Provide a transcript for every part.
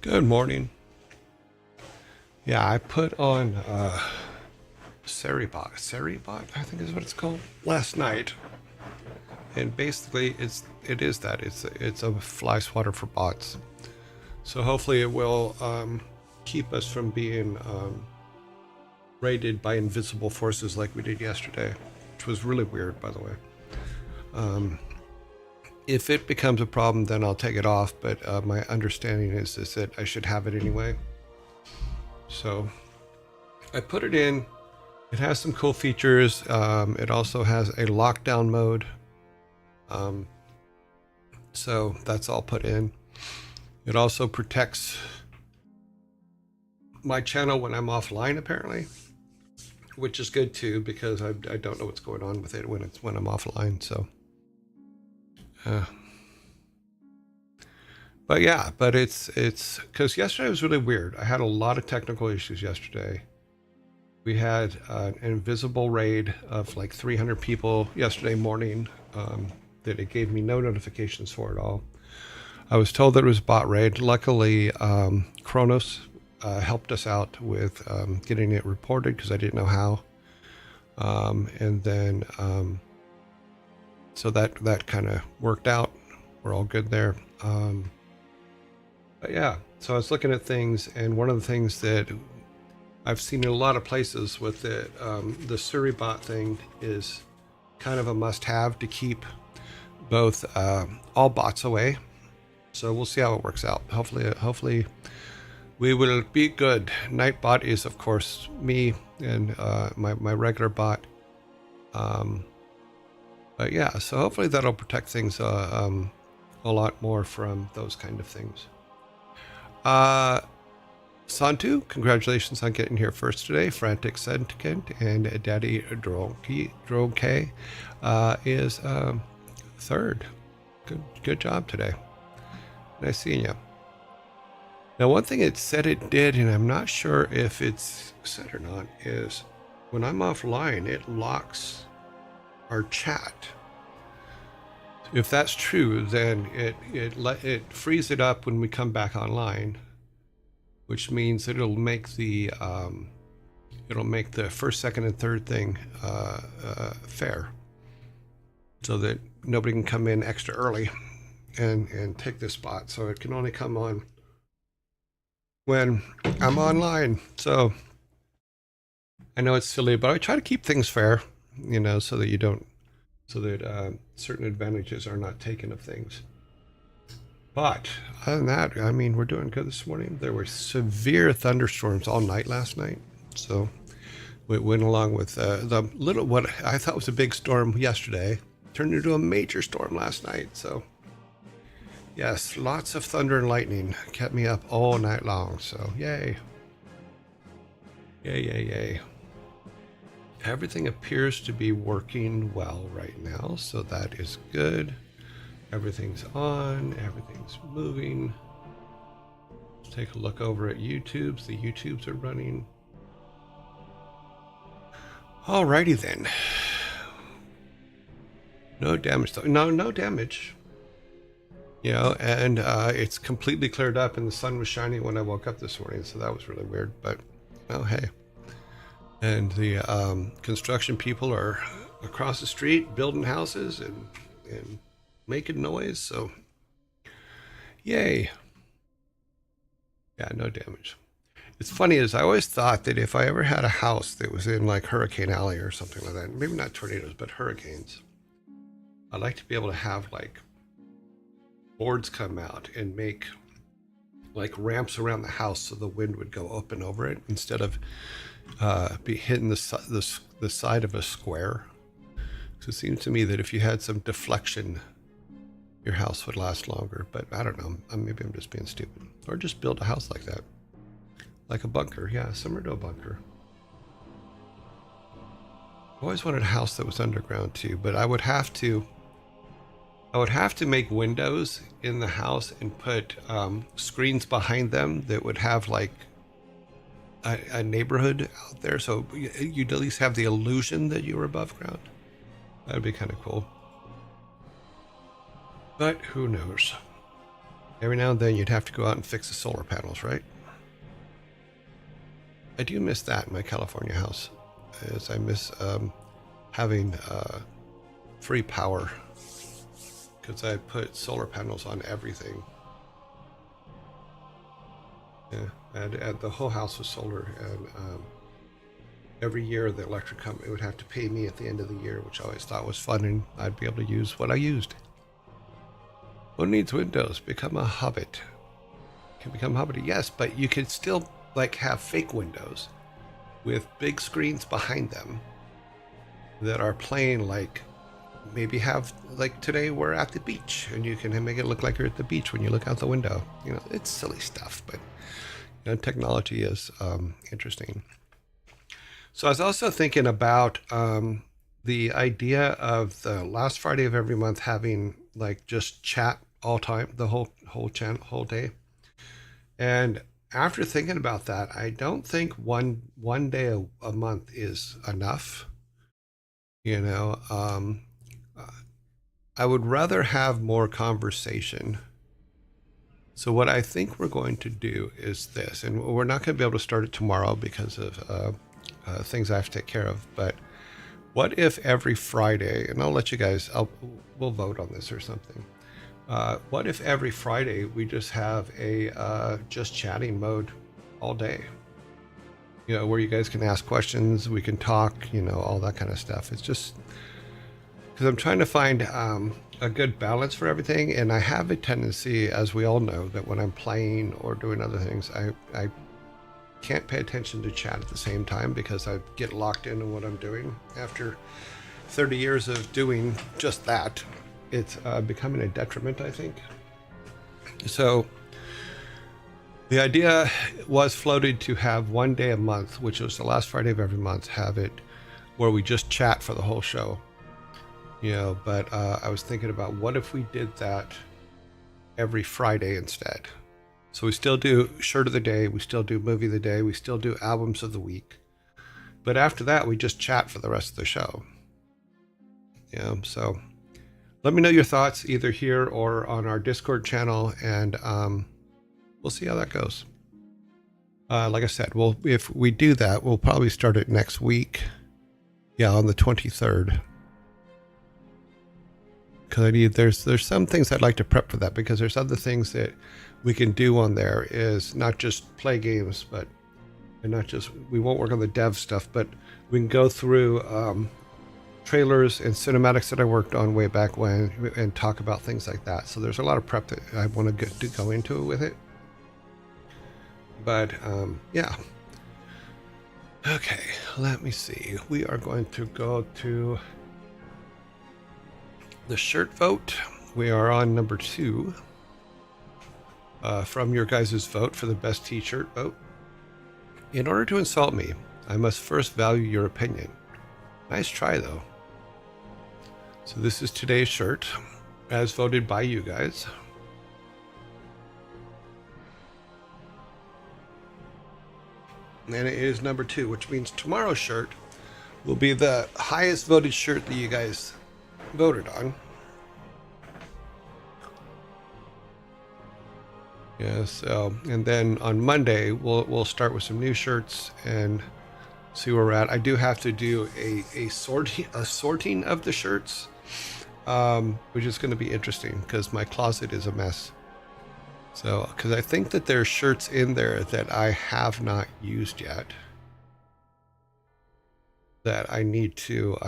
Good morning. Yeah, I put on Seribot, I think is what it's called, last night, and basically it's a fly swatter for bots. So hopefully it will keep us from being raided by invisible forces like we did yesterday, which was really weird, by the way. If it becomes a problem, then I'll take it off. But my understanding is that I should have it anyway. So I put it in. It has some cool features. It also has a lockdown mode. So that's all put in. It also protects my channel when I'm offline, apparently, which is good too, because I don't know what's going on with it when I'm offline. So, but yeah, but it's because yesterday was really weird. I had a lot of technical issues yesterday. We had an invisible raid of like 300 people yesterday morning that it gave me no notifications for at all. I was told that it was a bot raid. Luckily, Kronos helped us out with getting it reported because I didn't know how. And then, so that kind of worked out. We're all good there. But yeah, so I was looking at things, and one of the things that I've seen in a lot of places with the Suribot thing is kind of a must-have to keep both all bots away. So we'll see how it works out. Hopefully we will be good. Nightbot is, of course, me and my regular bot. But yeah, so hopefully that'll protect things a lot more from those kind of things. Santu, congratulations on getting here first today. Frantic Sentient and Daddy Droke is third. Good job today. Nice seeing you. Now, one thing it said it did, and I'm not sure if it's said or not, is when I'm offline, it locks our chat. If that's true, then it frees it up when we come back online, which means it'll make the first, second, and third thing fair, so that nobody can come in extra early and take this spot. So it can only come on when I'm online. So I know it's silly, but I try to keep things fair, so that certain advantages are not taken of things. But other than that, I mean, we're doing good this morning. There were severe thunderstorms all night last night. So we went along with the little, what I thought was a big storm yesterday, turned into a major storm last night. So yes, lots of thunder and lightning kept me up all night long. So yay. Yay, yay, yay. Everything appears to be working well right now. So that is good. Everything's on, everything's moving. Let's take a look over at YouTube's. The YouTubes are running. Alrighty then. No damage though. No damage. And it's completely cleared up, and the sun was shining when I woke up this morning, so that was really weird, but oh hey. And the construction people are across the street building houses and making noise, so yay. Yeah, no damage. It's funny is I always thought that if I ever had a house that was in like Hurricane Alley or something like that, maybe not tornadoes, but hurricanes, I'd like to be able to have like boards come out and make like ramps around the house so the wind would go up and over it instead of be hitting the side of a square. So it seems to me that if you had some deflection, your house would last longer. But I don't know. Maybe I'm just being stupid. Or just build a house like that, like a bunker. Yeah, similar to a bunker. I always wanted a house that was underground too, but I would have to make windows in the house and put screens behind them that would have like a neighborhood out there, so you'd at least have the illusion that you were above ground. That'd be kind of cool. But who knows? Every now and then you'd have to go out and fix the solar panels, right? I do miss that in my California house, as I miss having free power, because I put solar panels on everything. Yeah, and the whole house was solar, and every year the electric company would have to pay me at the end of the year, which I always thought was fun, and I'd be able to use what I used. Who needs Windows? Become a hobbit. Can become a hobbit, yes, but you could still like have fake windows with big screens behind them that are playing, like maybe have, like today we're at the beach and you can make it look like you're at the beach when you look out the window. You know, it's silly stuff, but you know, technology is interesting. So I was also thinking about the idea of the last Friday of every month having like just chat all time, the whole day. And after thinking about that, I don't think one day a month is enough. You know, I would rather have more conversation. So what I think we're going to do is this, and we're not going to be able to start it tomorrow because of things I have to take care of. But what if every Friday, and I'll let you guys, we'll vote on this or something. What if every Friday we just have a just chatting mode all day? You know, where you guys can ask questions, we can talk, you know, all that kind of stuff. It's just because I'm trying to find a good balance for everything, and I have a tendency, as we all know, that when I'm playing or doing other things, I can't pay attention to chat at the same time because I get locked into what I'm doing. After 30 years of doing just that, it's becoming a detriment, I think. So the idea was floated to have one day a month, which was the last Friday of every month, have it where we just chat for the whole show. You know, but I was thinking about what if we did that every Friday instead. So we still do shirt of the day, we still do movie of the day, we still do albums of the week. But after that, we just chat for the rest of the show. You know, so let me know your thoughts either here or on our Discord channel, and we'll see how that goes. Like I said, if we do that, we'll probably start it next week. Yeah, on the 23rd. Because there's some things I'd like to prep for that, because there's other things that we can do on there, is not just play games, and not just, we won't work on the dev stuff, but we can go through trailers and cinematics that I worked on way back when and talk about things like that. So there's a lot of prep that I want to go into with it. But yeah. Okay, let me see. We are going to go to the shirt vote. We are on number 2 from your guys' vote for the best t-shirt vote. In order to insult me, I must first value your opinion. Nice try, though. So this is today's shirt, as voted by you guys. And it is number 2, which means tomorrow's shirt will be the highest voted shirt that you guys voted on. Yeah, so, and then on Monday we'll start with some new shirts and see where we're at. I do have to do a sorting of the shirts, which is going to be interesting because my closet is a mess. So, because I think that there's shirts in there that I have not used yet, that I need to,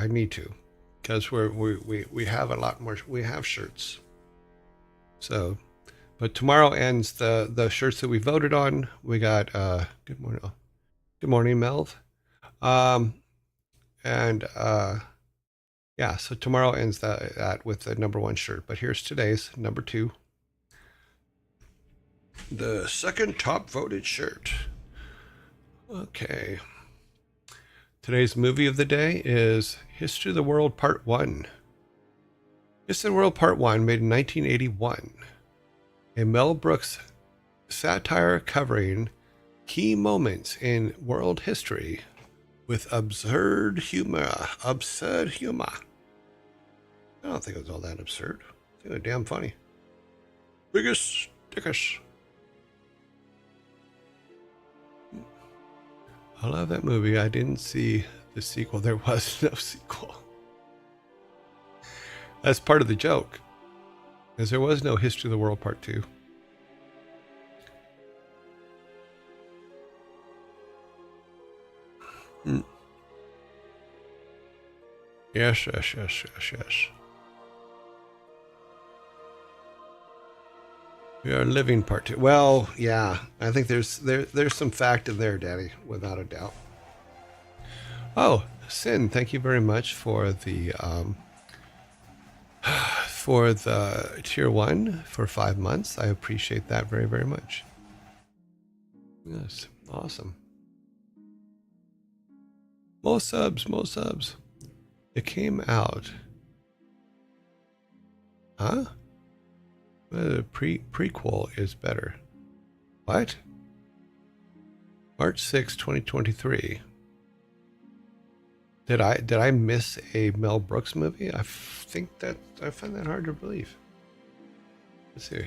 because we have a lot more. We have shirts. So, but tomorrow ends the shirts that we voted on. We got good morning, Melv, and yeah. So tomorrow ends that with the number 1 shirt. But here's today's number 2. The second top voted shirt. Okay. Today's movie of the day is History of the World Part 1. History of the World Part 1, made in 1981. A Mel Brooks satire covering key moments in world history with absurd humor. I don't think it was all that absurd. I think it was damn funny. Biggest Dickish. I love that movie. I didn't see the sequel. There was no sequel. That's part of the joke, because there was no History of the World Part 2. Yes. We are living part 2. Well, yeah, I think there's some fact in there, Daddy, without a doubt. Oh, Sin, thank you very much for the tier 1 for 5 months. I appreciate that very, very much. Yes, awesome. More subs. It came out. Huh? The prequel is better. What? March 6, 2023. Did I miss a Mel Brooks movie? I find that hard to believe. Let's see.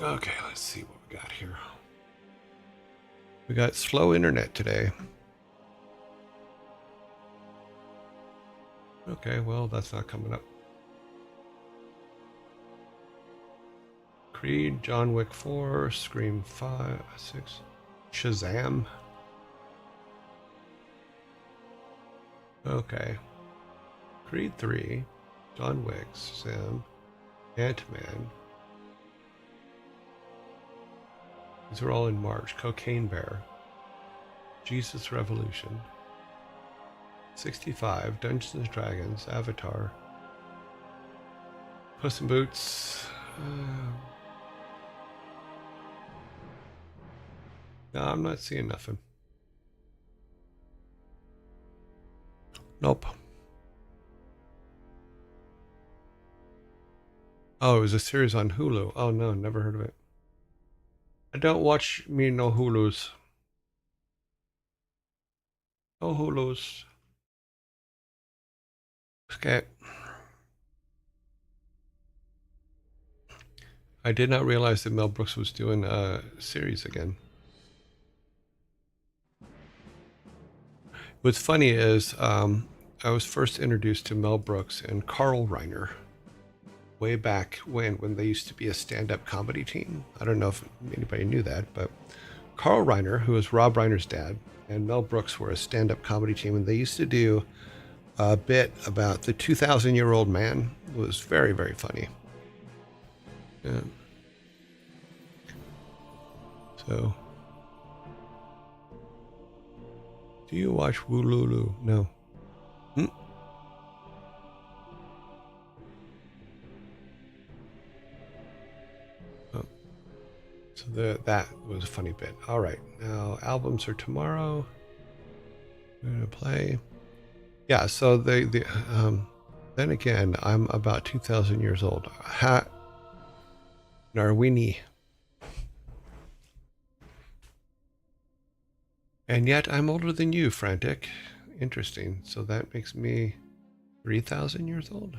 Okay, let's see what we got here. We got slow internet today. Okay, well, that's not coming up. Creed, John Wick 4, Scream 5, 6, Shazam. Okay. Creed 3, John Wick, Shazam, Ant-Man. These are all in March. Cocaine Bear, Jesus Revolution, 65, Dungeons and Dragons, Avatar, Puss in Boots. No, I'm not seeing nothing. Nope. Oh, it was a series on Hulu. Oh no, never heard of it. I don't watch me no Hulus. No Hulus. Okay. I did not realize that Mel Brooks was doing a series again. What's funny is I was first introduced to Mel Brooks and Carl Reiner way back when they used to be a stand-up comedy team. I don't know if anybody knew that, but Carl Reiner, who was Rob Reiner's dad, and Mel Brooks were a stand-up comedy team, and they used to do a bit about the 2,000-year-old man. It was very, very funny. Yeah. So, do you watch Woolulu? No. Oh. So that was a funny bit. All right, now albums are tomorrow. We're gonna play. Yeah. So then again, I'm about 2,000 years old. Ha. Narwini. And yet I'm older than you, Frantic. Interesting. So that makes me 3,000 years old?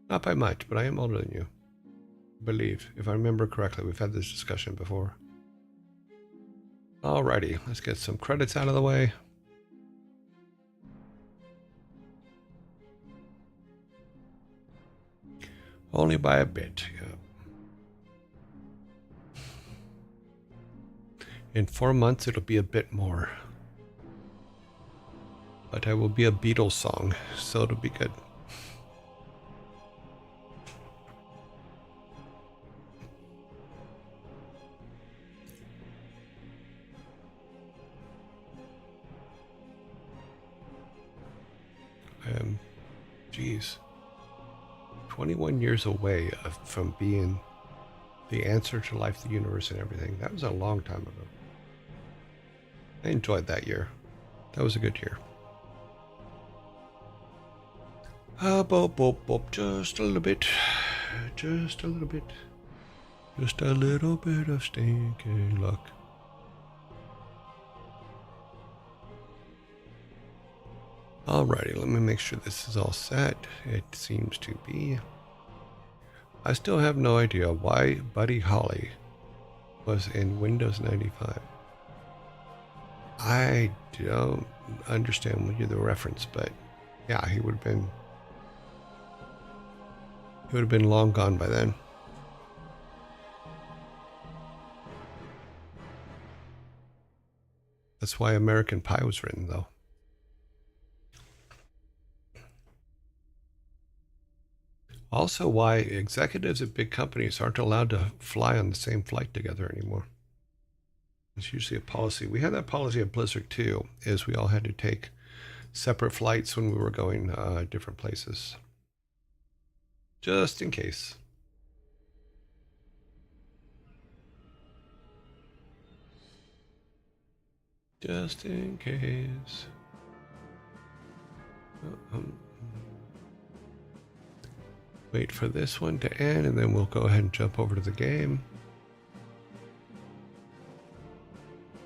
Not by much, but I am older than you. I believe. If I remember correctly, we've had this discussion before. Alrighty, let's get some credits out of the way. Only by a bit, yeah. In 4 months, it'll be a bit more. But I will be a Beatles song, so it'll be good. I am, geez, 21 years away from being the answer to life, the universe, and everything. That was a long time ago. I enjoyed that year. That was a good year. Boop, boop, boop. Just a little bit. Just a little bit. Just a little bit of stinking luck. Alrighty, let me make sure this is all set. It seems to be. I still have no idea why Buddy Holly was in Windows 95. I don't understand the reference, but yeah, he would have been long gone by then. That's why American Pie was written, though. Also, why executives at big companies aren't allowed to fly on the same flight together anymore. It's usually a policy. We had that policy at Blizzard too, is we all had to take separate flights when we were going different places. Just in case. Just in case. Wait for this one to end, and then we'll go ahead and jump over to the game.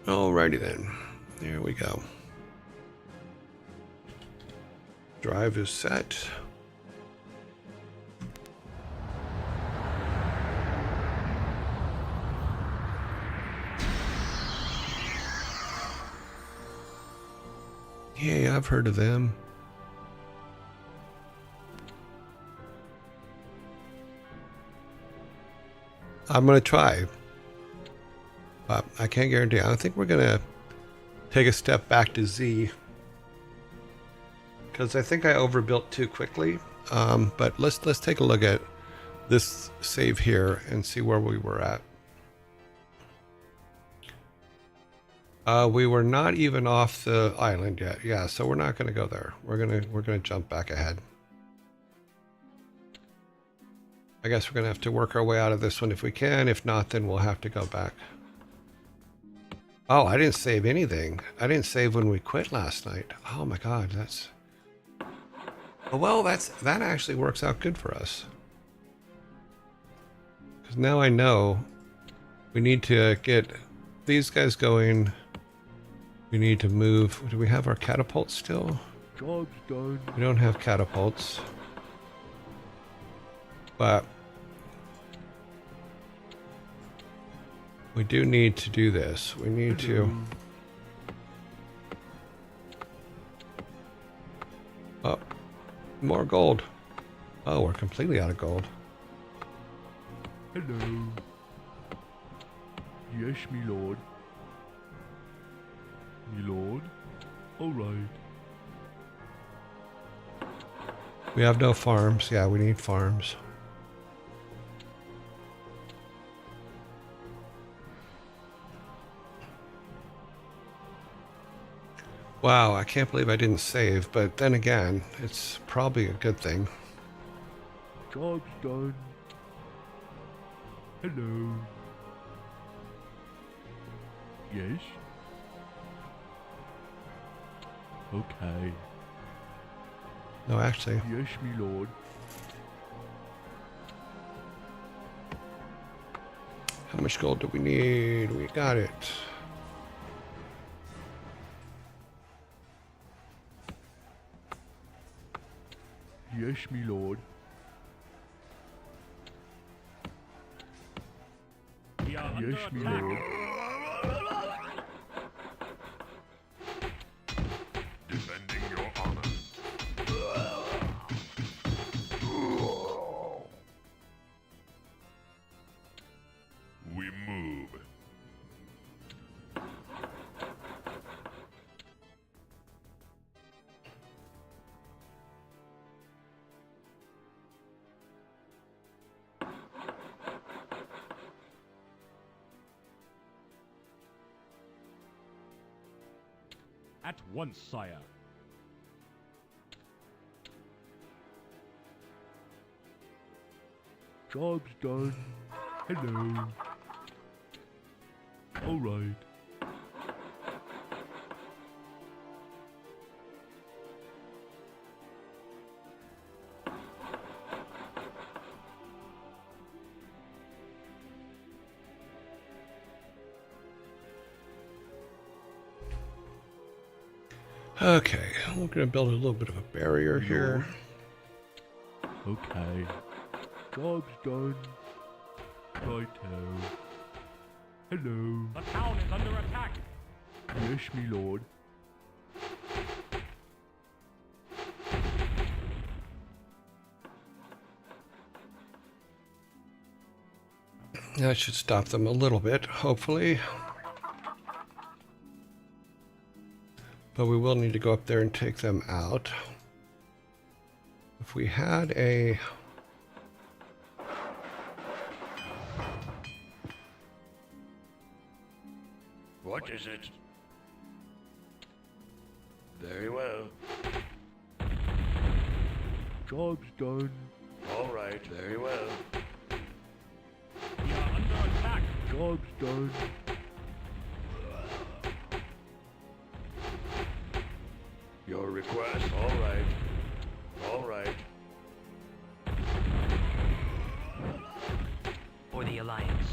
Alrighty then. There we go. Drive is set. Yeah, I've heard of them. I'm going to try. But I can't guarantee. I think we're going to take a step back to Z. Because I think I overbuilt too quickly. But let's take a look at this save here and see where we were at. We were not even off the island yet. Yeah, so we're not going to go there. We're gonna jump back ahead. I guess we're gonna have to work our way out of this one if we can. If not, then we'll have to go back. Oh, I didn't save anything. I didn't save when we quit last night. Oh my God, that's. Oh, well, that actually works out good for us. Because now I know we need to get these guys going. We need to move. Do we have our catapults still? Job's done. We don't have catapults. But we do need to do this. We need to. Oh, more gold. Oh, we're completely out of gold. Hello. Yes, me lord. Me lord. All right. We have no farms. Yeah, we need farms. Wow, I can't believe I didn't save, but then again, it's probably a good thing. Job's done. Hello. Yes? Okay. No, actually. Yes, me lord. How much gold do we need? We got it. Yes, me lord. Yes, me lord. Defending your honor. We move. At once, sire. Job's done. Hello. All right. Okay, we're gonna build a little bit of a barrier here. Okay. Job's done. Righto. Hello. The town is under attack. Yes, me lord. That should stop them a little bit, hopefully. But we will need to go up there and take them out. If we had a... What is it? Very well. Job's done. All right, very well. We are under attack. Job's done. Your request, all right. All right. For the Alliance.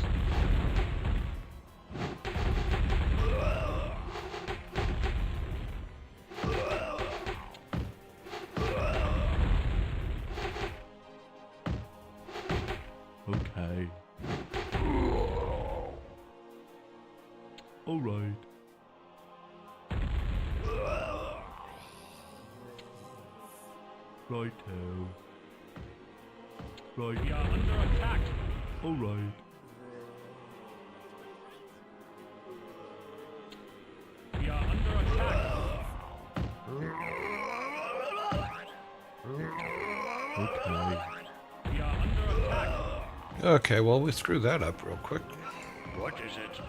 Okay. All right. Righto. Right. We are under attack. All right. We are under attack. Okay. We are under attack. Okay, well, we screwed that up real quick. What is it?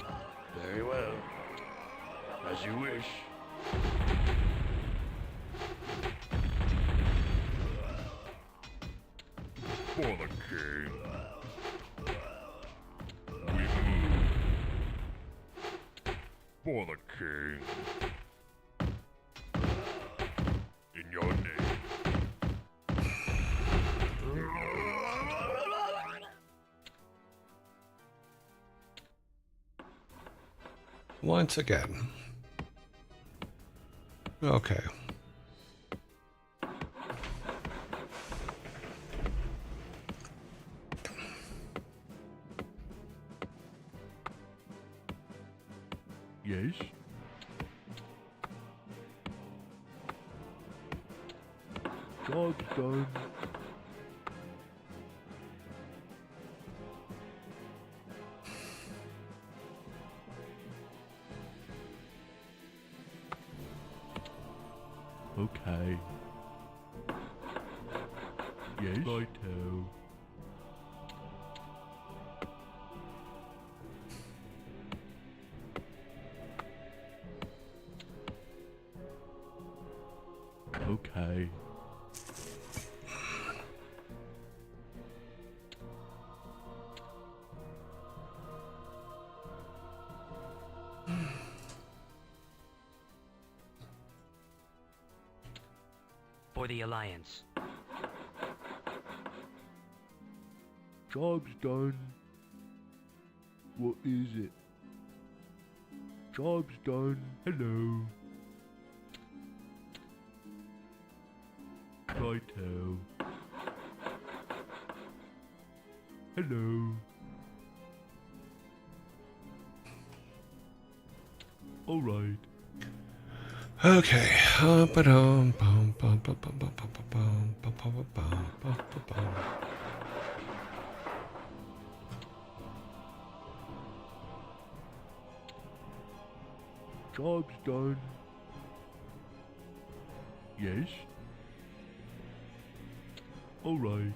Very well. As you wish. For the king. We move. For the king. In your name. Once again. Okay. Yes. Job's done. Okay. Yes. Righto. Okay. For the Alliance. Job's done. What is it? Job's done. Hello. Righto. Hello. All right. Okay. Job's done. Yes. All right.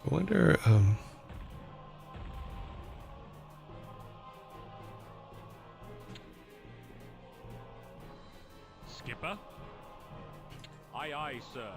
I wonder, Skipper? Aye, aye, sir.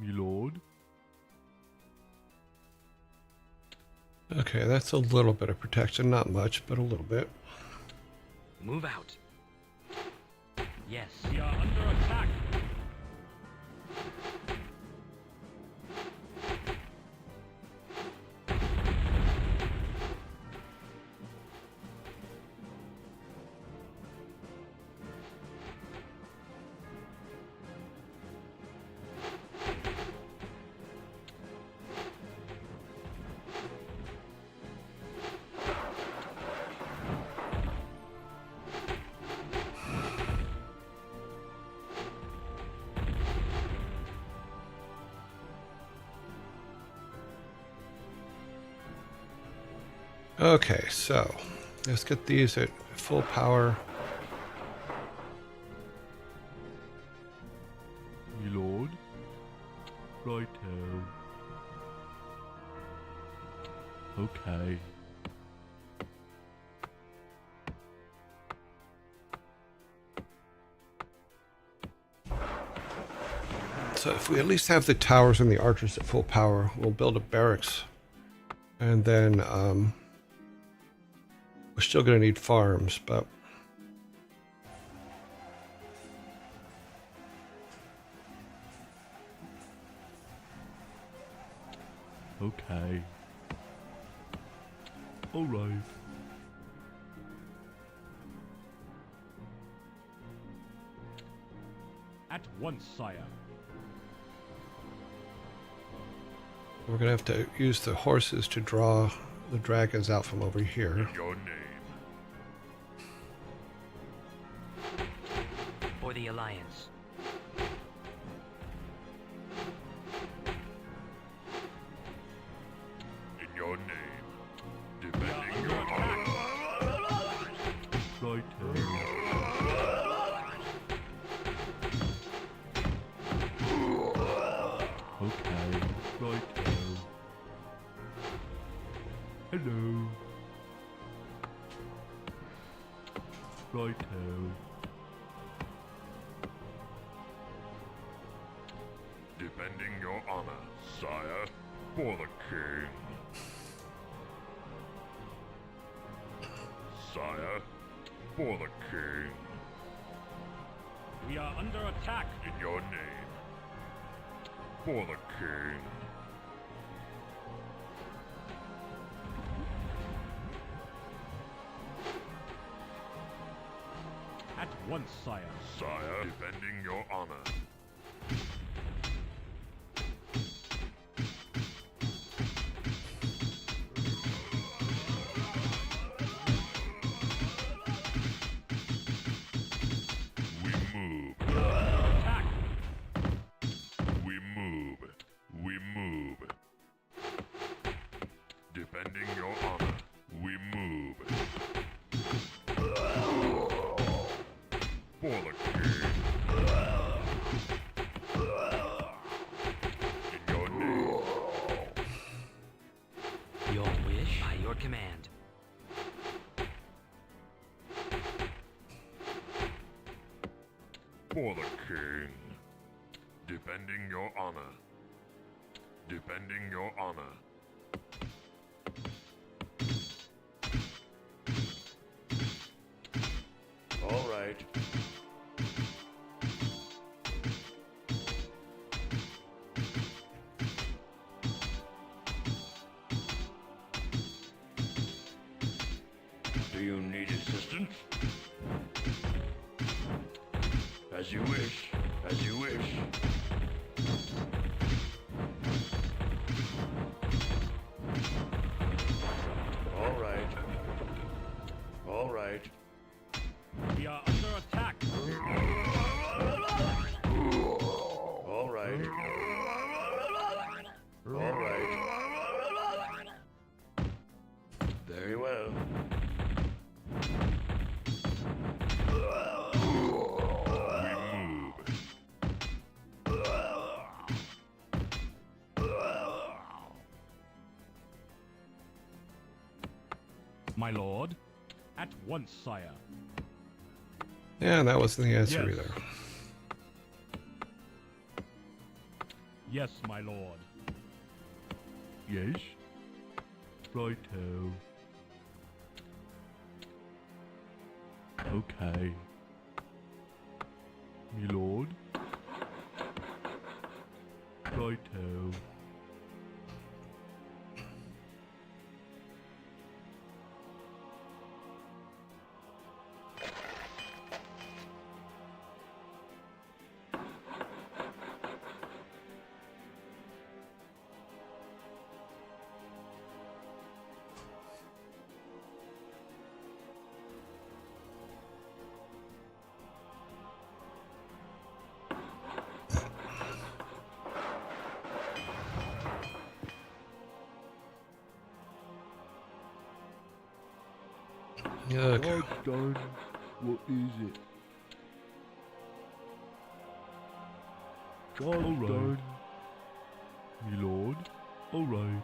Me lord. Okay, that's a little bit of protection. Not much, but a little bit. Move out. Yes. We are under attack. Okay, so let's get these at full power. Me lord. Righto. Okay. So if we at least have the towers and the archers at full power, we'll build a barracks. And then we're still going to need farms, but Okay. All right. At once, sire. we're going to have to use the horses to draw the dragons out from over here. Your name. For the Alliance. In your name. We are Defending under your attack. Righto. Okay. Righto. Hello. Righto. Defending your honor, sire, for the king. Sire, for the king. We are under attack. In your name. For the king. At once, sire. Sire, defending your honor. We move. Attack. We move. We move. Defending your honor. We move. For the king. In your name. Your wish by your command. For the king. Defending your honor. Defending your honor. All right. Do you need assistance? As you wish. As you wish. All right. All right. We are under attack. All right. All right. Very well. We move. My lord. At once, sire. Yeah, that wasn't the answer Yes. either. Yes, my lord. Yes? Righto. Okay. Me lord? Righto. Okay. Job's done. What is it? Job's All right. done. Me lord? Alright.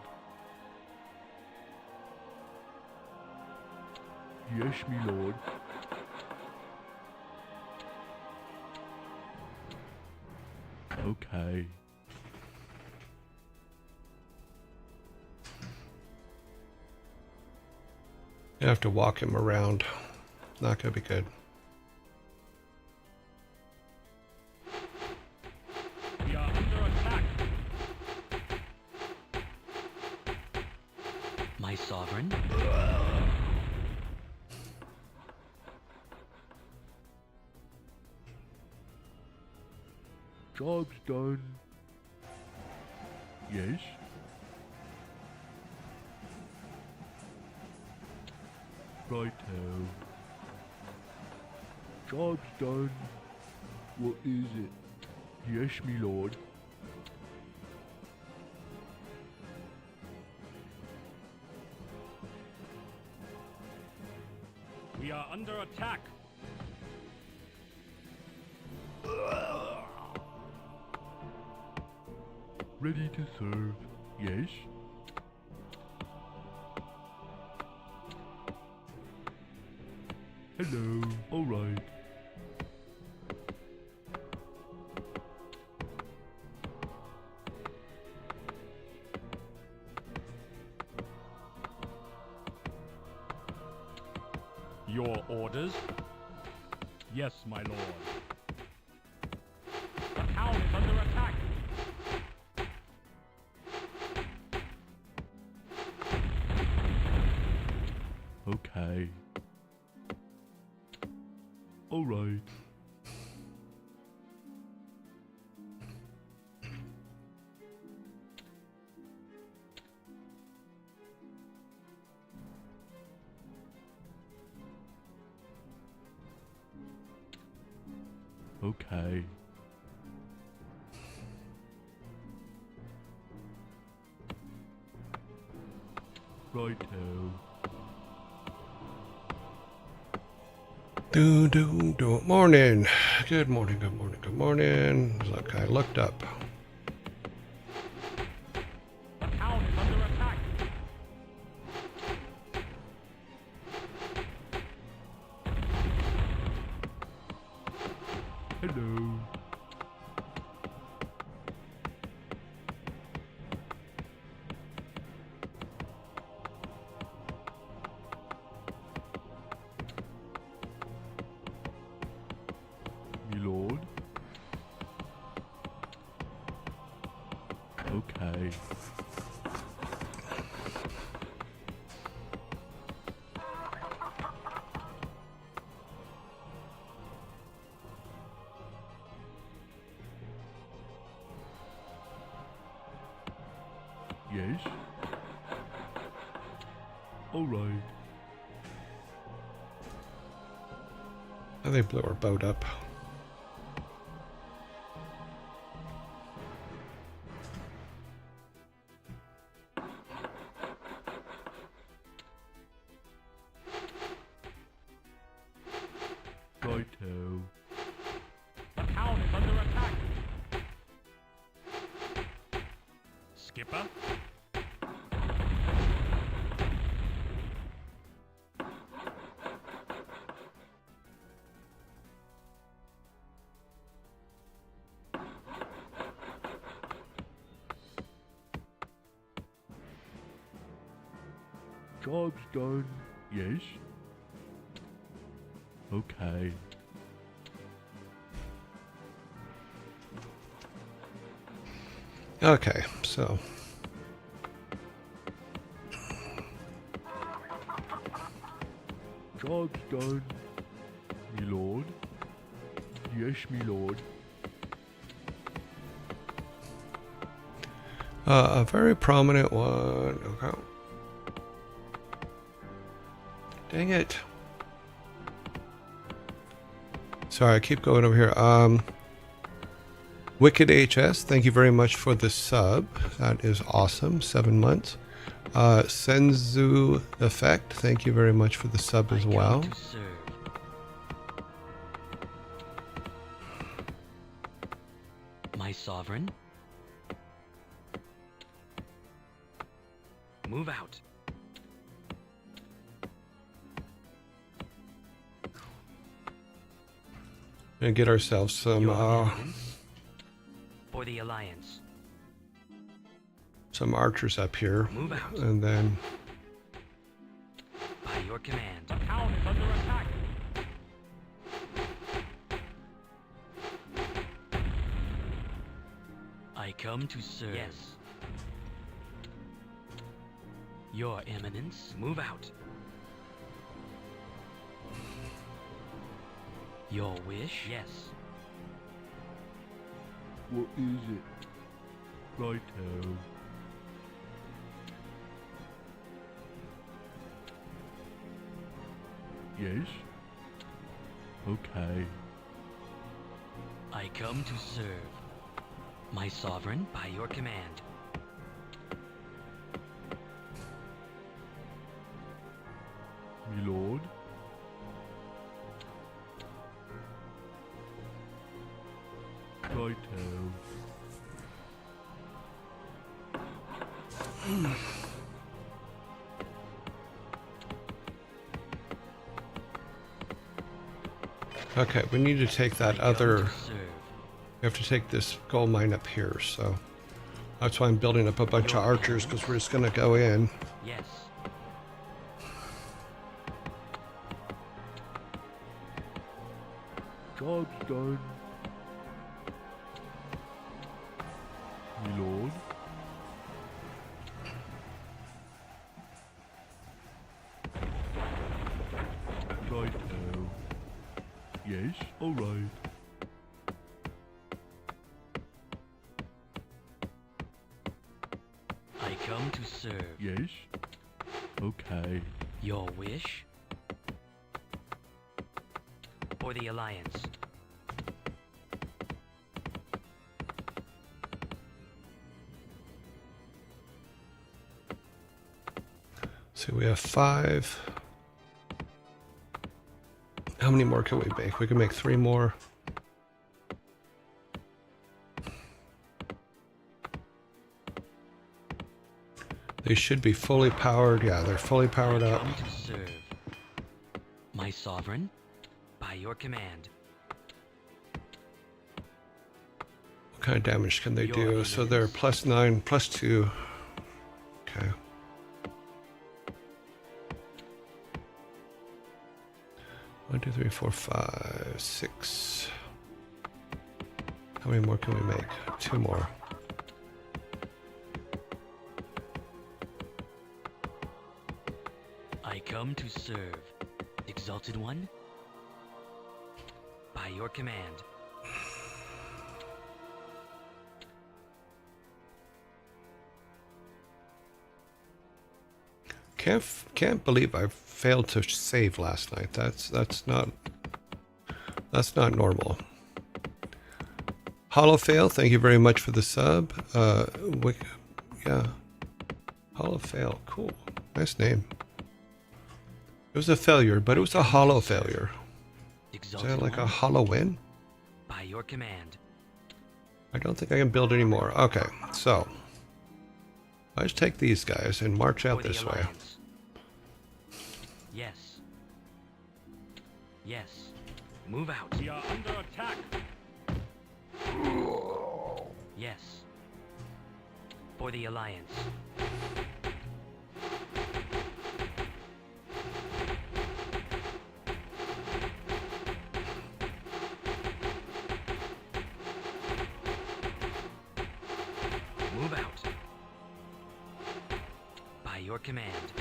Yes, me lord. Okay. You have to walk him around. Not gonna be good. We are under attack. My sovereign. Job's done. Yes? Righto. Job's done. What is it? Yes, me lord. We are under attack. Ready to serve. Yes? Hello. Alright. Your orders? Yes, my lord. The town is under attack. Okay. Alright. Okay. Righto. Do. Morning. Good morning, good morning, good morning. Look, I looked up. The town is under attack. Hello. Me lord. Okay. Yes? Alright. Oh, they blew our boat up. Righto. The town is under attack. Skipper? Job's done. Yes. Okay. Okay, so Job's done. Me lord. Yes, me lord. a very prominent one. Okay. Dang it. Sorry, I keep going over here. Wicked HS, thank you very much for the sub. That is awesome. 7 months. Senzu Effect, thank you very much for the sub as well. To serve. My sovereign. Move out. And get ourselves some Your eminence. For the Alliance. some archers up here, Move out. and then By your command. The town is under attack. I come to serve. Yes. Your Eminence. Move out. Your wish? Yes. What is it? Righto. Yes. Okay. I come to serve. My sovereign, by your command. Me lord. Righto. okay, we need to take that I come other. to serve. We have to take this gold mine up here, so that's why I'm building up a bunch of archers, because we're just gonna go in. Yes. Job's done. Me lord. Righto. Yes, alright. I come to serve. Yes. Okay. Your wish? For the Alliance. So we have 5. How many more can we make? We can make 3 more. They should be fully powered. Yeah, they're fully powered I up. come to serve. My sovereign, by your command. What kind of damage can they Your do? So they're eminence. +9, +2. Okay. One, 2, 3, 4, 5, 6. How many more can we make? 2 more. I come to serve. Exalted One, by your command. Can't believe I failed to save last night. That's not normal. Hollow Fail, thank you very much for the sub. Yeah. Hollow Fail, cool. Nice name. It was a failure, but it was a hollow failure. Is Exalted that like a One, hollow win? by your command. I don't think I can build anymore. Okay, so let's take these guys and march out For the this way. Alliance. Yes. Yes. Move out. We are under attack. Yes. For the Alliance. Move out. By your command.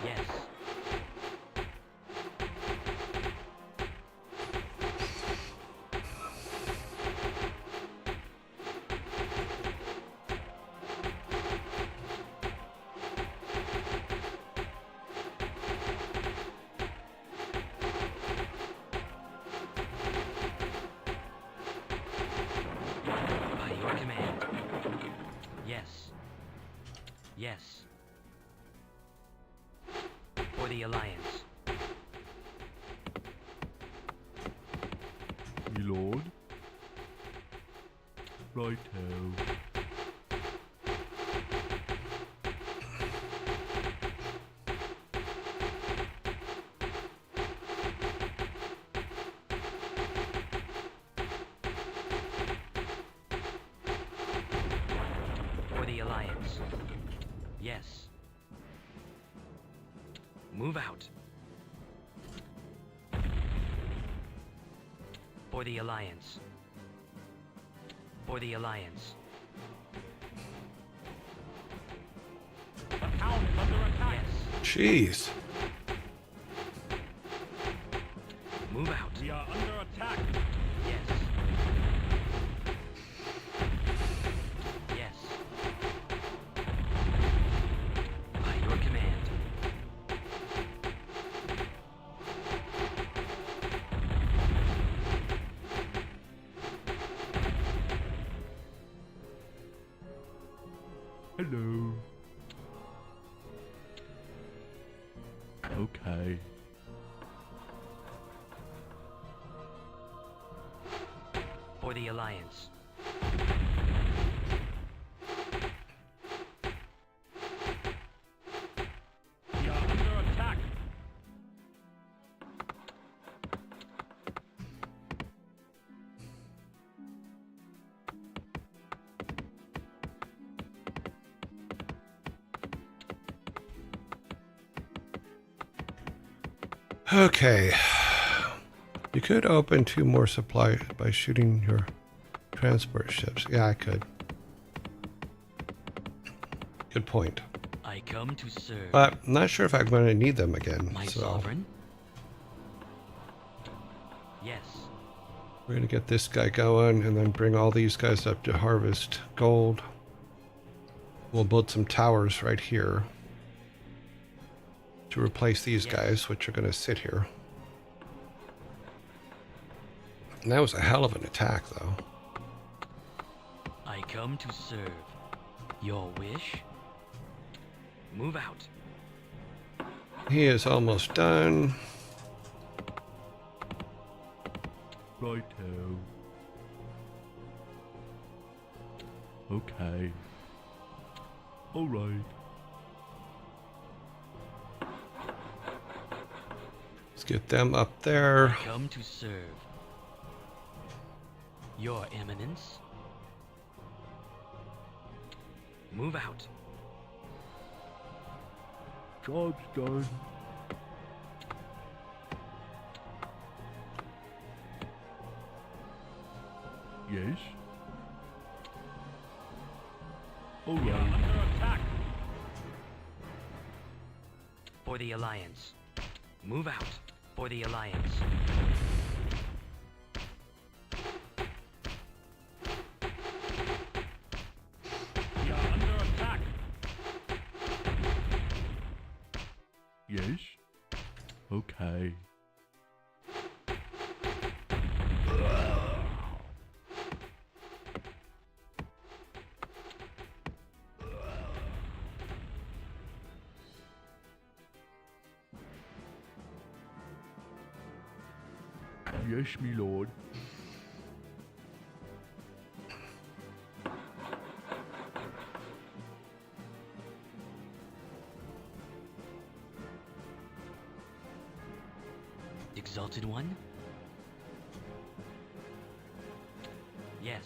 Yes. By your command. Yes. Yes. For the Alliance. Me lord. Righto. For the Alliance. Yes. Move out. For the Alliance. For the Alliance. The town is under attack. Yes. Jeez. Move out. We are under attack. Yes. Yes. By your command. Hello. Okay. For the Alliance. We are under attack. Okay. You could open 2 more supply by shooting your transport ships. Yeah, I could. Good point. I come to serve. But I'm not sure if I'm going to need them again. My So sovereign. Yes. we're going to get this guy going and then bring all these guys up to harvest gold. We'll build some towers right here to replace these Yes. guys, which are going to sit here. And that was a hell of an attack, though. I come to serve. Your wish? Move out. He is almost done. Righto. Okay. Alright. Let's get them up there. I come to serve. Your Eminence? Move out. Job's done. Yes. We are Alright. under attack. For the Alliance. Move out. For the Alliance. We are under attack. Yes. Okay. Yes, me lord. Exalted One? Yes.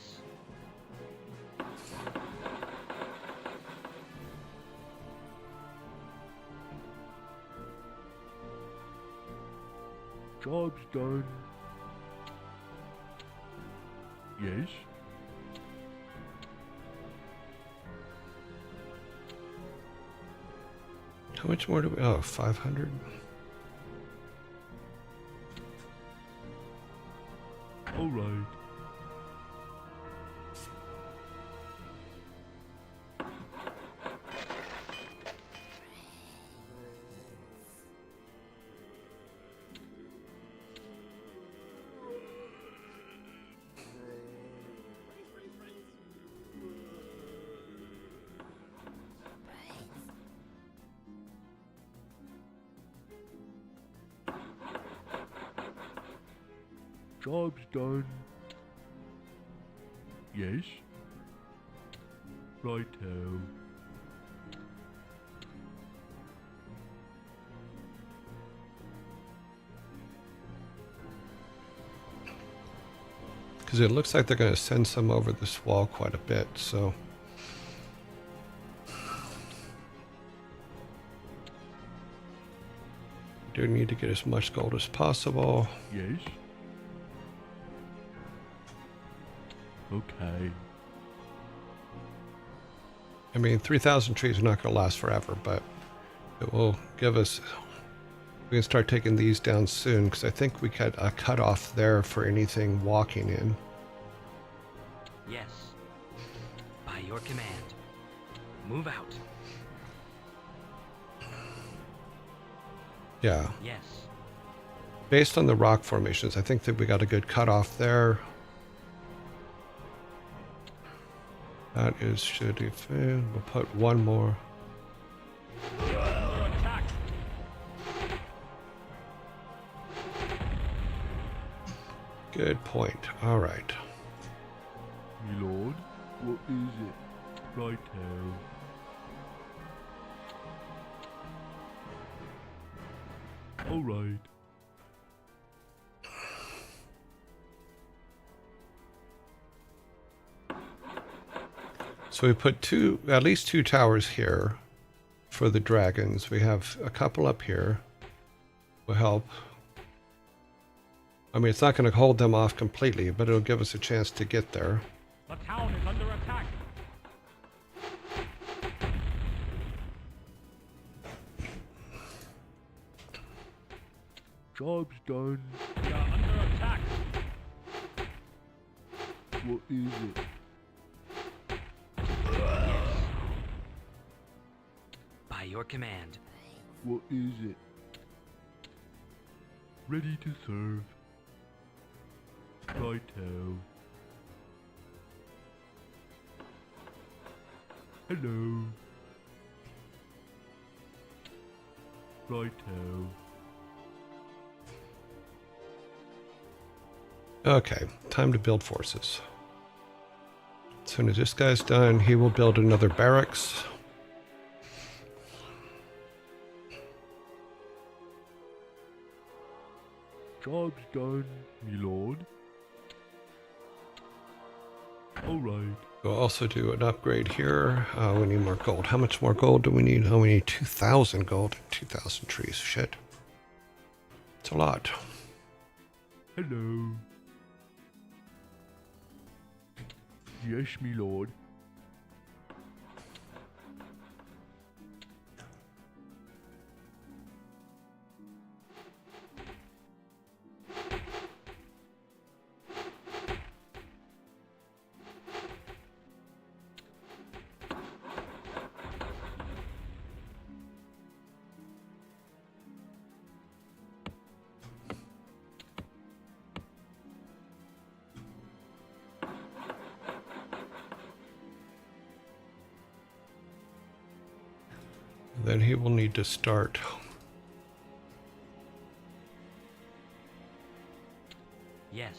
Job's done. Yes. How much more do we? Oh, 500. All right. Job's done. Yes. Righto. Because it looks like they're going to send some over this wall quite a bit, so. Do need to get as much gold as possible. Yes. Okay. I mean, 3,000 trees are not going to last forever, but it will give us. We can start taking these down soon because I think we got a cutoff there for anything walking in. Yes. By your command. Move out. Yeah. Yes. Based on the rock formations, I think that we got a good cutoff there. That is should be fair. We'll put one more. Under attack. Good point. All right. Me lord, what is it? Righto. All right. So we put at least two towers here for the dragons. We have a couple up here. Will help. I mean, it's not going to hold them off completely, but it'll give us a chance to get there. The town is under attack. Job's done. We are under attack. What is it? By your command. What is it? Ready to serve. Righto. Hello. Righto. Okay, time to build forces. As soon as this guy's done, he will build another barracks. Job's done, me lord. All right. We'll also do an upgrade here. We need more gold. How much more gold do we need? Oh, we need 2,000 gold and 2,000 trees. Shit. It's a lot. Hello. Yes, me lord. Then he will need to start. Yes.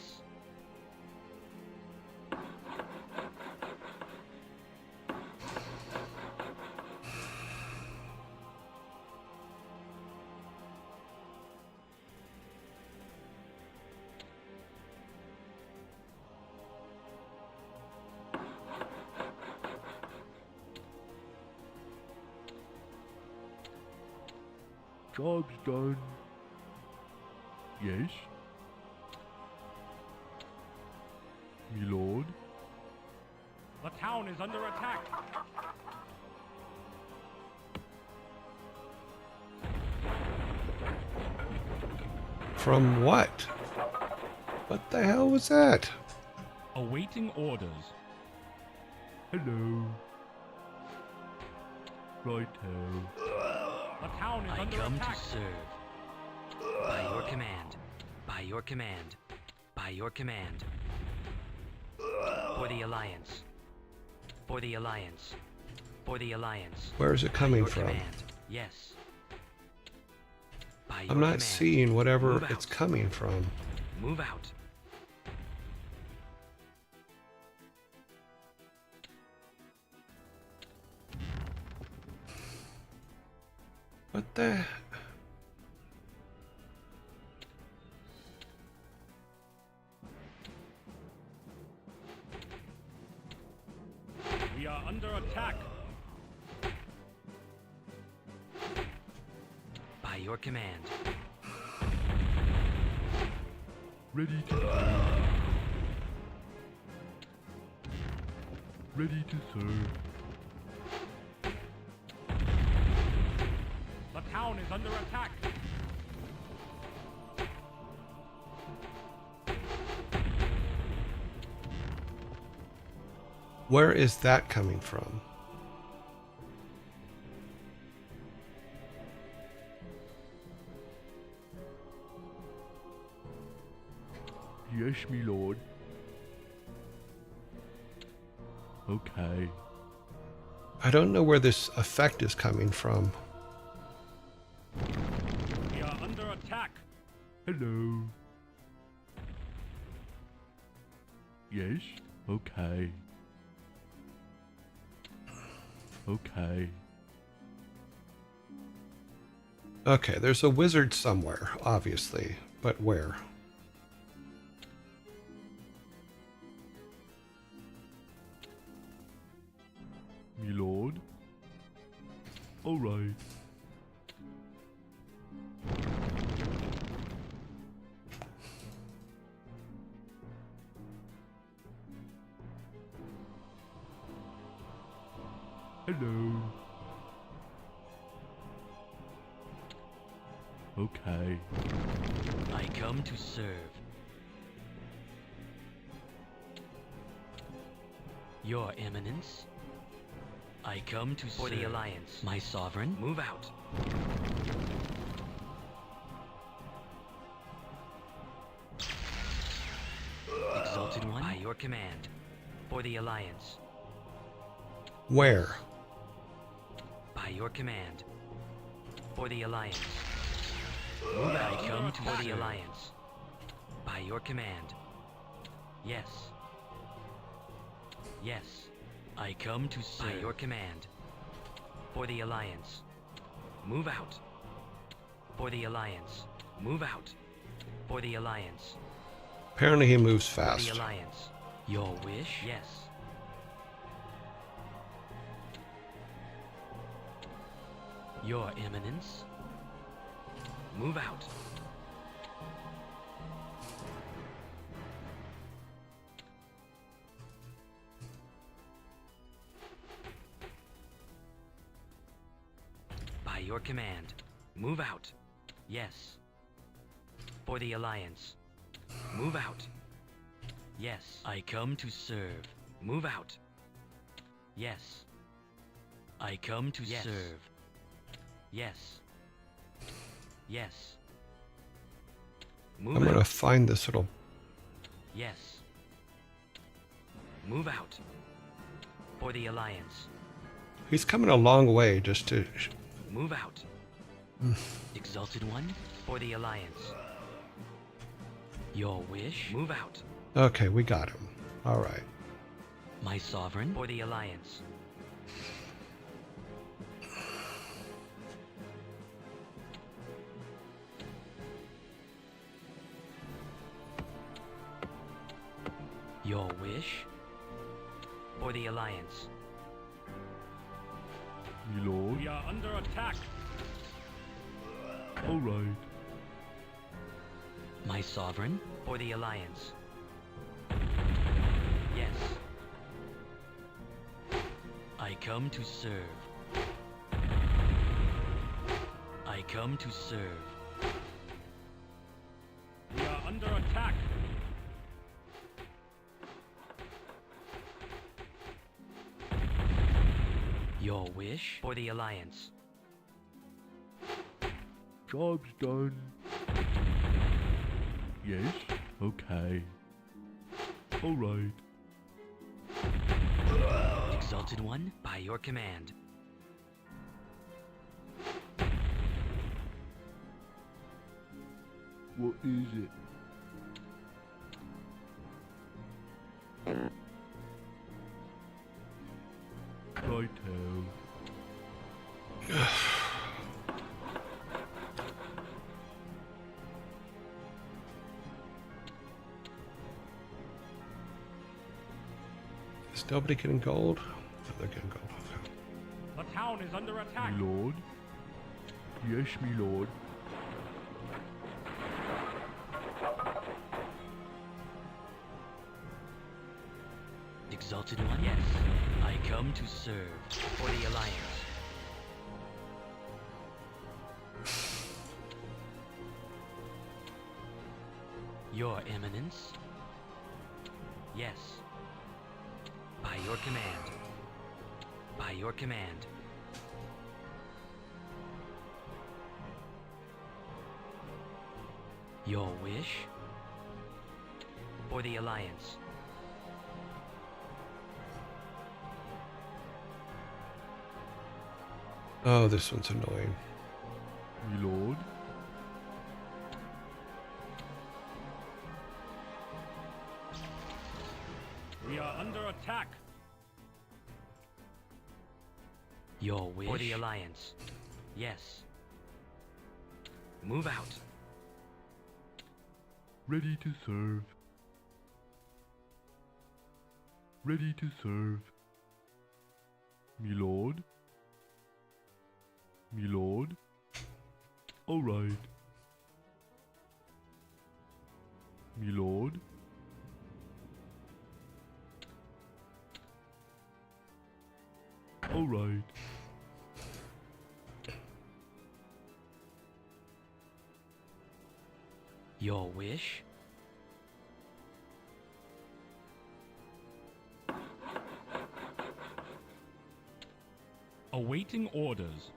Job's done. Yes? Me lord? The town is under attack. From what? What the hell was that? Awaiting orders. Hello. Righto. The town is I under come attack. to serve. By your command. By your command. By your command. For the Alliance. For the Alliance. For the Alliance. Where is it By coming your from? command. Yes. By your I'm not command. seeing whatever Move it's out. coming from. Move out. What the? We are under attack. By your command. Ready to serve. Ready to serve. The town is under attack. Where is that coming from? Yes, me lord. Okay. I don't know where this effect is coming from. We are under attack. Hello. Yes? Okay. Okay. Okay, there's a wizard somewhere, obviously, but where? Me lord. Alright. Hello. Okay. I come to serve. Your Eminence. I come to serve. For the Alliance. My sovereign. Move out. Exalted One. By your command. For the Alliance. Where? By your command. For the Alliance. Move out. I come to for the Alliance. By your command. Yes. Yes. I come to serve. By your command. For the Alliance. Move out. For the Alliance. Move out. For the Alliance. Apparently he moves For fast. the Alliance. Your wish? Yes. Your Eminence. Move out. By your command. Move out. Yes. For the Alliance. Move out. Yes. I come to serve. Move out. Yes. I come to serve. Yes. Yes. Move I'm out. gonna find this little. Yes. Move out. For the Alliance. He's coming a long way just to. Move out. Exalted One. For the Alliance. Your wish. Move out. Okay, we got him. All right. My sovereign. For the Alliance. Your wish? For the Alliance. Me lord. We are under attack. Alright. My sovereign? For the Alliance. Yes. I come to serve. I come to serve. We are under attack. Your wish? For the Alliance. Job's done. Yes? Okay. Alright. Exalted One, by your command. What is it? Righto. Is nobody getting gold? Oh, they're getting gold. Okay. The town is under attack. Me lord? Yes, me lord. Exalted One? Yes. I come to serve. For the Alliance. Your Eminence? Yes. By your command. By your command. Your wish? For the Alliance. Oh, this one's annoying. Me lord? We are under attack. Your wish? For the Alliance. Yes. Move out. Ready to serve. Ready to serve. Me lord? Me lord? Alright. Me lord? Alright. Your wish? Awaiting orders.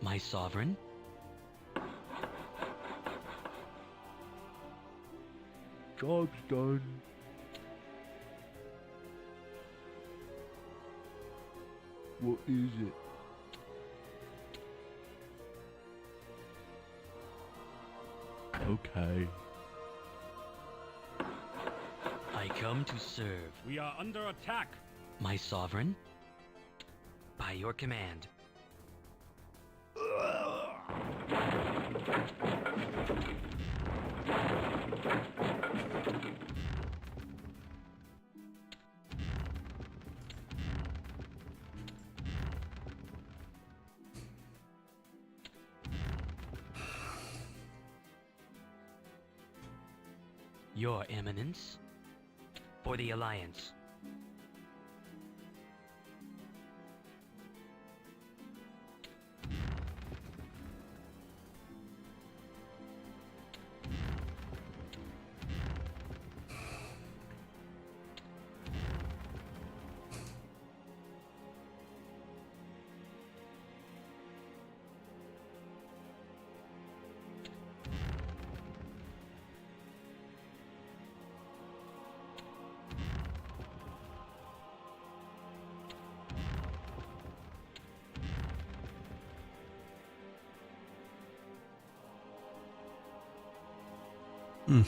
My sovereign? Job's done. What is it? Okay. I come to serve. We are under attack. My sovereign? By your command. Your Eminence? For the Alliance. Hmm.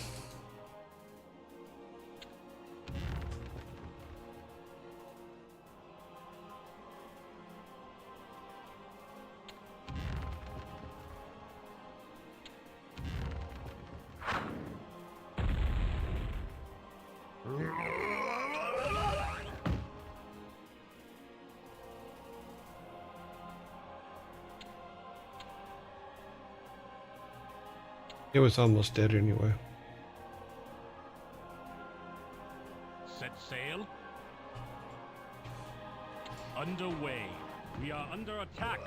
It was almost dead anyway. Set sail. Underway. We are under attack.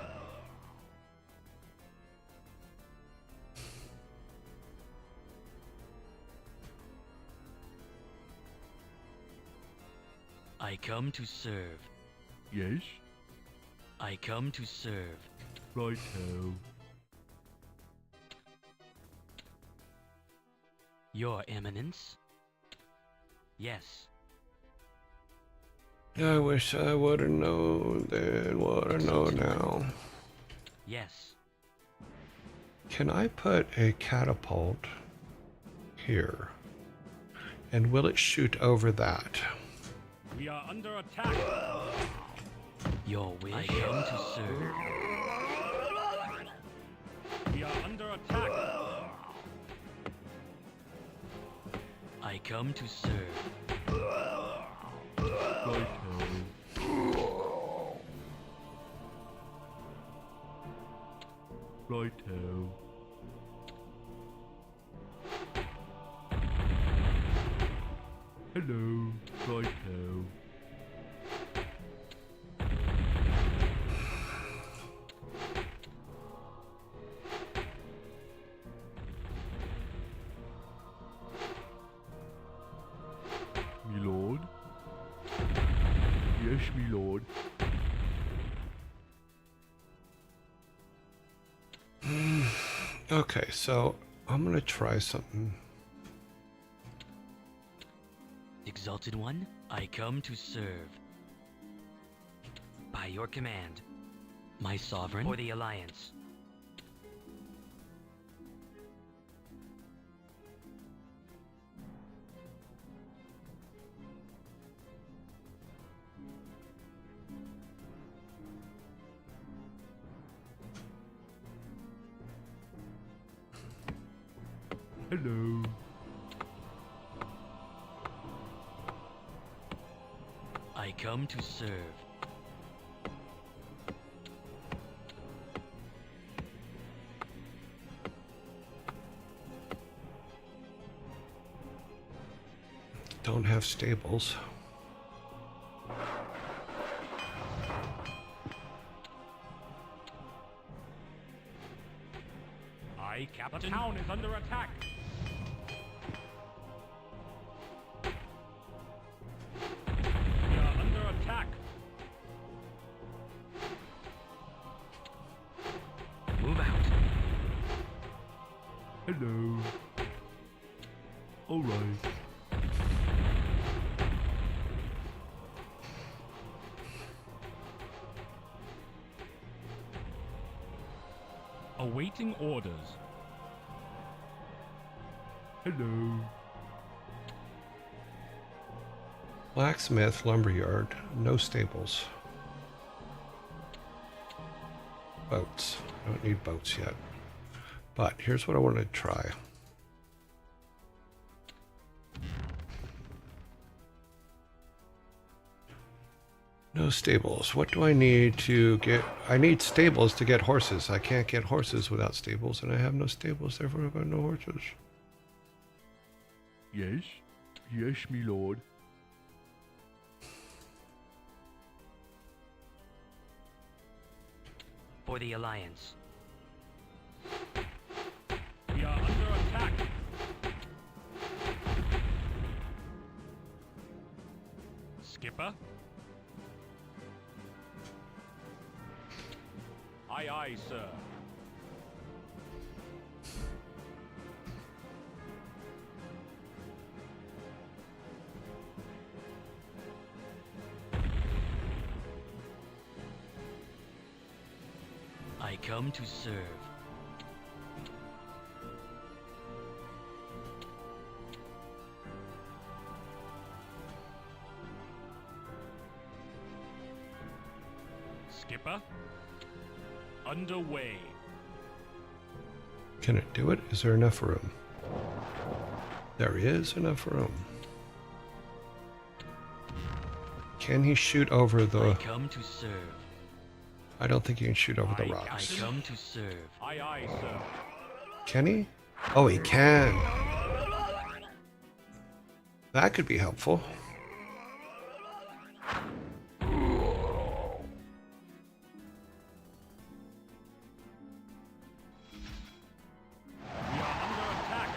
I come to serve. Yes? I come to serve. Righto. Your Eminence? Yes. I wish I would have known then what I know now. Yes. Can I put a catapult here? And will it shoot over that? We are under attack. Your wish? I come to serve. We are under attack. I come to serve. Righto. Righto. Hello. Righto. Me lord? Yes, me lord. Okay, so I'm gonna try something. Exalted One, I come to serve. By your command. My sovereign? For the Alliance. Hello. I come to serve. Don't have stables. Captain. The town is under attack. We are under attack. Move out. Hello. All right. Awaiting orders. Hello. Blacksmith, lumberyard, no stables. Boats. I don't need boats yet. But here's what I want to try. No stables. What do I need to get? I need stables to get horses. I can't get horses without stables, and I have no stables, therefore I've got no horses. Yes? Yes, me lord. For the Alliance. We are under attack. Skipper. Aye, aye, sir. I come to serve. Skipper. Underway. Can it do it? Is there enough room? There is enough room. Can he shoot over the... I come to serve. I don't think he can shoot over the Aye, rocks. I come to serve. Aye, aye, sir. Can he? Oh, he can. That could be helpful. We are under attack.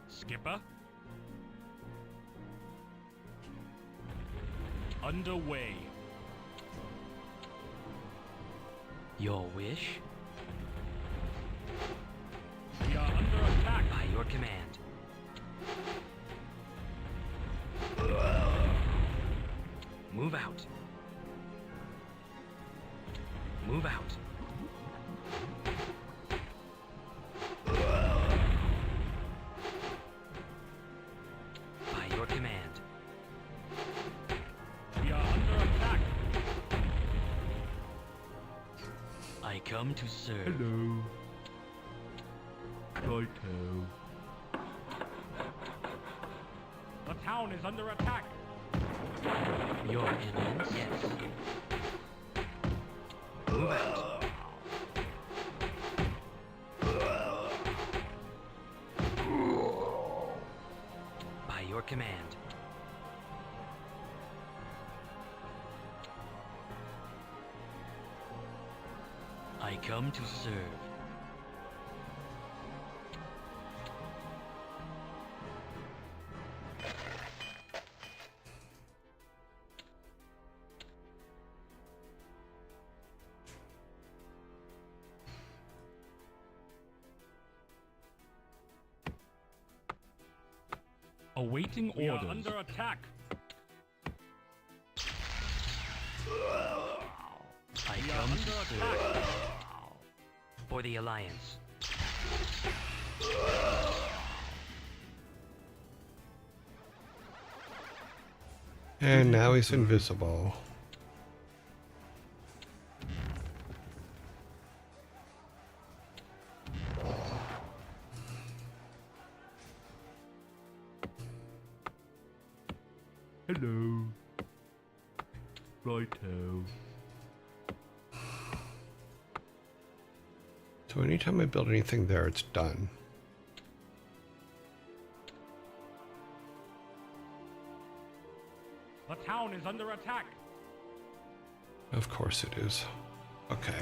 Skipper. Underway. Your wish? We are under attack. By your command. Move out. Move out. By your command. We are under attack. I come to serve. Hello. Righto. The town is under attack. Your eminence? Yes. Move out. By your command. I come to serve. Awaiting orders. We are under attack. I We are come to under serve. attack. For the Alliance. And now he's invisible. Hello. Righto. So anytime I build anything there, it's done. The town is under attack. Of course it is. Okay.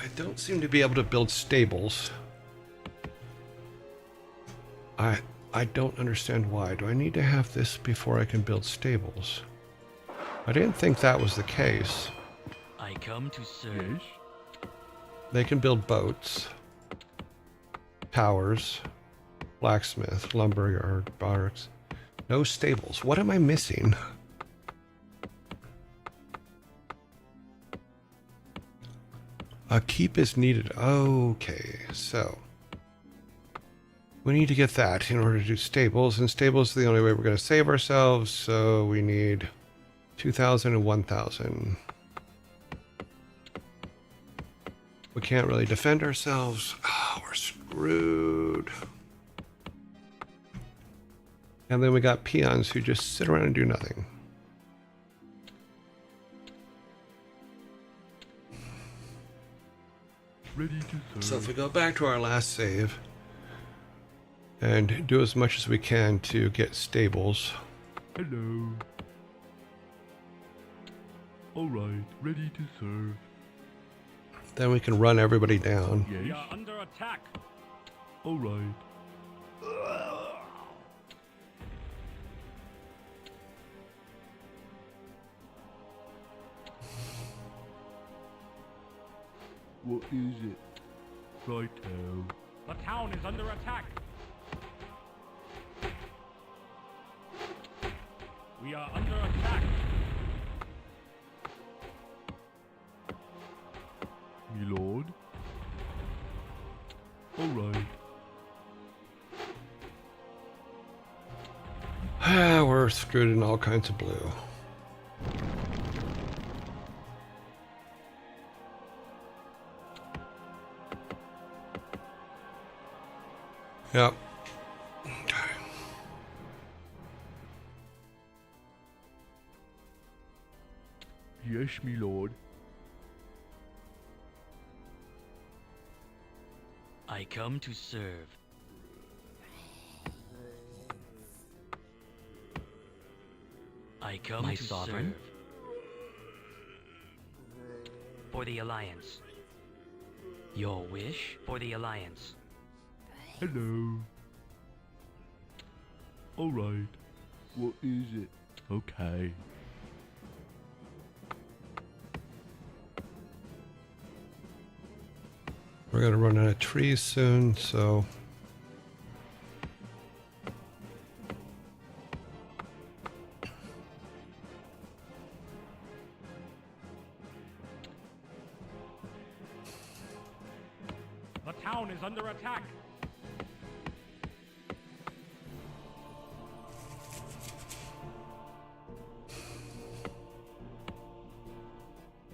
I don't seem to be able to build stables. I don't understand why. Do I need to have this before I can build stables? I didn't think that was the case. I come to serve. Yes? They can build boats, towers, blacksmith, lumberyard, barracks. No stables. What am I missing? A keep is needed. Okay, so we need to get that in order to do stables, and stables are the only way we're going to save ourselves, so we need 2,000 and 1,000. We can't really defend ourselves. Oh, we're screwed. And then we got peons who just sit around and do nothing. Ready to serve. So if we go back to our last save and do as much as we can to get stables. Hello. Alright, ready to serve. Then we can run everybody down. We Yes? are under attack. Alright. What is it? Righto. The town is under attack. We are under attack. Me lord. Alright. We're screwed in all kinds of blue. Yep. Yes, me lord. I come to serve. I come My to sovereign? serve. For the Alliance. Your wish? For the Alliance. Hello. Alright. What is it? Okay. We're gonna run out of trees soon, so The town is under attack.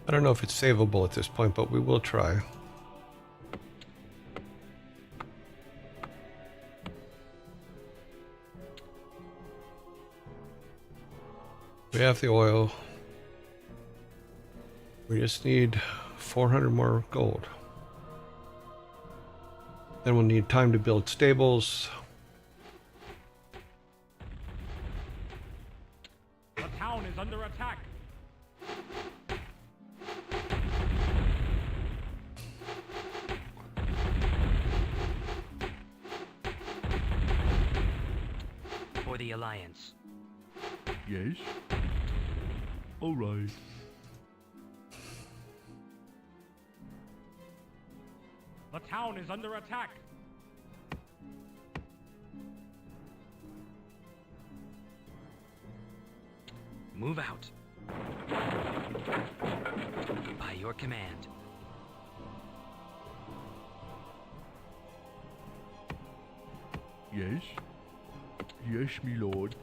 I don't know if it's savable at this point, but we will try. We have the oil. We just need 400 more gold. Then we'll need time to build stables. The town is under attack. For the Alliance. Yes? Alright. The town is under attack. Move out. By your command. Yes? Yes, me lord.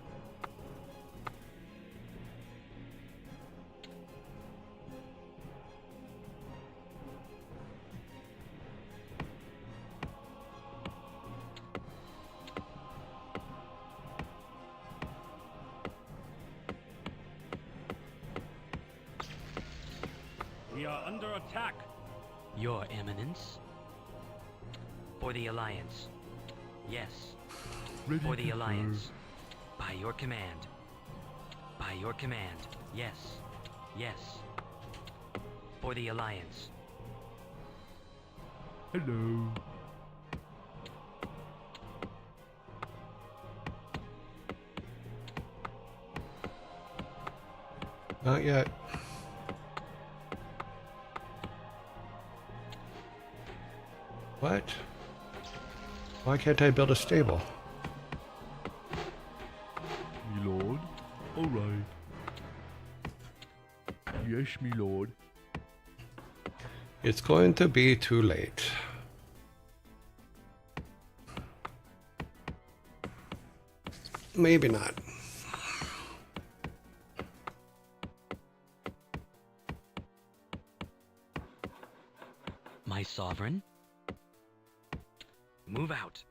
We are under attack. Your Eminence. For the Alliance. Yes. Ready For the to Alliance. serve. By your command. By your command. Yes. Yes. For the Alliance. Hello. Not yet. What? Why can't I build a stable? Me lord. Alright. Yes, me lord. It's going to be too late. Maybe not. My sovereign. Move out.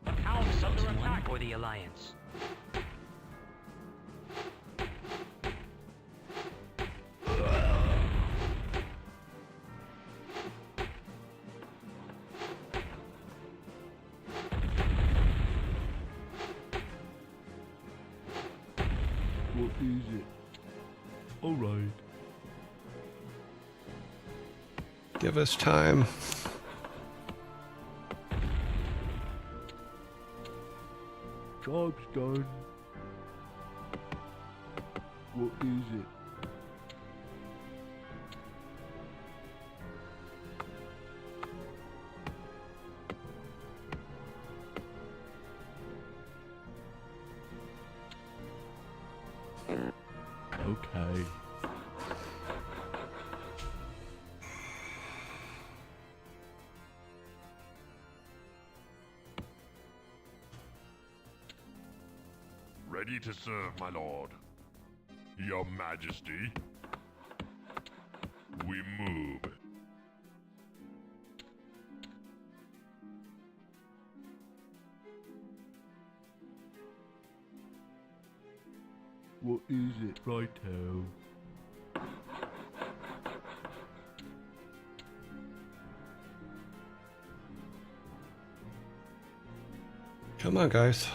The town is under Someone attack. for the Alliance. What is it? Alright. Give us time. Job's done. What is it? Okay. Ready to serve, my lord. Your Majesty. We move. What is it? Righto. Come on, guys.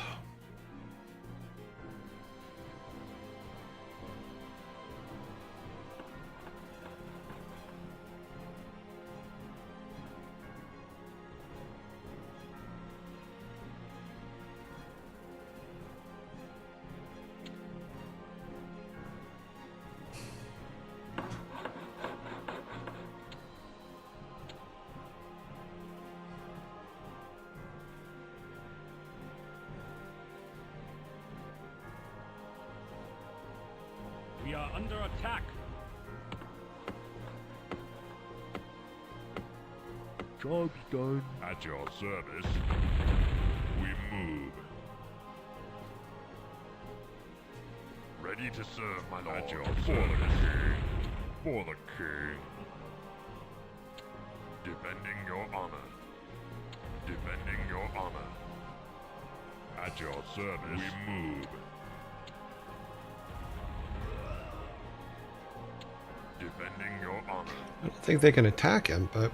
We are under attack. Job's done. At your service, we move. Ready to serve, my lord. At your service, for the king. Defending your honor. Defending your honor. At your service, we move. Defending your honor. I don't think they can attack him, but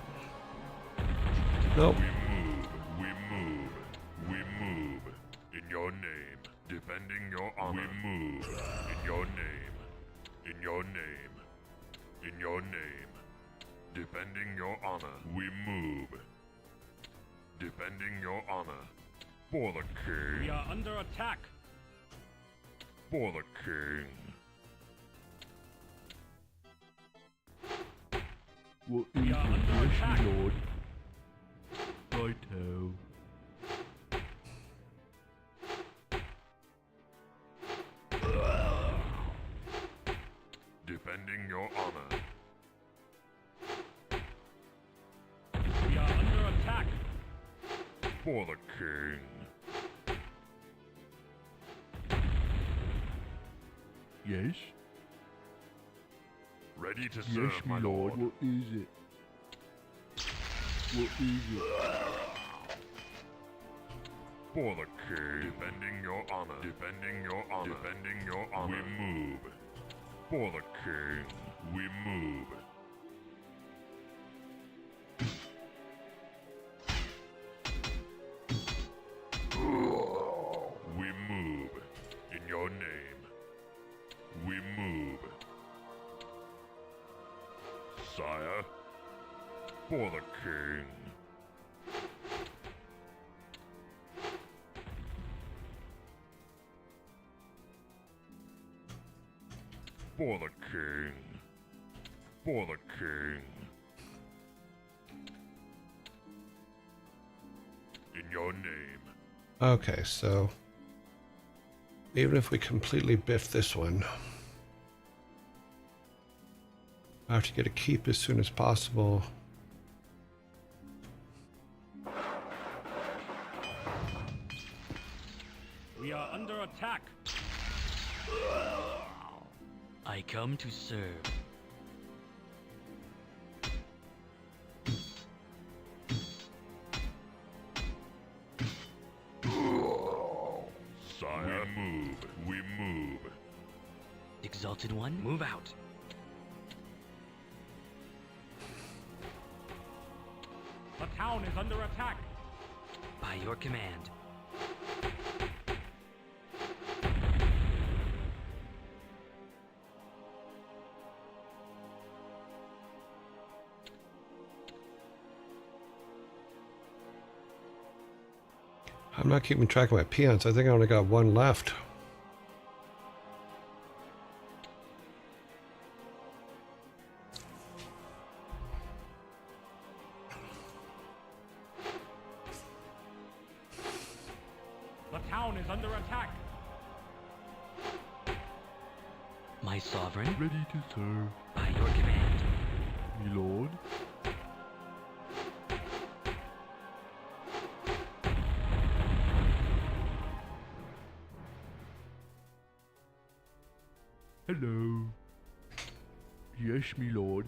nope. We move. We move. In your name. Defending your honor. We move. In your name. In your name. In your name. Defending your honor. We move. Defending your honor. For the king. We are under attack. For the king. What is We it? are under Yes, attack. my lord. Righto. Defending your honor. We are under attack. For the king. Yes? Ready to Yes, serve, my my lord. lord. What is it? What is it? For the king. Defending your honor. Defending your honor. Defending your honor. We move. For the king. We move. We move. In your name. We move. Sire. For the king. For the king. For the king. In your name. Okay, so even if we completely biff this one, I have to get a keep as soon as possible. We are under attack. I come to serve. Sire, we move. We move. Exalted One, move out. The town is under attack. By your command. I'm not keeping track of my peons. I think I only got one left. The town is under attack. My sovereign, Ready to serve, by your command. my lord. Hello. Yes, my lord.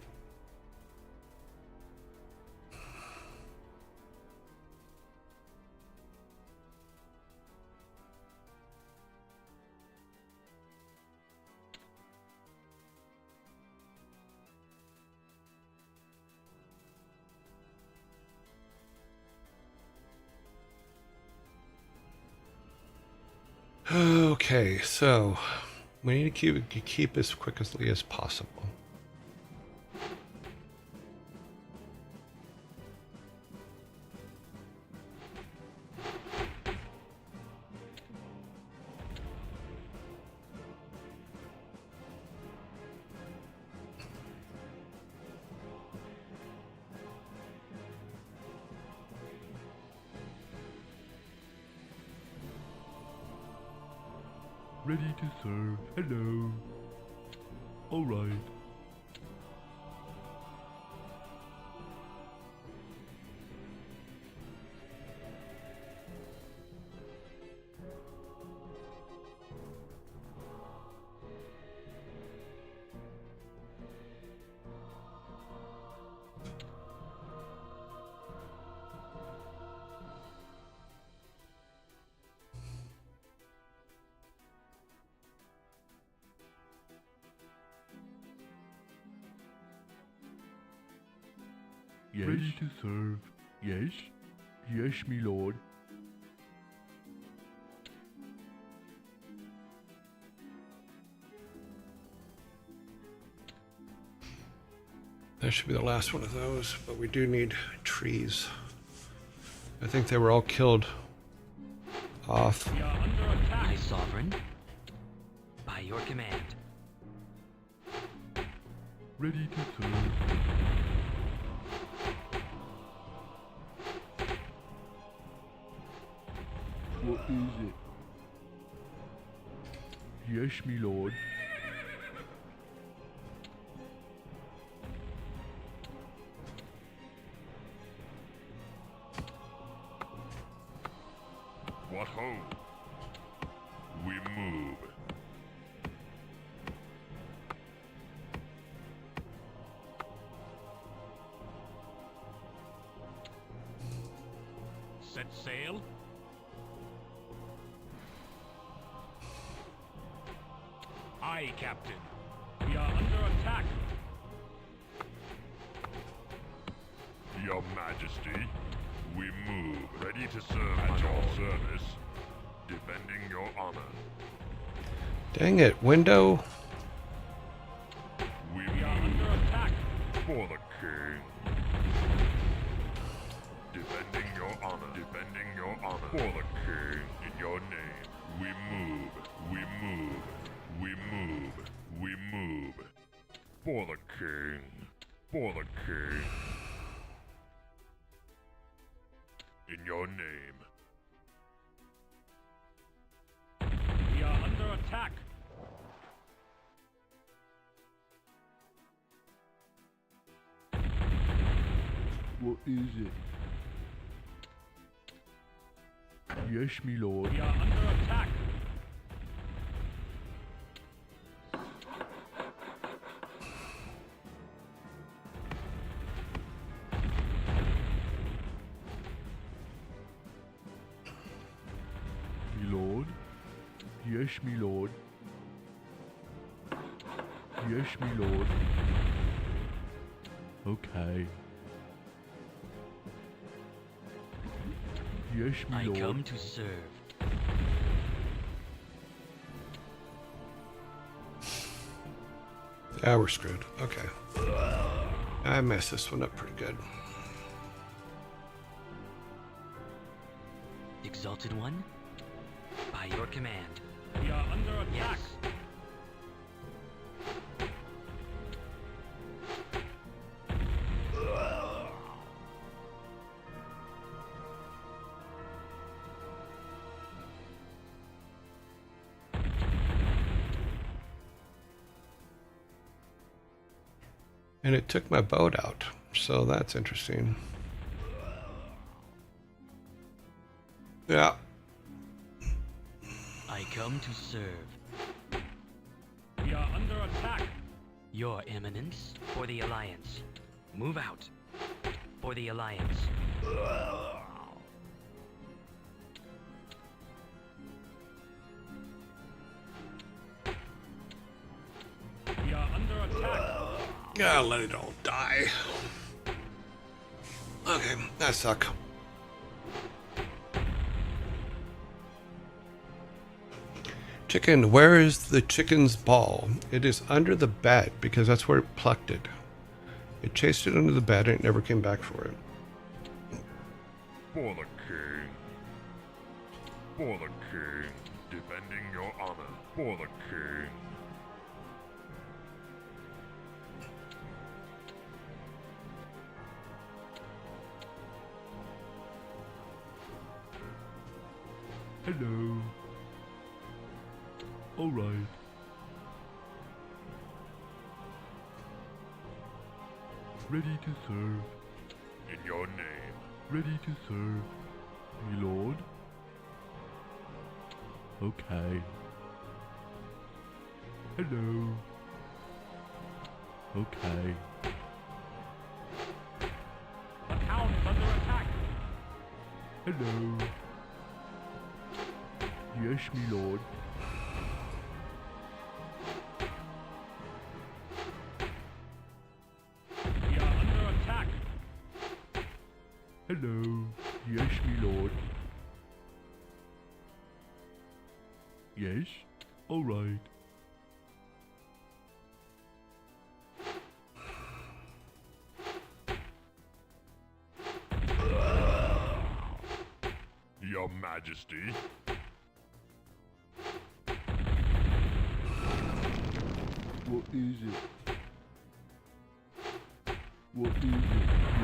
Okay, so we need to keep as quickly as possible. Ready to serve. Hello. Alright. Yes. Ready to serve. Yes. Yes, me lord. That should be the last one of those, but we do need trees. I think they were all killed off. We are under attack. My sovereign. By your command. Ready to serve. What is it? Yes, me lord. What ho? We move. Set sail. Aye, Captain. We are under attack. Your Majesty, we move. Ready to serve at your service. Defending your honor. Dang it, window. We We are move under attack. for the king. Defending your honor. Defending your honor. For the king. In your name. We move. We move. We move. We move. For the king. For the king. In your name. We are under attack. What is it? Yes, me lord. We are under attack. Me lord. Yes, me lord. Yes, me lord. Okay. Yes, me I lord. come to serve. Yeah, we're screwed. Okay. I messed this one up pretty good. Exalted One. By your command. We are under attack. Yes. And it took my boat out, so that's interesting. Yeah. I come to serve. We are under attack. Your Eminence. For the Alliance. Move out. For the Alliance. We are under attack. Gotta let it all die. Okay, that suck. Chicken, where is the chicken's ball? It is under the bed because that's where it plucked it. It chased it under the bed and it never came back for it. For the king. For the king. Defending your honor. For the king. Hello. Alright. Ready to serve. In your name. Ready to serve. My lord. Okay. Hello. Okay. The town is under attack. Hello. Yes, my lord. We are under attack. Hello. Yes, my lord. Yes? Alright. Your Majesty. What is it? What is it?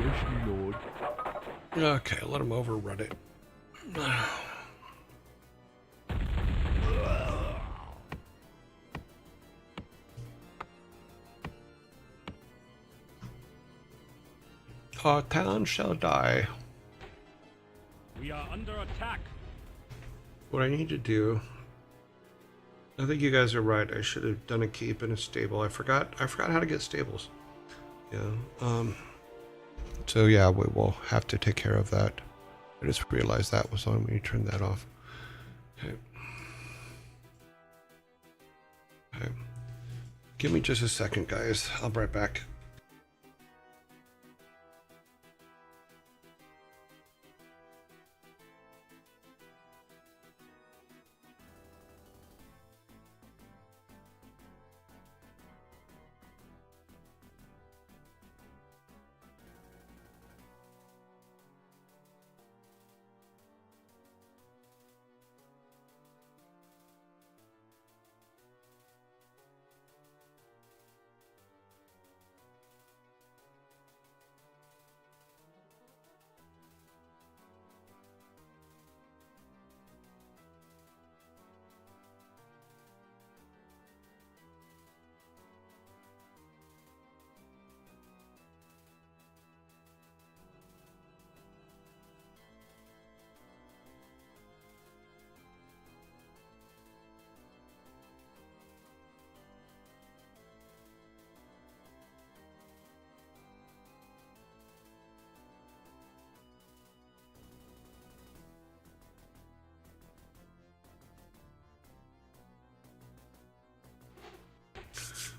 Yes, my lord. Okay, let him overrun it. Our town shall die. We are under attack. What I need to do, I think you guys are right. I should have done a keep and a stable. I forgot how to get stables. Yeah. So yeah, we will have to take care of that. I just realized that was on when you turned that off. Okay. Okay. Give me just a second, guys. I'll be right back.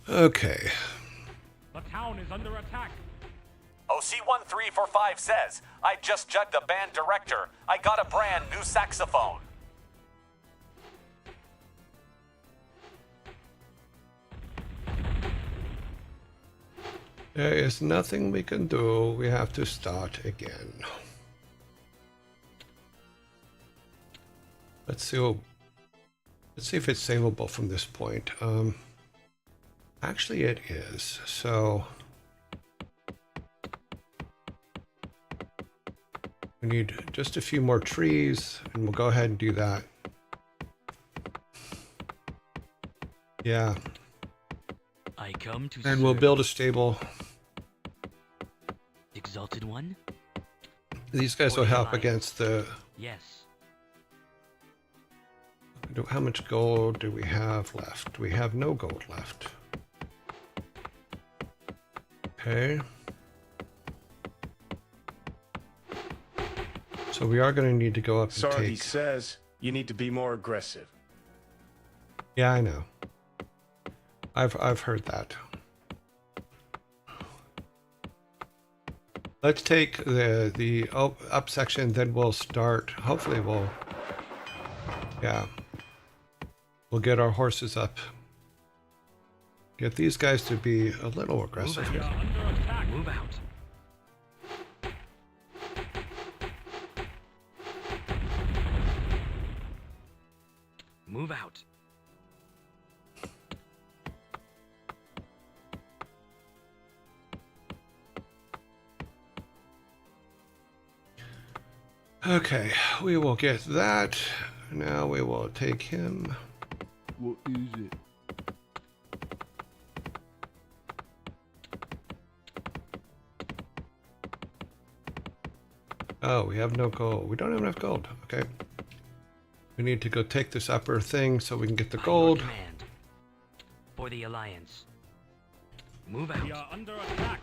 Okay. The town is under attack. OC1345 says, I just jugged a band director. I got a brand new saxophone. There is nothing we can do. We have to start again. Let's see if it's savable from this point. Actually it is. So we need just a few more trees and we'll go ahead and do that. Yeah. I come to And we'll serve. build a stable. Exalted One? These guys will help against the... Yes. How much gold do we have left? We have no gold left. Okay. So we are going to need to go up and Sardi take... says you need to be more aggressive. Yeah, I know. I've heard that. Let's take the up section, then we'll start. Hopefully we'll... Yeah. We'll get our horses up. Get these guys to be a little aggressive. We are under attack. Move out. Move out. Okay, we will get that. Now we will take him. What is it? Oh, we have no gold. We don't have enough gold. Okay. We need to go take this upper thing so we can get the By your gold. command. For the Alliance. Move We out. are under attack.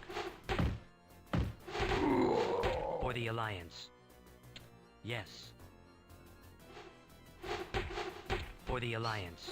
For the Alliance. Yes. For the Alliance.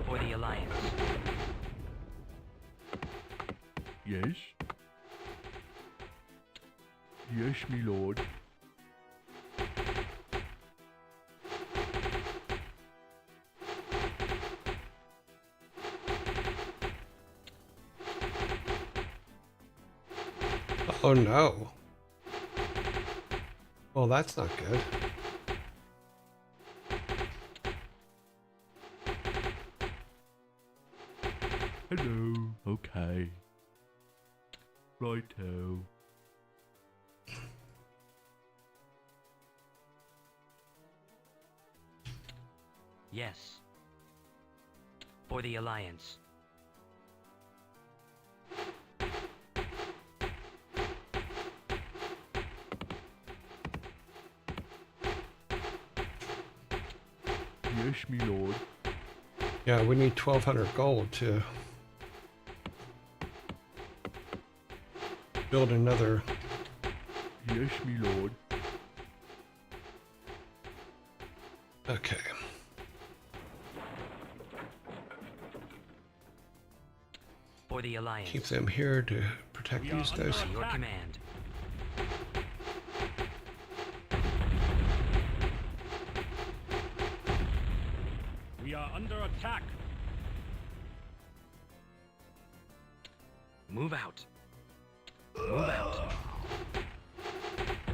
For the Alliance. Yes? Yes, me lord. Oh no. Well, that's not good. Hello. Okay. Righto. Yes. For the Alliance. Yes, me lord. Yeah, we need 1,200 gold to build another. Yes, me lord. Okay. For the Alliance. Keep them here to protect We are these under guys. By your attack. command. We are under attack. Move out. Move out.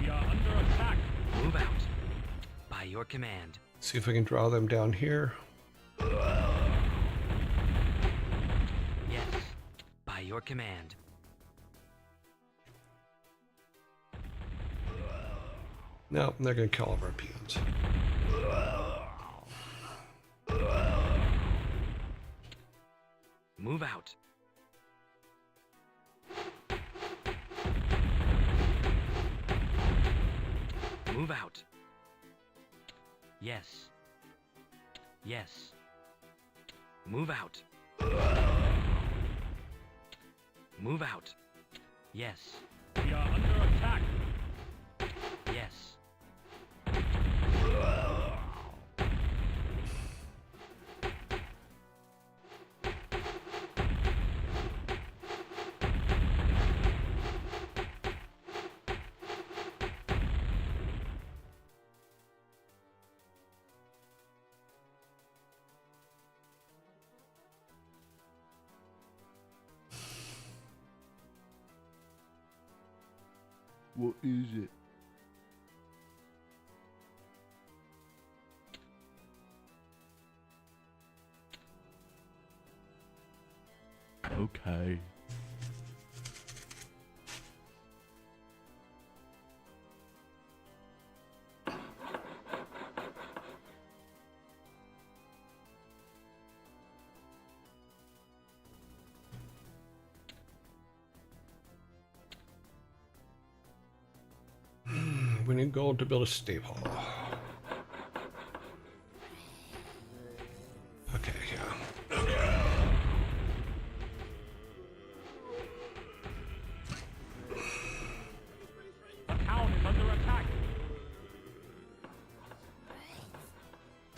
We are under attack. Move out. By your command. See if we can draw them down here. Yes. By your command. No, they're going to kill all of our peons. Move out. Move out. Yes. Yes. Move out. Move out. Yes. We are under attack. Yes. What is it? Okay. We need gold to build a stable. Okay, yeah.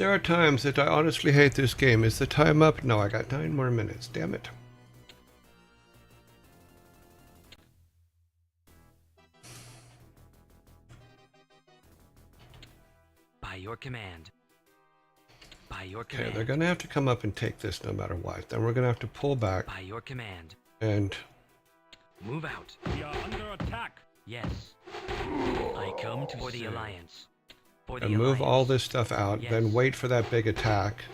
There are times that I honestly hate this game. Is the time up? No, I got 9 more minutes. Damn it. By your command. By your Okay, command. they're going to have to come up and take this no matter what. Then we're going to have to pull back By your command. and Move out. We are under attack. Yes. I come to For the serve. Alliance. For the and move all Alliance. this stuff out. Yes. Then wait for that big attack.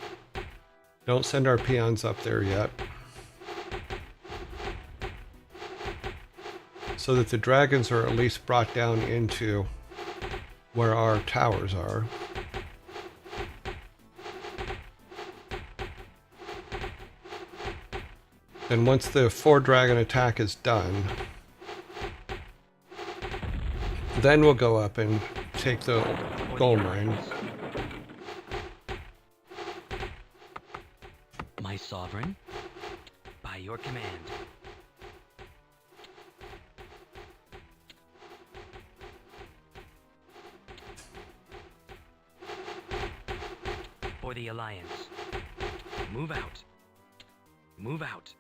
Don't send our peons up there yet. So that the dragons are at least brought down into where our towers are. Then once the 4-dragon attack is done, then we'll go up and take the For gold the mine. Alliance. My sovereign. By your command. For the Alliance. Move out. Move out.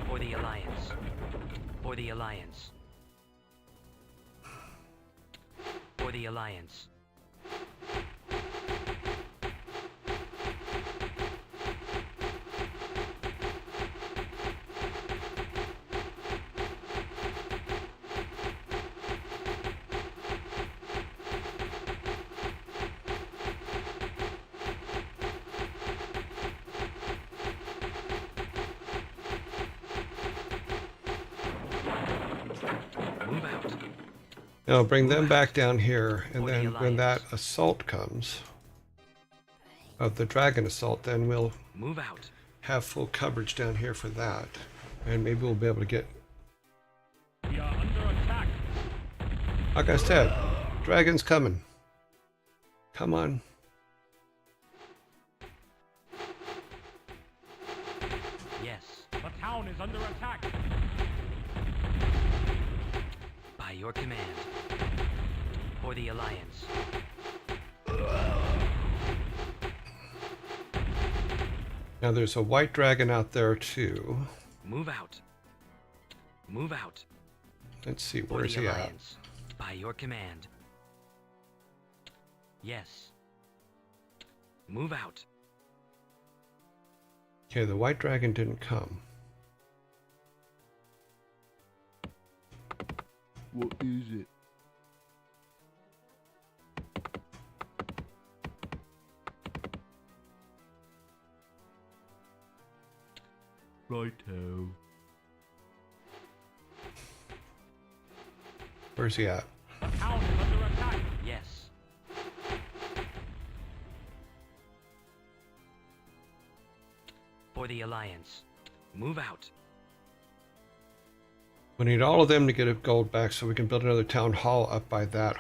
For the Alliance. For the Alliance. For the Alliance. Move out. Now bring them back down here, and For the then when that Alliance. assault comes, of the dragon assault, then we'll Move out. have full coverage down here for that. And maybe we'll be able to get, We are under attack. like I said, dragons coming. Come on. Yes. The town is under attack. By your command. For the Alliance. Now there's a white dragon out there too. Move out. Move out. Let's see, For where's the he at? Alliance. By your command. Yes. Move out. Okay, the white dragon didn't come. What is it? Righto. Where's he at? The town is under attack. Yes. For the Alliance. Move out. We need all of them to get a gold back so we can build another town hall up by that.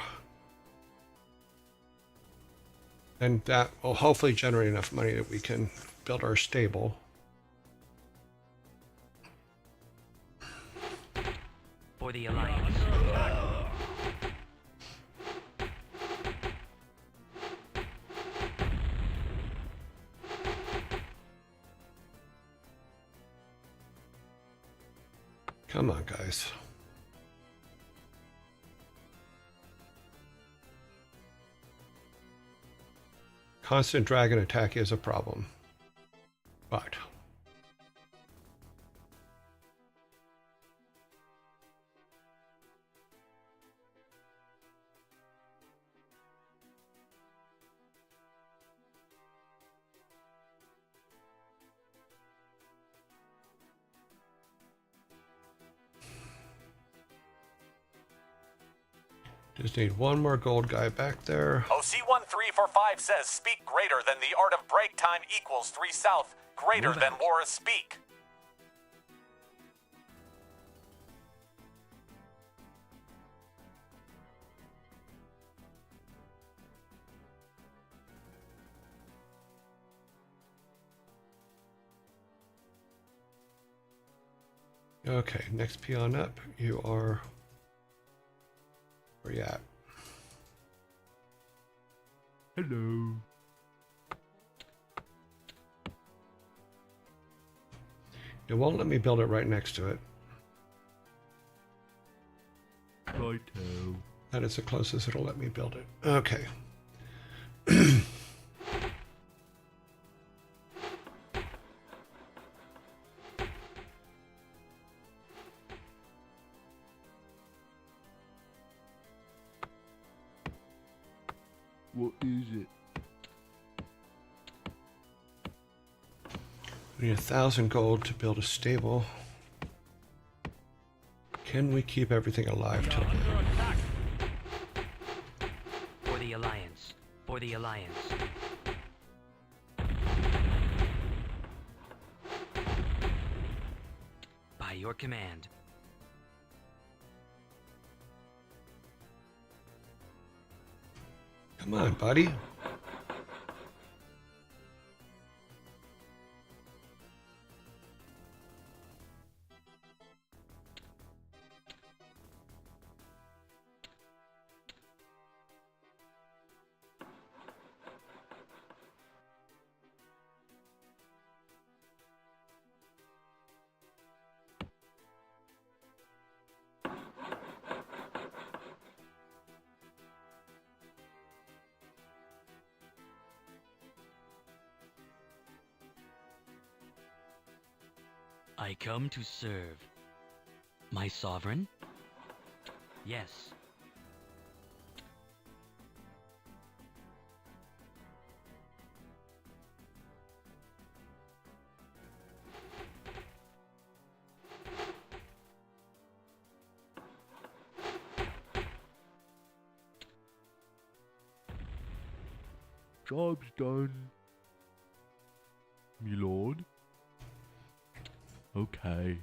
And that will hopefully generate enough money that we can build our stable. For the Alliance. Under attack. Come on, guys. Constant dragon attack is a problem. But just need one more gold guy back there. OC1345 says speak greater than the art of break time equals 3 south. Greater Move than out. war is speak. Okay, next peon up. You are... Where you at? Hello. It won't let me build it right next to it. Righto. That is the closest it'll let me build it. Okay. What is it? We need 1,000 gold to build a stable. Can we keep everything alive till then? Under attack. For the Alliance. For the Alliance. By your command. Come on, buddy. I come to serve. My sovereign? Yes. Job's done. Me lord. Okay.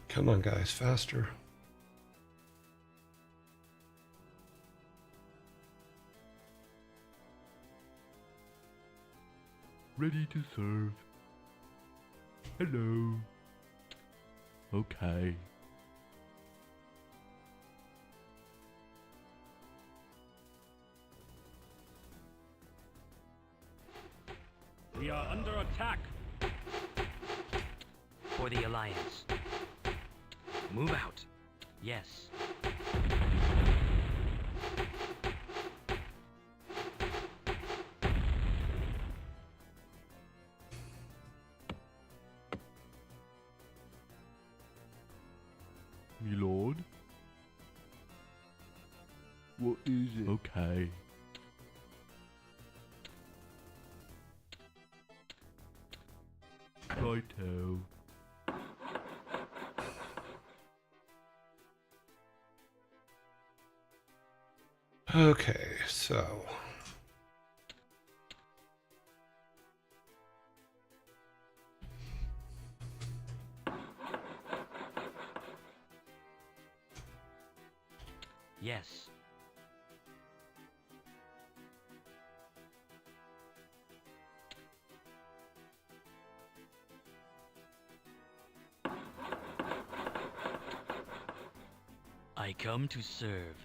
Come on, guys, faster. Ready to serve. Hello. Okay. We are under attack. For the Alliance. Move out. Yes. Me lord. What is it? Okay. Righto. Okay, so... Yes. I come to serve.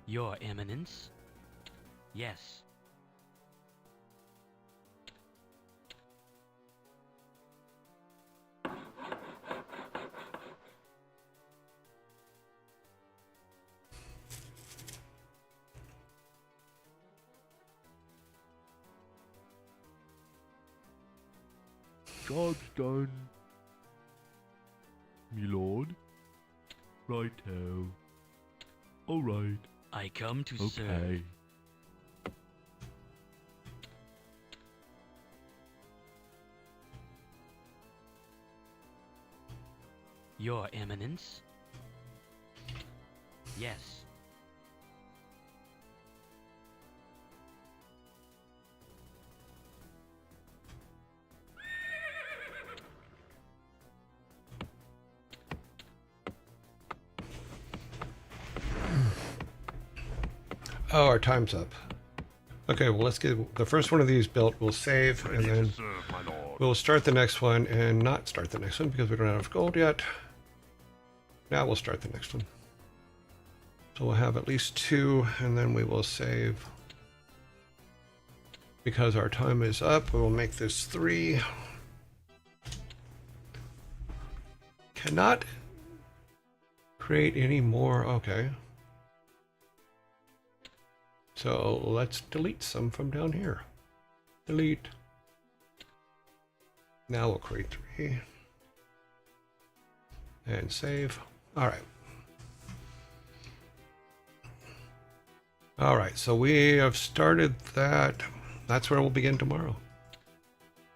Your Eminence? Yes. Job's done. Me lord. Righto. Alright. I come to serve. Okay. Your Eminence? Yes. Oh, our time's up. Okay, well, let's get the first one of these built. We'll save, and Ready to then serve, my lord. we'll start the next one and not start the next one because we don't have enough gold yet. Now we'll start the next one. So we'll have at least 2, and then we will save. Because our time is up, we will make this 3. Cannot create any more. Okay. So let's delete some from down here. Delete. Now we'll create 3. And save. All right. All right, so we have started that. That's where we'll begin tomorrow.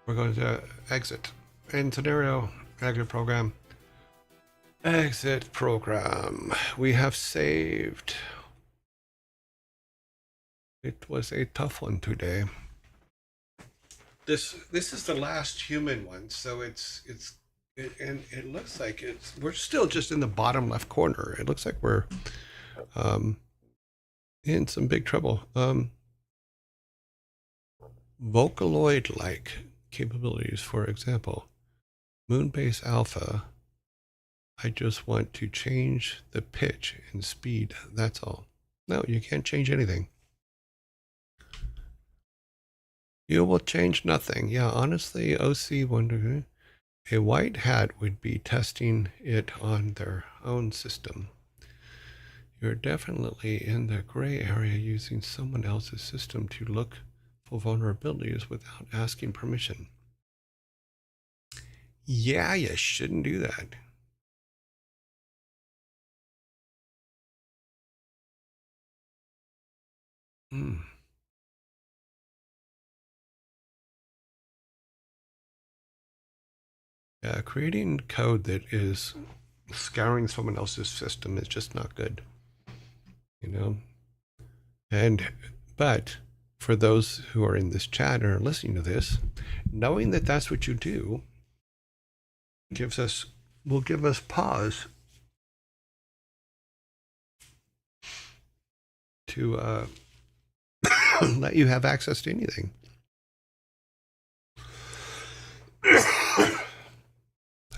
We're going to exit. End scenario, exit program. Exit program. We have saved. It was a tough one today. This is the last human one, so and it looks like we're still just in the bottom left corner. It looks like we're in some big trouble. Vocaloid-like capabilities, for example. Moonbase Alpha. I just want to change the pitch and speed. That's all. No, you can't change anything. You will change nothing. Yeah, honestly, OC wonder. A white hat would be testing it on their own system. You're definitely in the gray area using someone else's system to look for vulnerabilities without asking permission. Yeah, you shouldn't do that. Yeah, creating code that is scouring someone else's system is just not good. You know? But for those who are in this chat or listening to this, knowing that that's what you do will give us pause to let you have access to anything.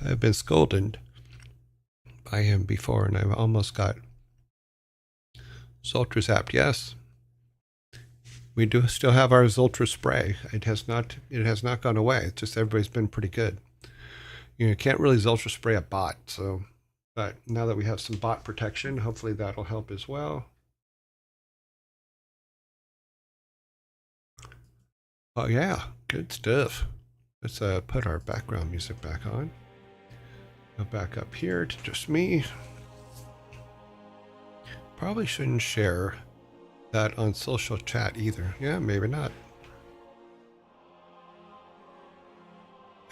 I've been scolded by him before, and I've almost got Zoltra zapped. Yes, we do still have our Zoltra spray. It has not gone away. It's just everybody's been pretty good. You can't really Zoltra spray a bot, so. But now that we have some bot protection, hopefully that'll help as well. Oh yeah, good stuff. Let's put our background music back on. Go back up here to just me. Probably shouldn't share that on social chat either. Yeah, maybe not.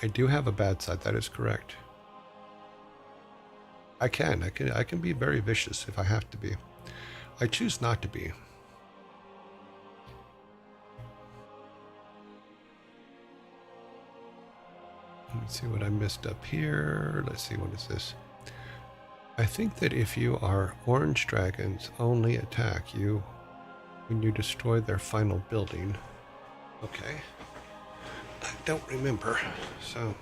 I do have a bad side, that is correct. I can be very vicious if I have to be. I choose not to be. Let me see what I missed up here. Let's see, what is this? I think that if you are orange dragons, only attack you when you destroy their final building. Okay. I don't remember, so.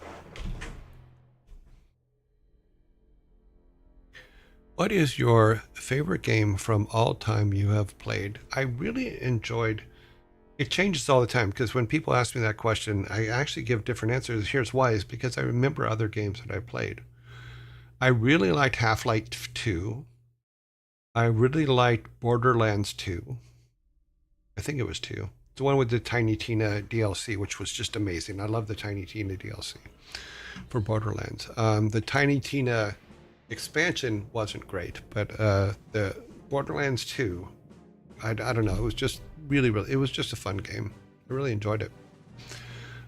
What is your favorite game from all time you have played? I really enjoyed. It changes all the time because when people ask me that question, I actually give different answers. Here's why: is because I remember other games that I played. I really liked Half-Life 2. I really liked Borderlands 2. I think it was 2. The one with the Tiny Tina DLC, which was just amazing. I love the Tiny Tina DLC for Borderlands. The Tiny Tina expansion wasn't great, but the Borderlands 2, I don't know. It was just really, it was just a fun game. I really enjoyed it.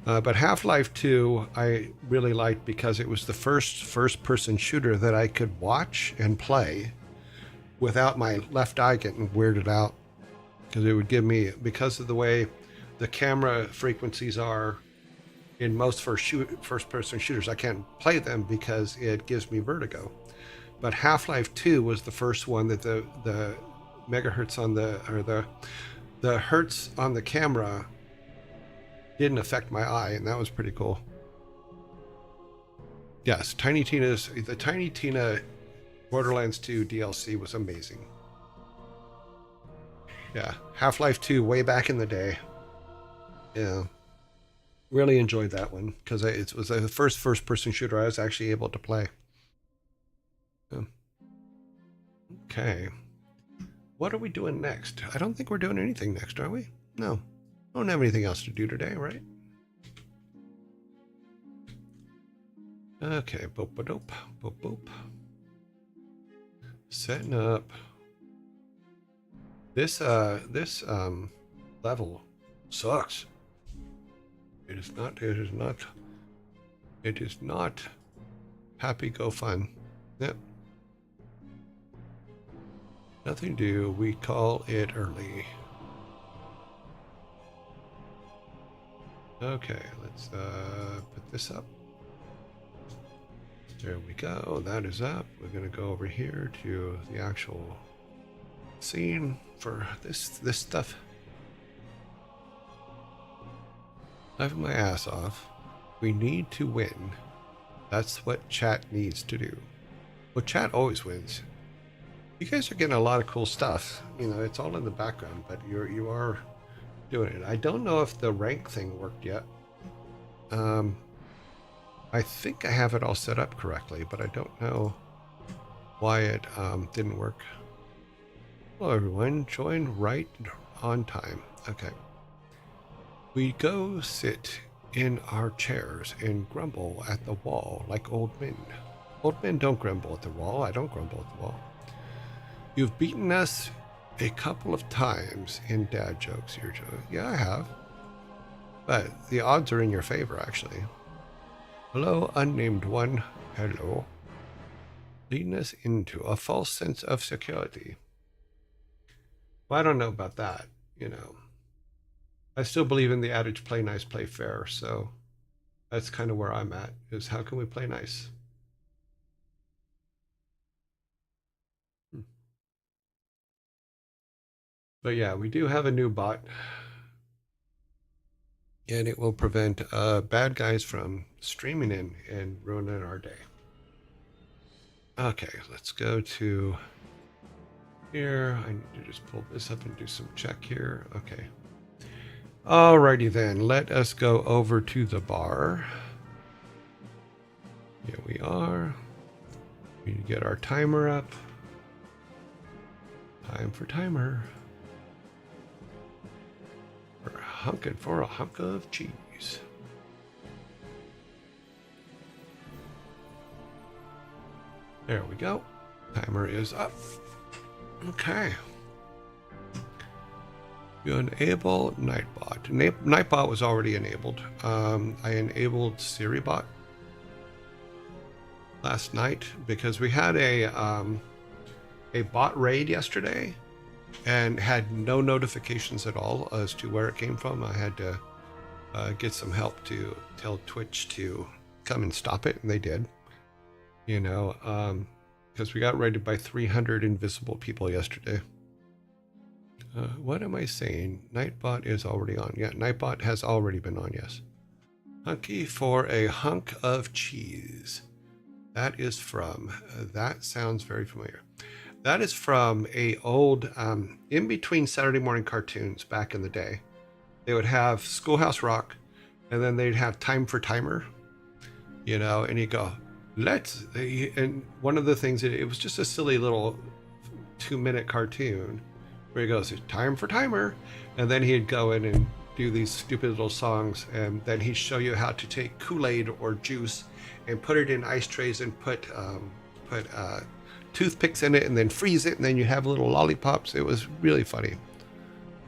But Half-Life 2, I really liked because it was the first-person shooter that I could watch and play without my left eye getting weirded out. Because it would give me, because of the way the camera frequencies are in most first-person shooters, I can't play them because it gives me vertigo. But Half-Life 2 was the first one that megahertz on the hertz on the camera didn't affect my eye, and that was pretty cool. Yes, the Tiny Tina Borderlands 2 DLC was amazing. Yeah, Half-Life 2 way back in the day. Yeah, really enjoyed that one because it was the first-person shooter I was actually able to play. Yeah. Okay. What are we doing next? I don't think we're doing anything next, are we? No. Don't have anything else to do today, right? Okay, boop-a-dope, boop-boop. Setting up. This level sucks. It is not happy go fun. Yep. Nothing to do, we call it early. Okay, let's put this up. There we go, that is up. We're gonna go over here to the actual scene for this stuff. Laughing my ass off. We need to win. That's what chat needs to do. Well, chat always wins. You guys are getting a lot of cool stuff. You know, it's all in the background, but you are doing it. I don't know if the rank thing worked yet. I think I have it all set up correctly, but I don't know why it didn't work. Hello everyone, join right on time. Okay. We go sit in our chairs and grumble at the wall like old men. Old men don't grumble at the wall. I don't grumble at the wall. You've beaten us a couple of times in dad jokes here, Joe. Yeah, I have. But the odds are in your favor, actually. Hello, unnamed one. Hello. Leading us into a false sense of security. Well, I don't know about that, you know. I still believe in the adage, play nice, play fair. So that's kind of where I'm at, is how can we play nice? But yeah, we do have a new bot. And it will prevent bad guys from streaming in and ruining our day. Okay, let's go to here. I need to just pull this up and do some check here. Okay. Alrighty then, let us go over to the bar. Here we are. We need to get our timer up. Time for timer. We're hunking for a hunk of cheese. There we go. Timer is up. Okay. You enable Nightbot. Nightbot was already enabled. I enabled SiriBot last night because we had a bot raid yesterday and had no notifications at all as to where it came from. I had to get some help to tell Twitch to come and stop it, and they did. You know, because we got raided by 300 invisible people yesterday. What am I saying? Nightbot is already on. Yeah, Nightbot has already been on, yes. Hunky for a hunk of cheese. That is from, that sounds very familiar. That is from a old, in between Saturday morning cartoons back in the day. They would have Schoolhouse Rock, and then they'd have Time for Timer, you know, and you go, and one of the things, it was just a silly little 2-minute cartoon where he goes, time for timer, and then he'd go in and do these stupid little songs, and then he'd show you how to take Kool-Aid or juice and put it in ice trays and put toothpicks in it and then freeze it, and then you have little lollipops. It was really funny.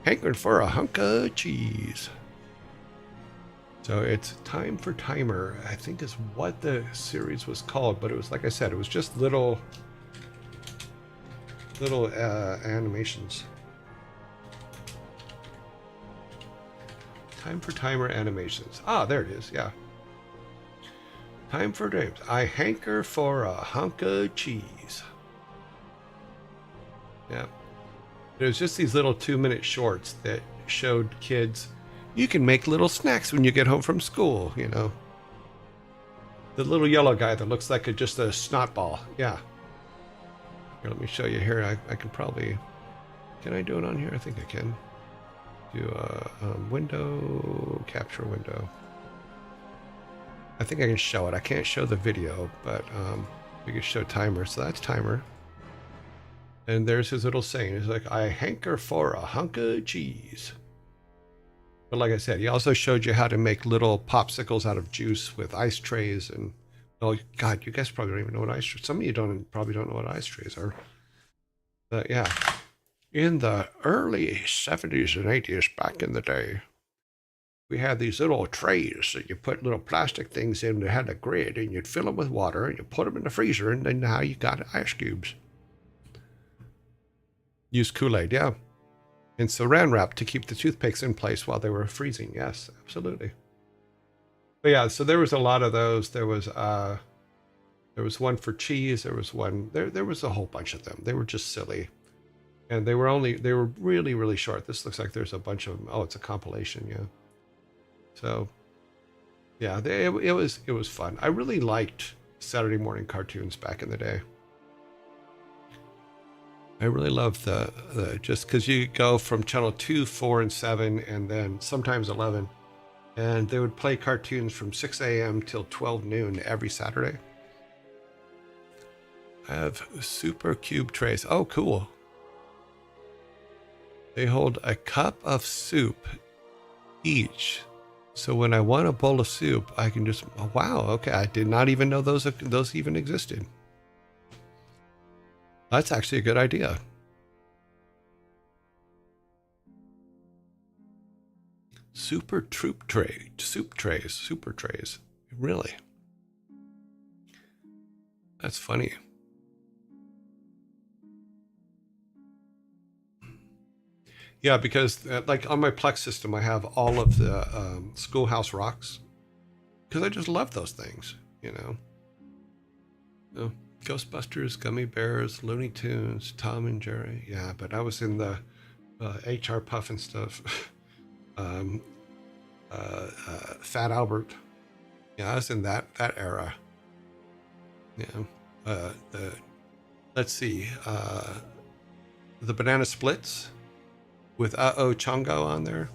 Hankering for a hunk of cheese. So it's Time for Timer, I think is what the series was called, but it was, like I said, it was just little animations. Time for Timer animations. Ah, there it is, yeah. Time for Times. I hanker for a hunk of cheese. Yeah. There's just these little 2-minute shorts that showed kids, you can make little snacks when you get home from school, you know. The little yellow guy that looks like just a snot ball. Yeah. Here, let me show you here. I can probably... Can I do it on here? I think I can. Do a window, capture window. I think I can show it. I can't show the video, but we can show timer. So that's timer. And there's his little saying. It's like, I hanker for a hunk of cheese. But like I said, he also showed you how to make little popsicles out of juice with ice trays. And, oh, God, you guys probably don't even know what ice trays. Some of you probably don't know what ice trays are. But yeah, in the early 70s and 80s, back in the day, we had these little trays that you put little plastic things in that had a grid, and you'd fill them with water, and you put them in the freezer, and then now you got ice cubes. Use Kool-Aid, yeah. And saran wrap to keep the toothpicks in place while they were freezing. Yes, absolutely. But yeah, so there was a lot of those. There was one for cheese. There was one. There was a whole bunch of them. They were just silly, and they were really, really short. This looks like there's a bunch of them. Oh, it's a compilation, yeah. So, yeah, it was fun. I really liked Saturday morning cartoons back in the day. I really loved the just because you go from channel 2, 4, and 7, and then sometimes 11, and they would play cartoons from 6 a.m. till 12 noon every Saturday. I have super cube trays. Oh, cool. They hold a cup of soup each. So when I want a bowl of soup, I can just, oh, wow, okay. I did not even know those even existed. That's actually a good idea. Super soup trays. Really? That's funny. Yeah, because like on my Plex system, I have all of the Schoolhouse Rocks because I just love those things, you know. Oh, Ghostbusters, Gummy Bears, Looney Tunes, Tom and Jerry. Yeah, but I was in the HR Puff and stuff. Fat Albert. Yeah, I was in that era. Yeah. Let's see. The Banana Splits with Chongo on there.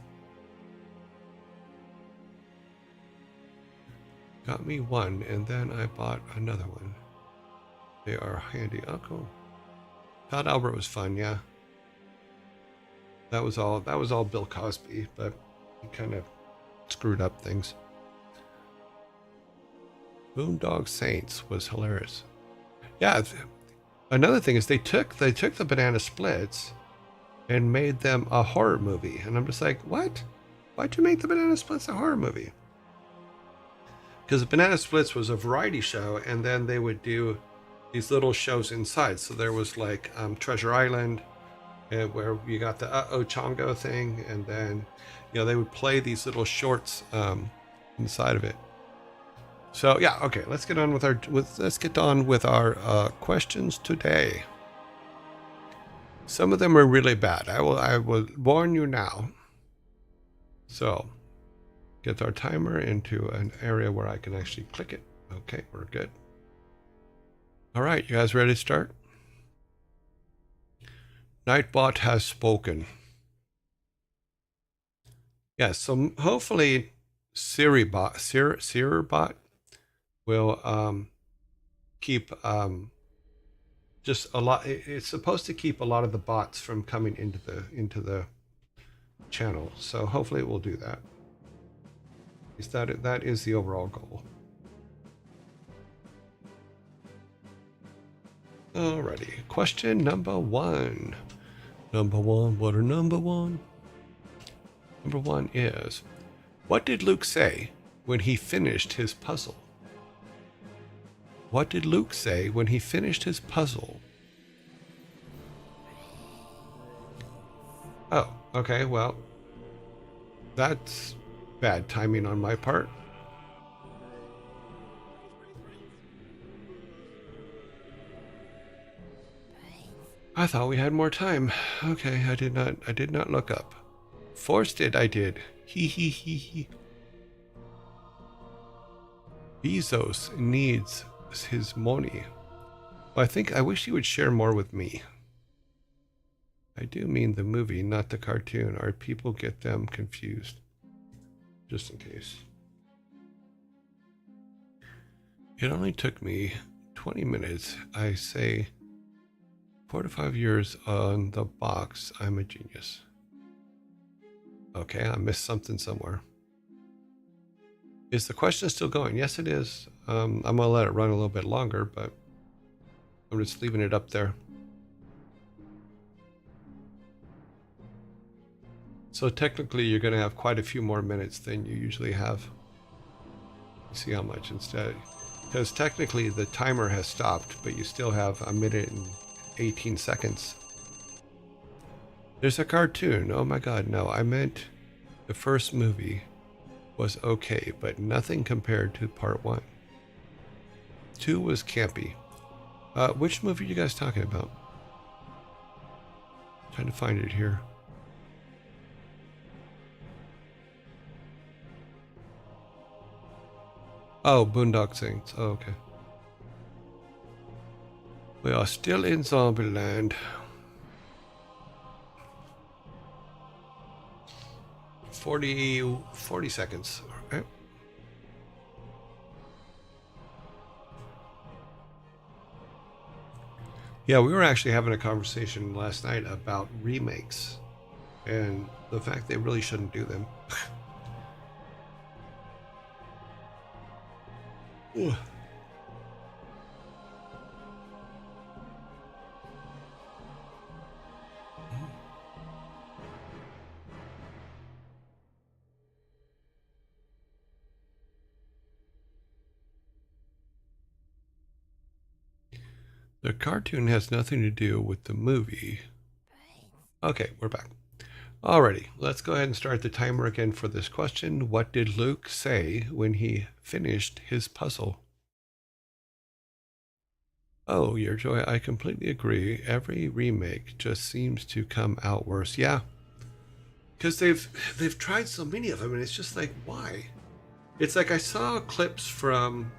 Got me one, and then I bought another one. They are handy. Oh, cool. Fat Albert was fun, yeah. That was all Bill Cosby, but he kind of screwed up things. Boondog Saints was hilarious. Yeah, another thing is they took the Banana Splits and made them a horror movie, and I'm just like, what? Why'd you make the Banana Splits a horror movie? Because Banana Splits was a variety show, and then they would do these little shows inside. So there was like Treasure Island, where you got the Chongo thing, and then they would play these little shorts inside of it. So yeah, okay, let's get on with our questions today. Some of them are really bad. I will warn you now. So get our timer into an area where I can actually click it. Okay, we're good. All right, you guys ready to start? Nightbot has spoken. Yes, so hopefully SiriBot will keep just a lot. It's supposed to keep a lot of the bots from coming into the channel. So hopefully it will do that. That is the overall goal. Alrighty, question number one. What are number one? Number one is, what did Luke say when he finished his puzzle? What did Luke say when he finished his puzzle? Oh, okay, well, that's bad timing on my part. I thought we had more time. Okay, I did not look up. Forced it, I did. Hee hee hee hee. Bezos needs his money. Well, I wish he would share more with me. I do mean the movie, not the cartoon. Or people get them confused. Just in case. It only took me 20 minutes. I say 4 to 5 years on the box. I'm a genius. Okay, I missed something somewhere. Is the question still going? Yes, it is. I'm going to let it run a little bit longer, but I'm just leaving it up there. So technically, you're going to have quite a few more minutes than you usually have. See how much instead. Because technically, the timer has stopped, but you still have 1 minute and 18 seconds. There's a cartoon. Oh my god, no. I meant the first movie was okay, but nothing compared to part 1. 2 was campy. Which movie are you guys talking about? Trying to find it here. Oh, Boondock Saints. Oh, okay. We are still in Zombieland. 40 seconds. Okay. Yeah, we were actually having a conversation last night about remakes and the fact they really shouldn't do them. The cartoon has nothing to do with the movie. Okay, we're back. Alrighty, let's go ahead and start the timer again for this question. What did Luke say when he finished his puzzle? Oh, your joy, I completely agree. Every remake just seems to come out worse. Yeah, because they've tried so many of them, and it's just like, why? It's like I saw clips from,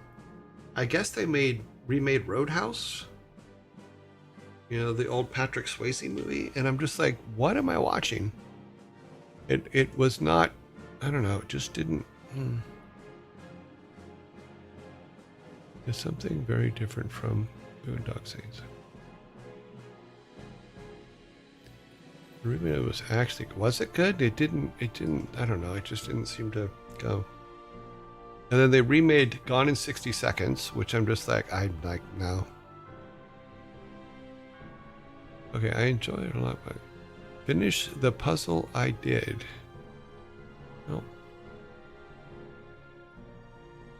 I guess they remade Roadhouse. You know, the old Patrick Swayze movie, and I'm just like, what am I watching? It was not, I don't know, it just didn't. It's something very different from Boondock Saints. The remake was actually, was it good? It didn't, I don't know, it just didn't seem to go. And then they remade Gone in 60 Seconds, which I'm just like, no. Okay, I enjoy it a lot, but finish the puzzle I did. No.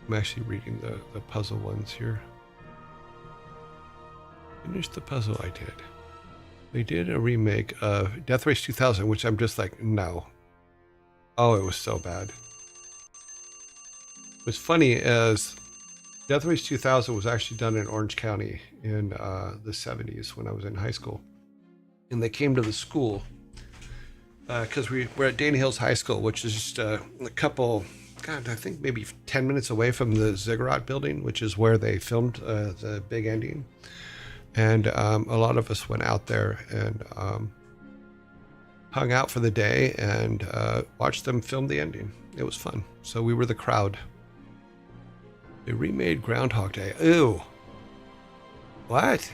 I'm actually reading the puzzle ones here. Finish the puzzle I did. They did a remake of Death Race 2000, which I'm just like, no. Oh, it was so bad. What's funny is Death Race 2000 was actually done in Orange County in the 70s when I was in high school. And they came to the school because we're at Dana Hills High School, which is just a couple, God, I think maybe 10 minutes away from the Ziggurat building, which is where they filmed the big ending. And a lot of us went out there and hung out for the day and watched them film the ending. It was fun. So we were the crowd. They remade Groundhog Day. Ew. What?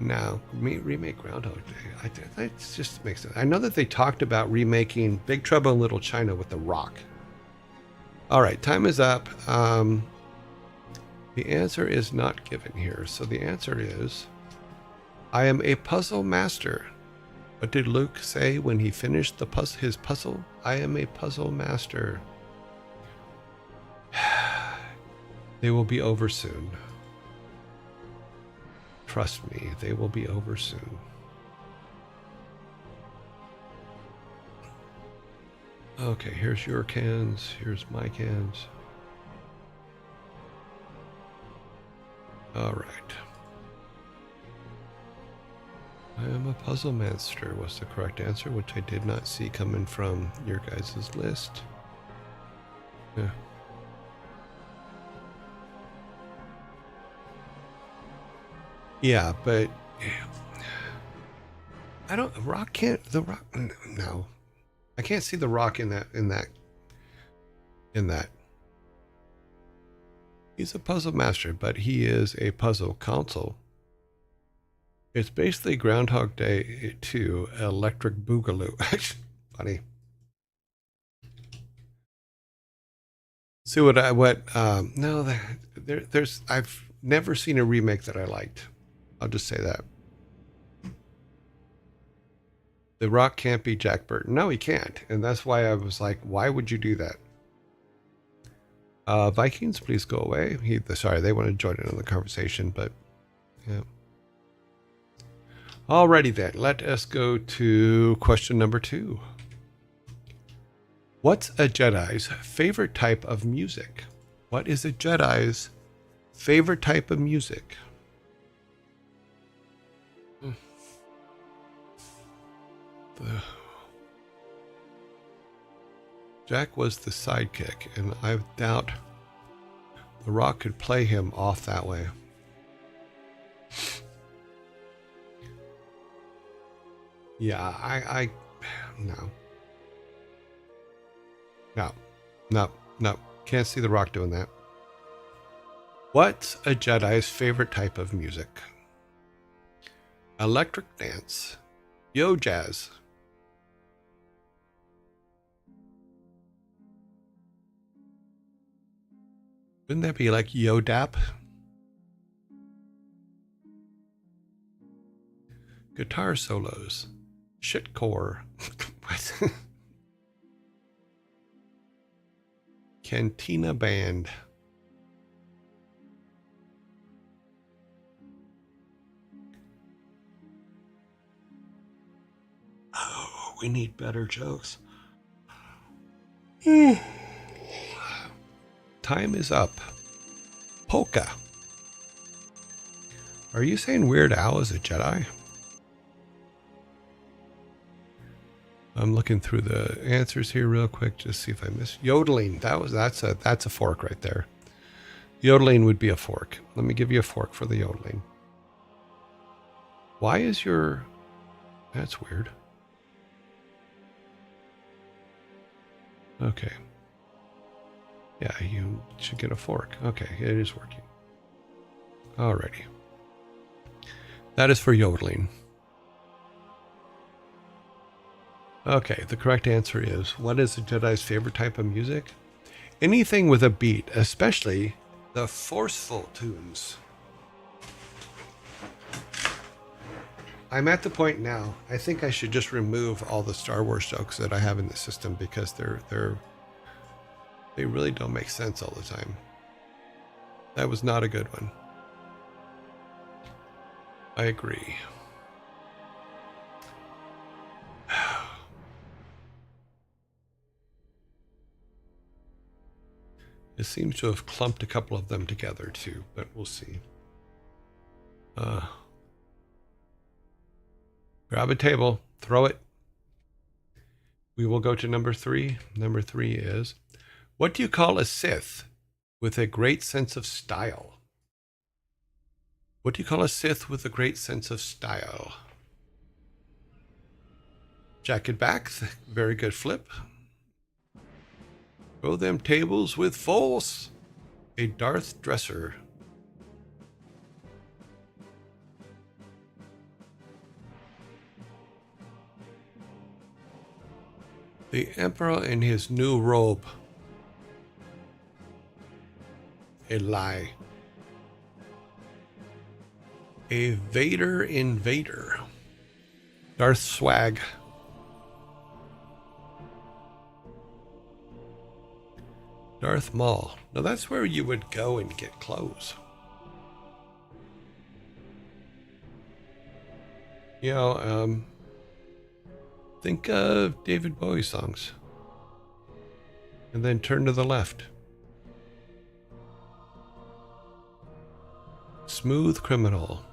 No, remake Groundhog Day. That just makes sense. I know that they talked about remaking Big Trouble in Little China with The Rock. All right, time is up. The answer is not given here. So the answer is, I am a puzzle master. What did Luke say when he finished his puzzle? I am a puzzle master. They will be over soon. Trust me, they will be over soon. Okay, here's your cans. Here's my cans. All right. I am a puzzle master was the correct answer, which I did not see coming from your guys' list. Yeah. Yeah, but I don't. Rock can't. The rock. No, I can't see the rock in that. He's a puzzle master, but he is a puzzle console. It's basically Groundhog Day 2 Electric Boogaloo. Funny. See no, there's I've never seen a remake that I liked. I'll just say that. The Rock can't be Jack Burton. No, he can't. And that's why I was like, why would you do that? Vikings, please go away. Sorry, they want to join in on the conversation, but yeah. Alrighty then, let us go to question number 2. What's a Jedi's favorite type of music? What is a Jedi's favorite type of music? Jack was the sidekick, and I doubt the Rock could play him off that way. Yeah, I no. Can't see the Rock doing that. What's a Jedi's favorite type of music? Electric dance, yo jazz, wouldn't that be like yo dap? Guitar solos, shitcore, what? Cantina band. Oh, we need better jokes. Time is up. Polka. Are you saying Weird Al is a Jedi? I'm looking through the answers here real quick, just see if I missed yodeling. That's a fork right there. Yodeling would be a fork. Let me give you a fork for the yodeling. Why is your... That's weird. Okay. Yeah, you should get a fork. Okay, it is working. Alrighty. That is for yodeling. Okay, the correct answer is, what is a Jedi's favorite type of music? Anything with a beat, especially the forceful tunes. I'm at the point now, I think I should just remove all the Star Wars jokes that I have in the system because they really don't make sense all the time. That was not a good one. I agree. It seems to have clumped a couple of them together too, but we'll see. Grab a table, throw it. We will go to number 3. Number 3 is, what do you call a Sith with a great sense of style? What do you call a Sith with a great sense of style? Jacket back, very good flip. Throw them tables with force. A Darth dresser. The Emperor in his new robe. A lie. A Vader invader. Darth swag. Darth Maul. Now that's where you would go and get clothes. You know, think of David Bowie songs. And then turn to the left. Smooth criminal.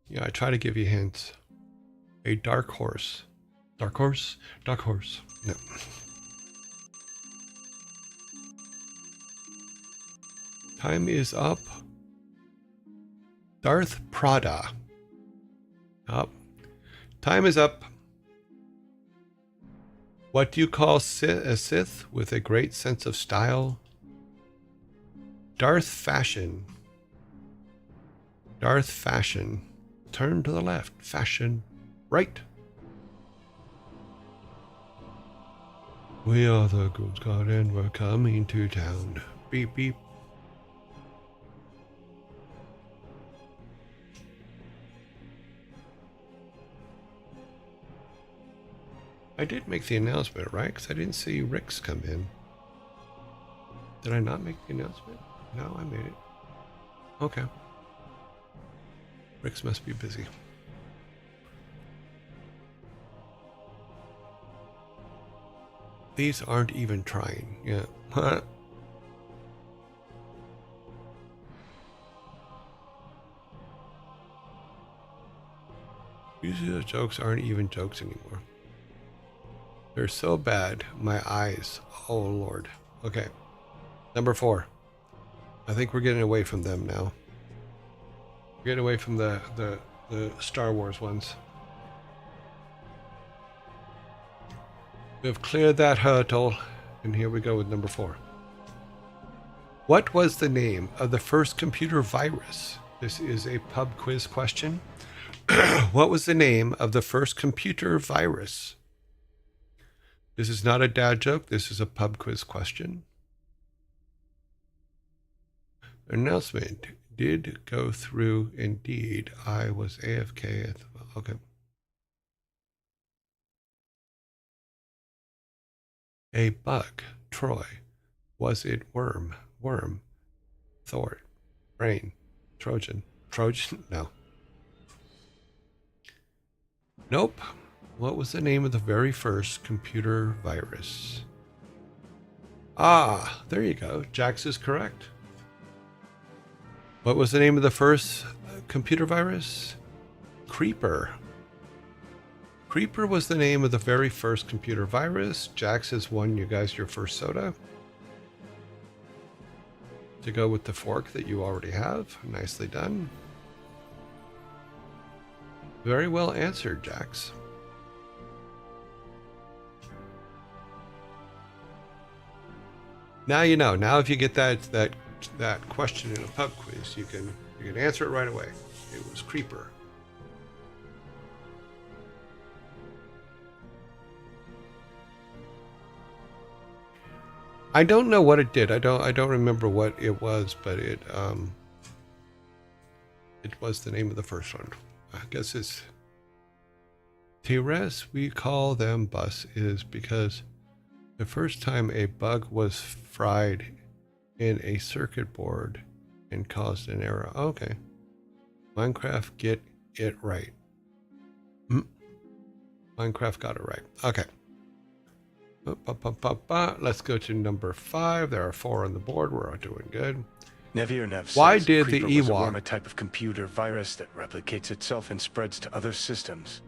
Yeah, I try to give you hints. A dark horse. Dark horse? Dark horse. No. Time is up. Darth Prada. Up. Time is up. What do you call a Sith with a great sense of style? Darth Fashion. Darth Fashion. Turn to the left. Fashion. Right. We are the Goon Squad and we're coming to town. Beep beep. I did make the announcement, right? Because I didn't see Rick's come in. Did I not make the announcement? No, I made it. Okay. Rick's must be busy. These aren't even trying. Yeah. Usually the jokes aren't even jokes anymore. They're so bad. My eyes. Oh, Lord. Okay. Number 4. I think we're getting away from them now. We're getting away from the Star Wars ones. We've cleared that hurdle. And here we go with number 4. What was the name of the first computer virus? This is a pub quiz question. What was the name of the first computer virus? This is not a dad joke. This is a pub quiz question. Announcement did go through indeed. I was AFK. Okay. A bug. Troy. Was it worm? Worm. Thor. Brain. Trojan. Trojan? No. Nope. What was the name of the very first computer virus? Ah, there you go. Jax is correct. What was the name of the first computer virus? Creeper. Creeper was the name of the very first computer virus. Jax has won you guys your first soda. To go with the fork that you already have. Nicely done. Very well answered, Jax. Now you know. Now if you get that question in a pub quiz, you can answer it right away. It was Creeper. I don't know what it did. I don't remember what it was, but it was the name of the first one. I guess it's T-Res. We call them bus is because the first time a bug was fried in a circuit board and caused an error. Okay. Minecraft get it right. Minecraft got it right. Okay. Let's go to number 5. There are 4 on the board. We're all doing good. Nevier Nev Why says did the Creeper was a Ewok... worm, a type of computer virus that replicates itself and spreads to other systems.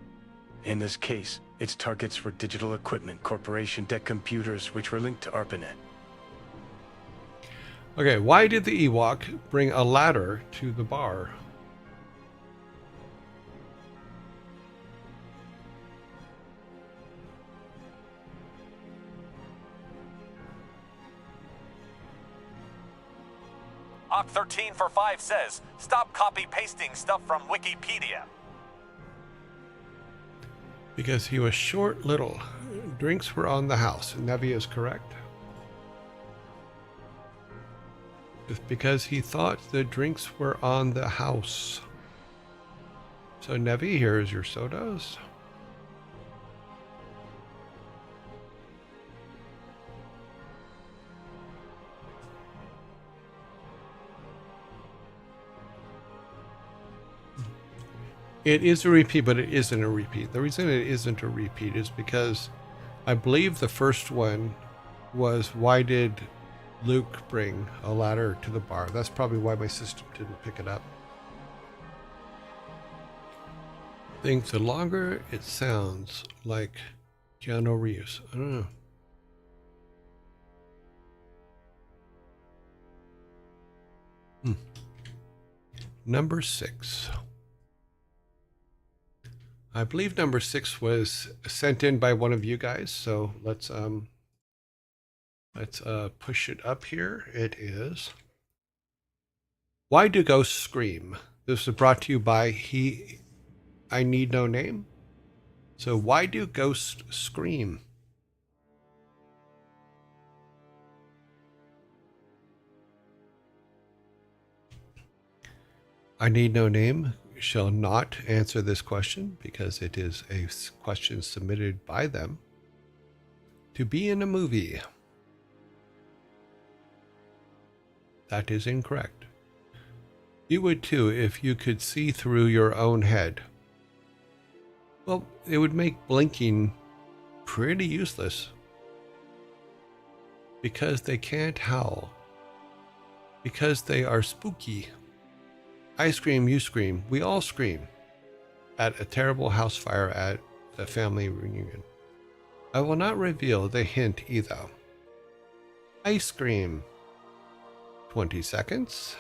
In this case, its targets were Digital Equipment Corporation DEC computers, which were linked to ARPANET. Okay, why did the Ewok bring a ladder to the bar? Ock13 for 5 says, stop copy-pasting stuff from Wikipedia. Because he was short little. Drinks were on the house. Nevi is correct. It's because he thought the drinks were on the house. So Nevi, here is your sodas. It is a repeat, but it isn't a repeat. The reason it isn't a repeat is because I believe the first one was, why did Luke bring a ladder to the bar? That's probably why my system didn't pick it up. I think the longer it sounds like Keanu Reeves. I don't know. Number 6. I believe number 6 was sent in by one of you guys, so let's push it up here. It is, why do ghosts scream? This is brought to you by I Need No Name. So why do ghosts scream? I Need No Name shall not answer this question because it is a question submitted by them to be in a movie. That is incorrect. You would too if you could see through your own head. Well, it would make blinking pretty useless because they can't howl, because they are spooky. I scream, you scream, we all scream at a terrible house fire at a family reunion. I will not reveal the hint either. Ice cream. 20 seconds.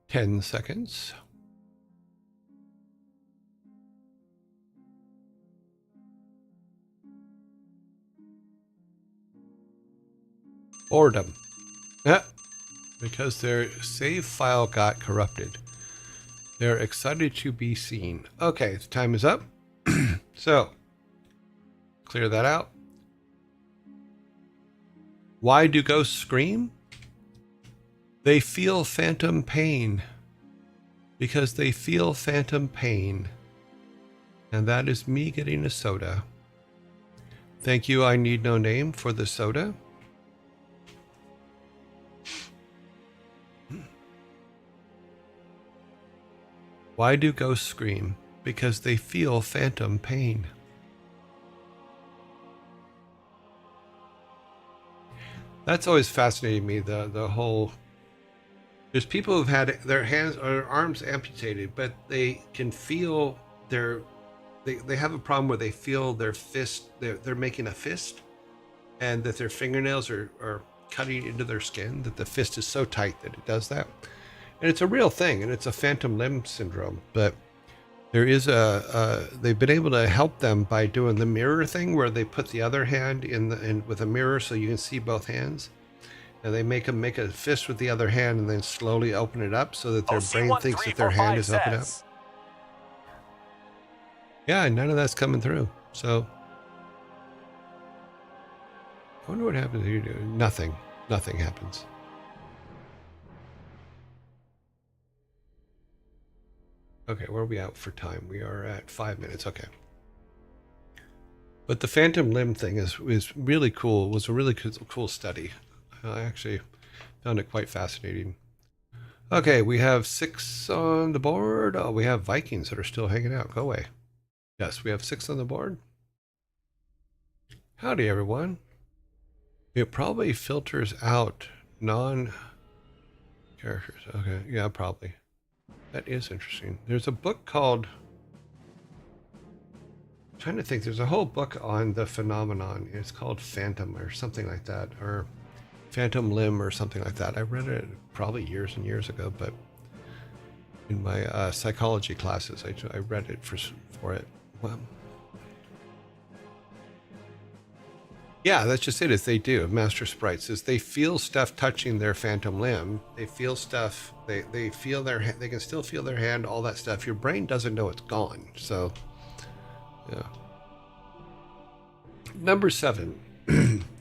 Ten seconds. Boredom. Yeah, because their save file got corrupted. They're excited to be seen. Okay, the time is up. So, clear that out. Why do ghosts scream? They feel phantom pain. Because they feel phantom pain. And that is me getting a soda. Thank you, I Need No Name, for the soda. Why do ghosts scream? Because they feel phantom pain. That's always fascinated me, the whole... There's people who've had their hands or arms amputated, but they can feel their... They have a problem where they feel their fist, they're making a fist, and that their fingernails are cutting into their skin, that the fist is so tight that it does that. And it's a real thing, and it's a phantom limb syndrome. But there is they've been able to help them by doing the mirror thing, where they put the other hand in with a mirror so you can see both hands, and they make them make a fist with the other hand, and then slowly open it up so that their brain thinks that their hand is open up. Yeah, none of that's coming through. So I wonder what happens if you do nothing. Nothing happens. Okay, where are we at for time? We are at 5 minutes. Okay. But the phantom limb thing is really cool. It was a really cool study. I actually found it quite fascinating. Okay, we have 6 on the board. Oh, we have Vikings that are still hanging out. Go away. Yes, we have 6 on the board. Howdy, everyone. It probably filters out non-characters. Okay, yeah, probably. That is interesting. There's a book called... I'm trying to think. There's a whole book on the phenomenon. It's called Phantom or something like that. Or Phantom Limb or something like that. I read it probably years and years ago, but in my psychology classes, I read it for it. Well, yeah, that's just it. Is they do. Master Sprites is they feel stuff touching their phantom limb. They feel stuff. They feel they can still feel their hand. All that stuff. Your brain doesn't know it's gone. So, yeah. Number 7.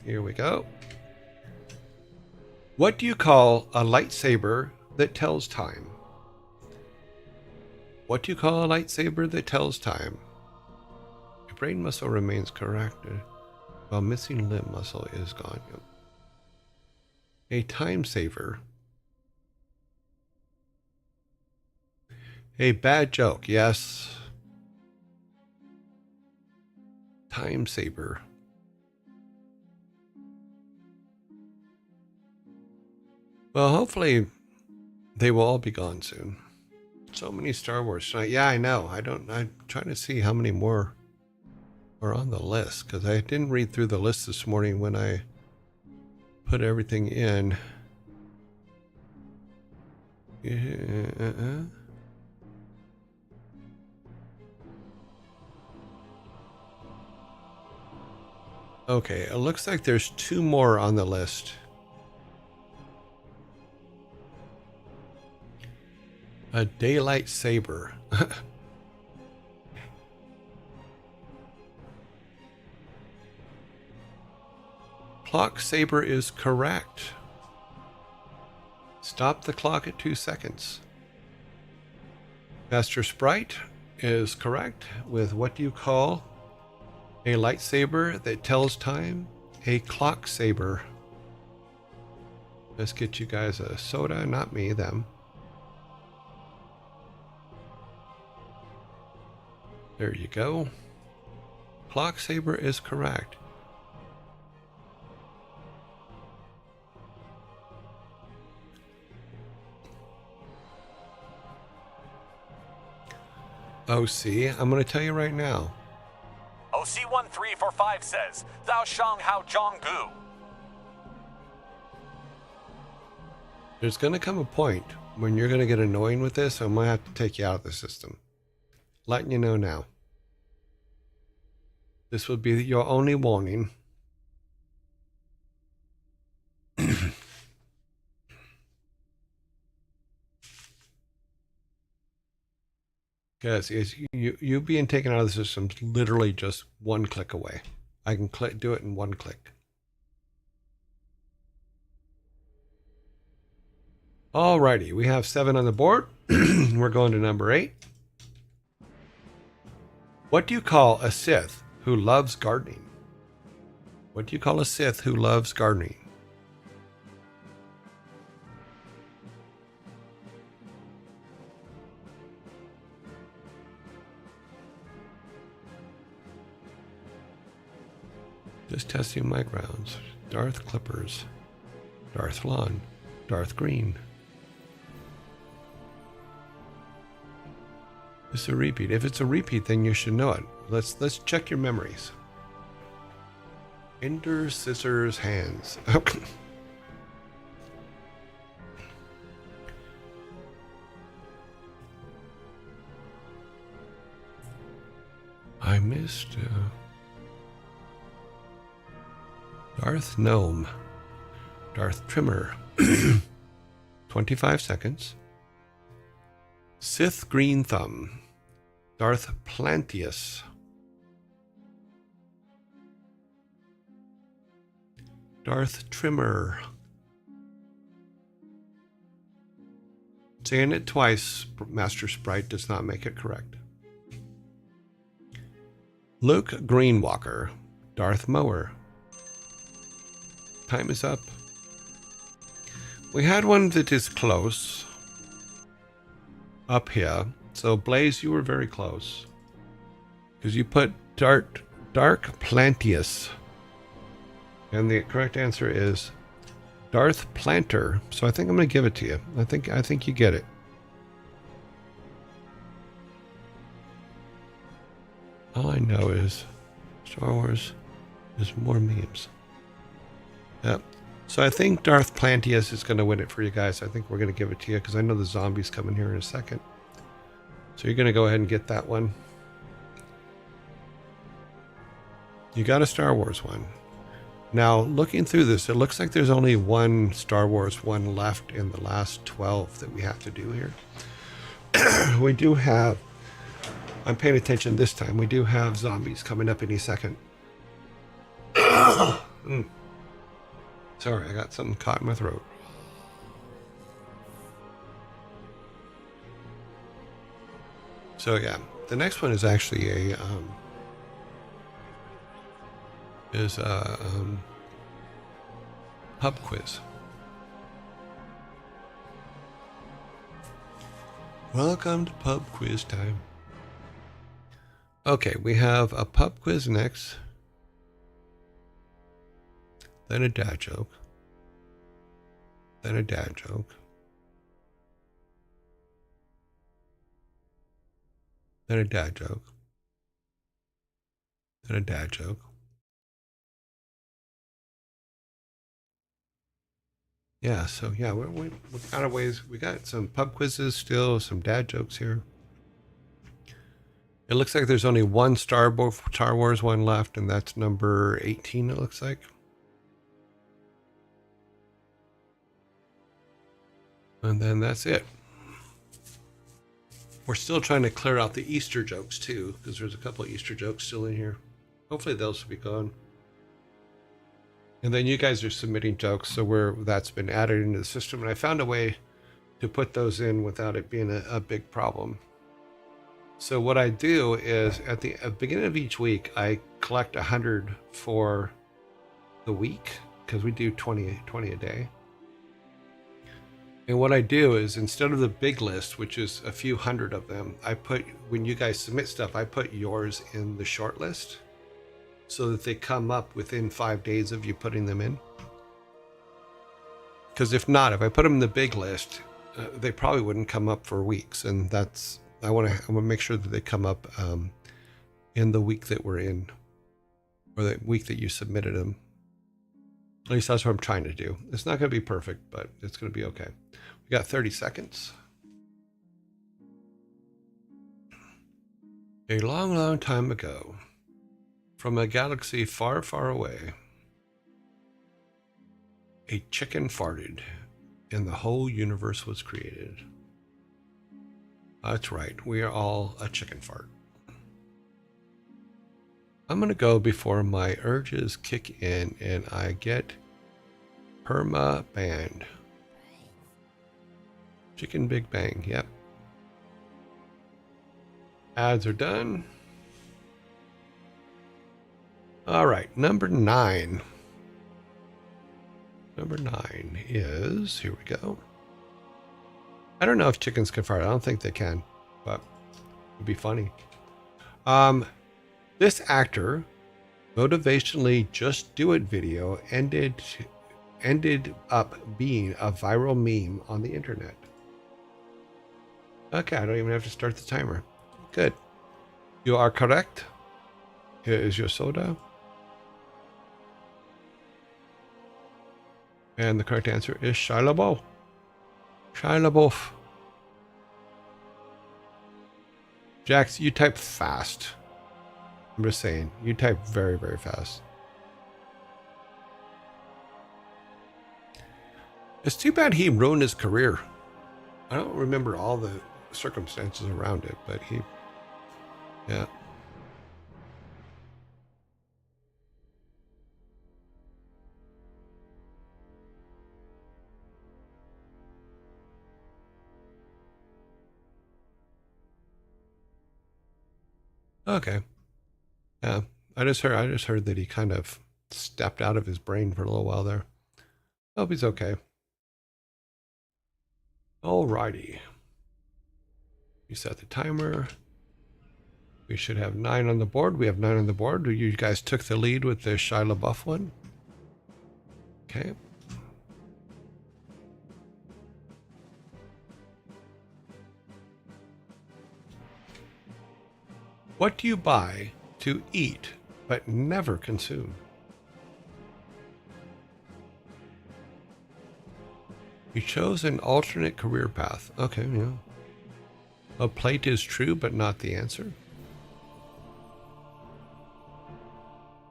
Here we go. What do you call a lightsaber that tells time? What do you call a lightsaber that tells time? Your brain muscle remains corrected, while missing limb muscle is gone. A time saver A bad joke, yes. Time saber. Well, hopefully they will all be gone soon. So many Star Wars tonight. Yeah, I know. I'm trying to see how many more are on the list because I didn't read through the list this morning when I put everything in. Yeah. Okay, it looks like there's 2 more on the list. A daylight saber. Clock saber is correct. Stop the clock at 2 seconds. Master Sprite is correct with what do you call a lightsaber that tells time? A clock saber. Let's get you guys a soda, not me, them. There you go. Clock saber is correct. OC, I'm going to tell you right now. OC1345 says, Thou Shang Hao Zhong Gu. There's going to come a point when you're going to get annoying with this. I'm going to have to take you out of the system. Letting you know now. This will be your only warning. Because you being taken out of the system is literally just one click away. I can do it in one click. Alrighty, we have 7 on the board. We're going to number 8. What do you call a Sith who loves gardening? What do you call a Sith who loves gardening? Just testing my grounds. Darth Clippers. Darth Lawn. Darth Green. It's a repeat. If it's a repeat, then you should know it. Let's check your memories. Ender Scissors Hands. I missed Darth Gnome. Darth Trimmer. 25 seconds. Sith Green Thumb. Darth Plantius. Darth Trimmer. Saying it twice, Master Sprite, does not make it correct. Luke Greenwalker. Darth Mower. Time is up. We had one that is close. Up here. So Blaze, you were very close. Because you put Dark Plantius. And the correct answer is Darth Planter. So I think I'm going to give it to you. I think you get it. All I know is Star Wars is more memes. Yep. So I think Darth Plantius is going to win it for you guys. I think we're going to give it to you because I know the zombies coming here in a second. So you're going to go ahead and get that one. You got a Star Wars one. Now, looking through this, it looks like there's only one Star Wars one left in the last 12 that we have to do here. We do have, I'm paying attention this time, we do have zombies coming up any second. Sorry, I got something caught in my throat. So yeah, the next one is actually a pub quiz. Welcome to pub quiz time. Okay, we have a pub quiz next. Then a dad joke. Then a dad joke. Then a dad joke. Then a dad joke. Yeah, so yeah, we're out of ways. We got some pub quizzes still, some dad jokes here. It looks like there's only one Star Wars one left, and that's number 18, it looks like. And then that's it. We're still trying to clear out the Easter jokes too, because there's a couple of Easter jokes still in here. Hopefully those will be gone. And then you guys are submitting jokes, so that's been added into the system, and I found a way to put those in without it being a big problem. So what I do is at the beginning of each week, I collect 100 for the week, because we do 20 a day. And what I do is, instead of the big list, which is a few hundred of them, when you guys submit stuff, I put yours in the short list so that they come up within 5 days of you putting them in. Because if not, if I put them in the big list, they probably wouldn't come up for weeks. And I want to make sure that they come up in the week that we're in, or the week that you submitted them. At least that's what I'm trying to do. It's not going to be perfect, but it's going to be okay. We got 30 seconds. A long, long time ago, from a galaxy far, far away, a chicken farted, and the whole universe was created. That's right, we are all a chicken fart. I'm going to go before my urges kick in and I get perma banned. Chicken Big Bang, yep. Ads are done. All right, number 9. Number 9 is, here we go. I don't know if chickens can fart. I don't think they can, but it'd be funny. This actor, motivationally just do it video ended up being a viral meme on the internet. Okay, I don't even have to start the timer. Good. You are correct. Here is your soda. And the correct answer is Shia LaBeouf. Shia LaBeouf. Jax, you type fast. I'm just saying, you type very, very fast. It's too bad he ruined his career. I don't remember all the circumstances around it, but yeah. Okay. Yeah. I just heard that he kind of stepped out of his brain for a little while there. Hope he's okay. Alrighty. We set the timer. We should have 9 on the board. We have 9 on the board. You guys took the lead with the Shia LaBeouf one. Okay. What do you buy to eat but never consume? You chose an alternate career path. Okay, yeah. A plate is true but not the answer.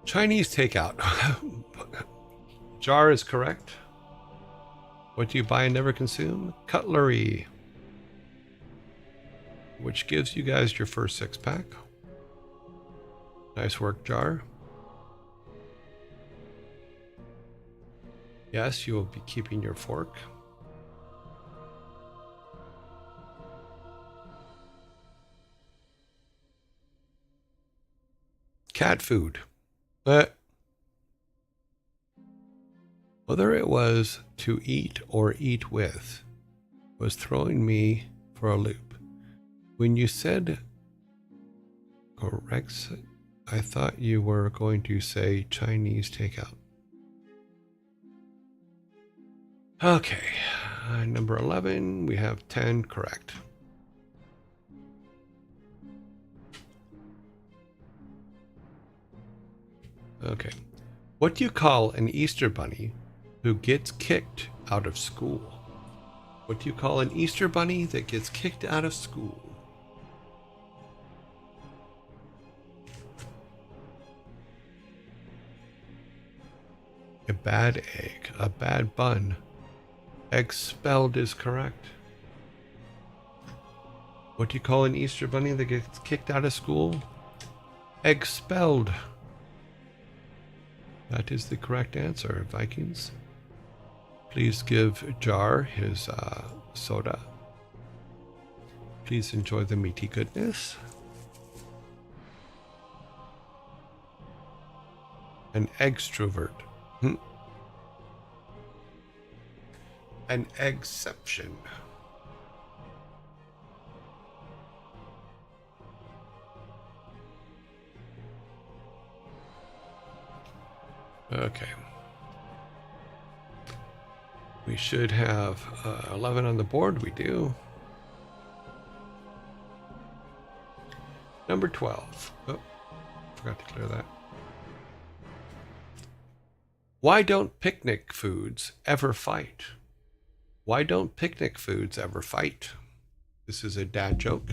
Chinese takeout. Jar is correct. What do you buy and never consume? Cutlery. Which gives you guys your first 6-pack. Nice work, Jar. Yes, you will be keeping your fork. Cat food. Whether it was to eat or eat with was throwing me for a loop. When you said correct, I thought you were going to say Chinese takeout. Okay, number 11, we have 10 correct. Okay, what do you call an Easter bunny who gets kicked out of school? What do you call an Easter bunny that gets kicked out of school? A bad egg, a bad bun. Expelled is correct. What do you call an Easter bunny that gets kicked out of school? Expelled. That is the correct answer, Vikings. Please give Jar his soda. Please enjoy the meaty goodness. An extrovert. An exception. Okay. We should have 11 on the board. We do. Number 12. Oh, forgot to clear that. Why don't picnic foods ever fight? Why don't picnic foods ever fight? This is a dad joke.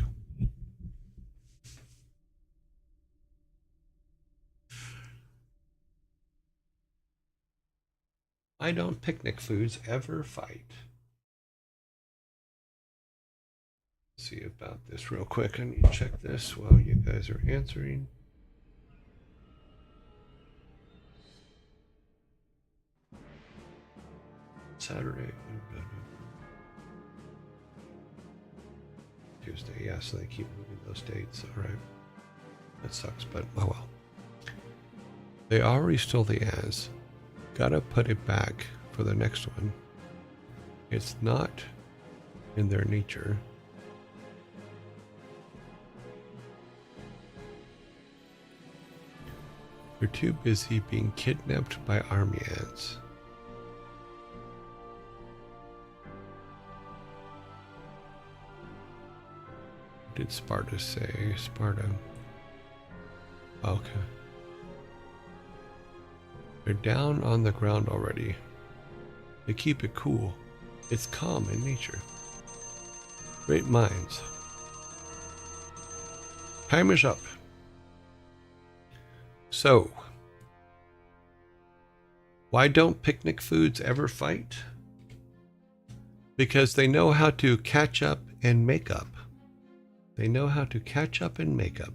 Why don't picnic foods ever fight? Let's see about this real quick. I need to check this while you guys are answering. Saturday. Tuesday, yeah, so they keep moving those dates. All right. That sucks, but oh well. They already stole the as. Gotta put it back for the next one. It's not in their nature. They're too busy being kidnapped by army ants. What did Sparta say? Sparta. Okay. They're down on the ground already. They keep it cool. It's calm in nature. Great minds. Time is up. So, why don't picnic foods ever fight? Because they know how to catch up and make up. They know how to catch up and make up.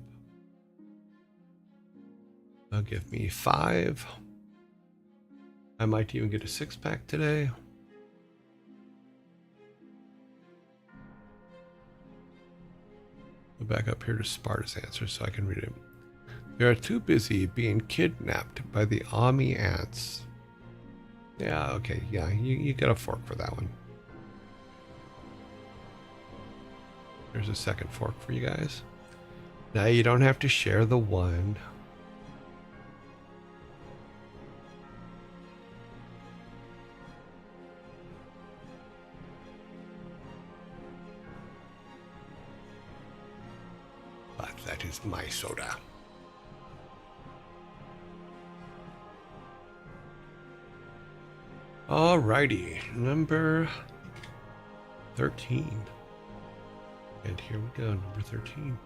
They'll give me 5. I might even get a 6-pack today. Go back up here to Sparta's answer so I can read it. They are too busy being kidnapped by the army ants. Yeah, okay, yeah, you got a fork for that one. There's a second fork for you guys. Now you don't have to share the one. But that is my soda. Alrighty, number 13. And here we go, number 13.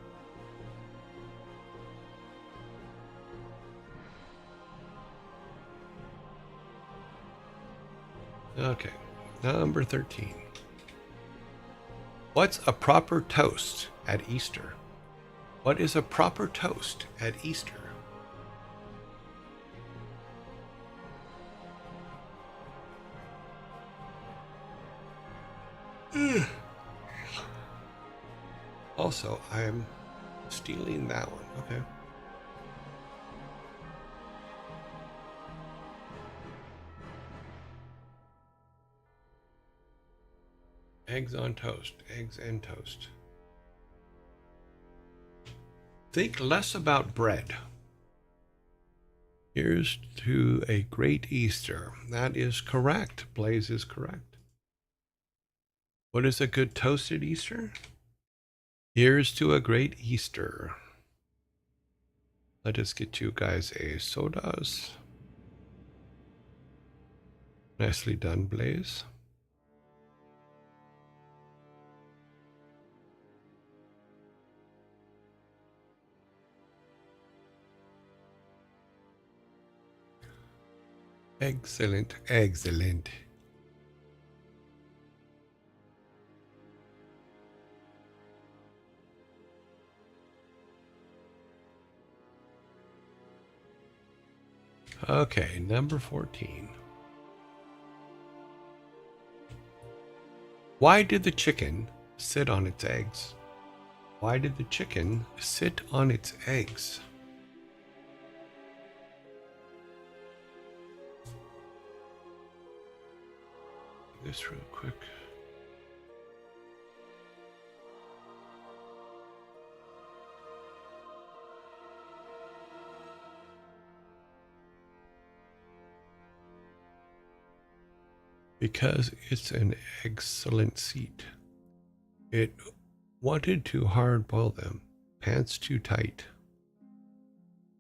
Okay, number 13. What's a proper toast at Easter? What is a proper toast at Easter? Also, I'm stealing that one. Okay. Eggs on toast. Eggs and toast. Think less about bread. Here's to a great Easter. That is correct. Blaze is correct. What is a good toasted Easter? Here's to a great Easter. Let us get you guys a sodas. Nicely done, Blaze. Excellent, excellent. Okay, number 14. Why did the chicken sit on its eggs? Why did the chicken sit on its eggs? This real quick. Because it's an excellent seat. It wanted to hard boil them. Pants too tight.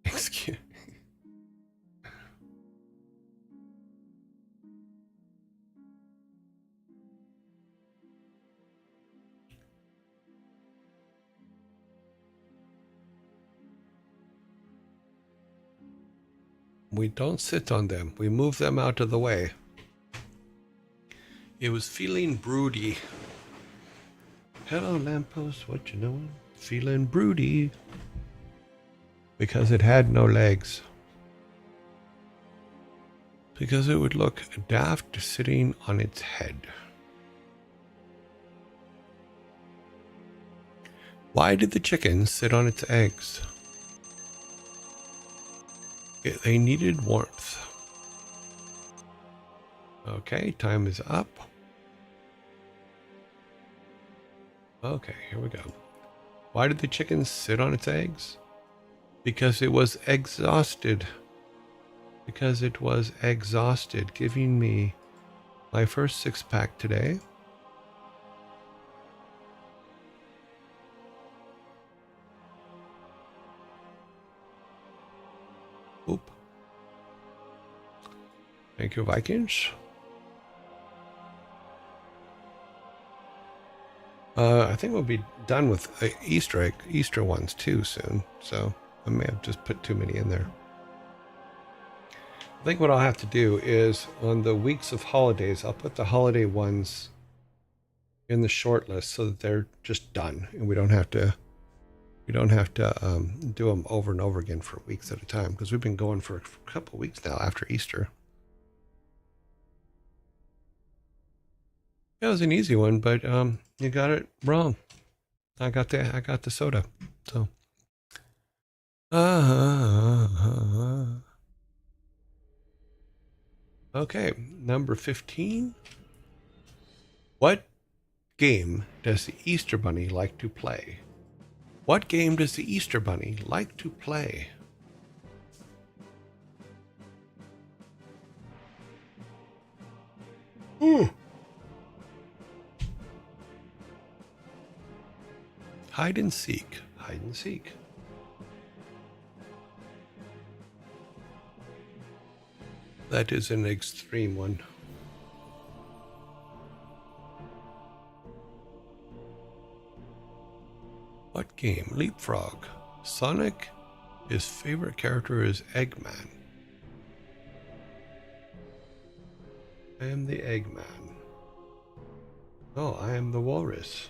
Excuse. We don't sit on them. We move them out of the way. It was feeling broody. Hello, lamppost. What you knowin'? Feeling broody. Because it had no legs. Because it would look daft sitting on its head. Why did the chicken sit on its eggs? They needed warmth. Okay, time is up. Okay, here we go. Why did the chicken sit on its eggs? Because it was exhausted. Because it was exhausted, giving me my first six-pack today. Oop. Thank you, Vikings. I think we'll be done with Easter ones too soon. So I may have just put too many in there. I think what I'll have to do is on the weeks of holidays, I'll put the holiday ones in the short list so that they're just done and we don't have to do them over and over again for weeks at a time because we've been going for a couple of weeks now after Easter. That was an easy one, but you got it wrong. I got the soda. So okay, number 15. What game does the Easter Bunny like to play? What game does the Easter Bunny like to play? Ooh. Hide and seek. Hide and seek. That is an extreme one. What game? Leapfrog. Sonic. His favorite character is Eggman. I am the Eggman. Oh, I am the walrus.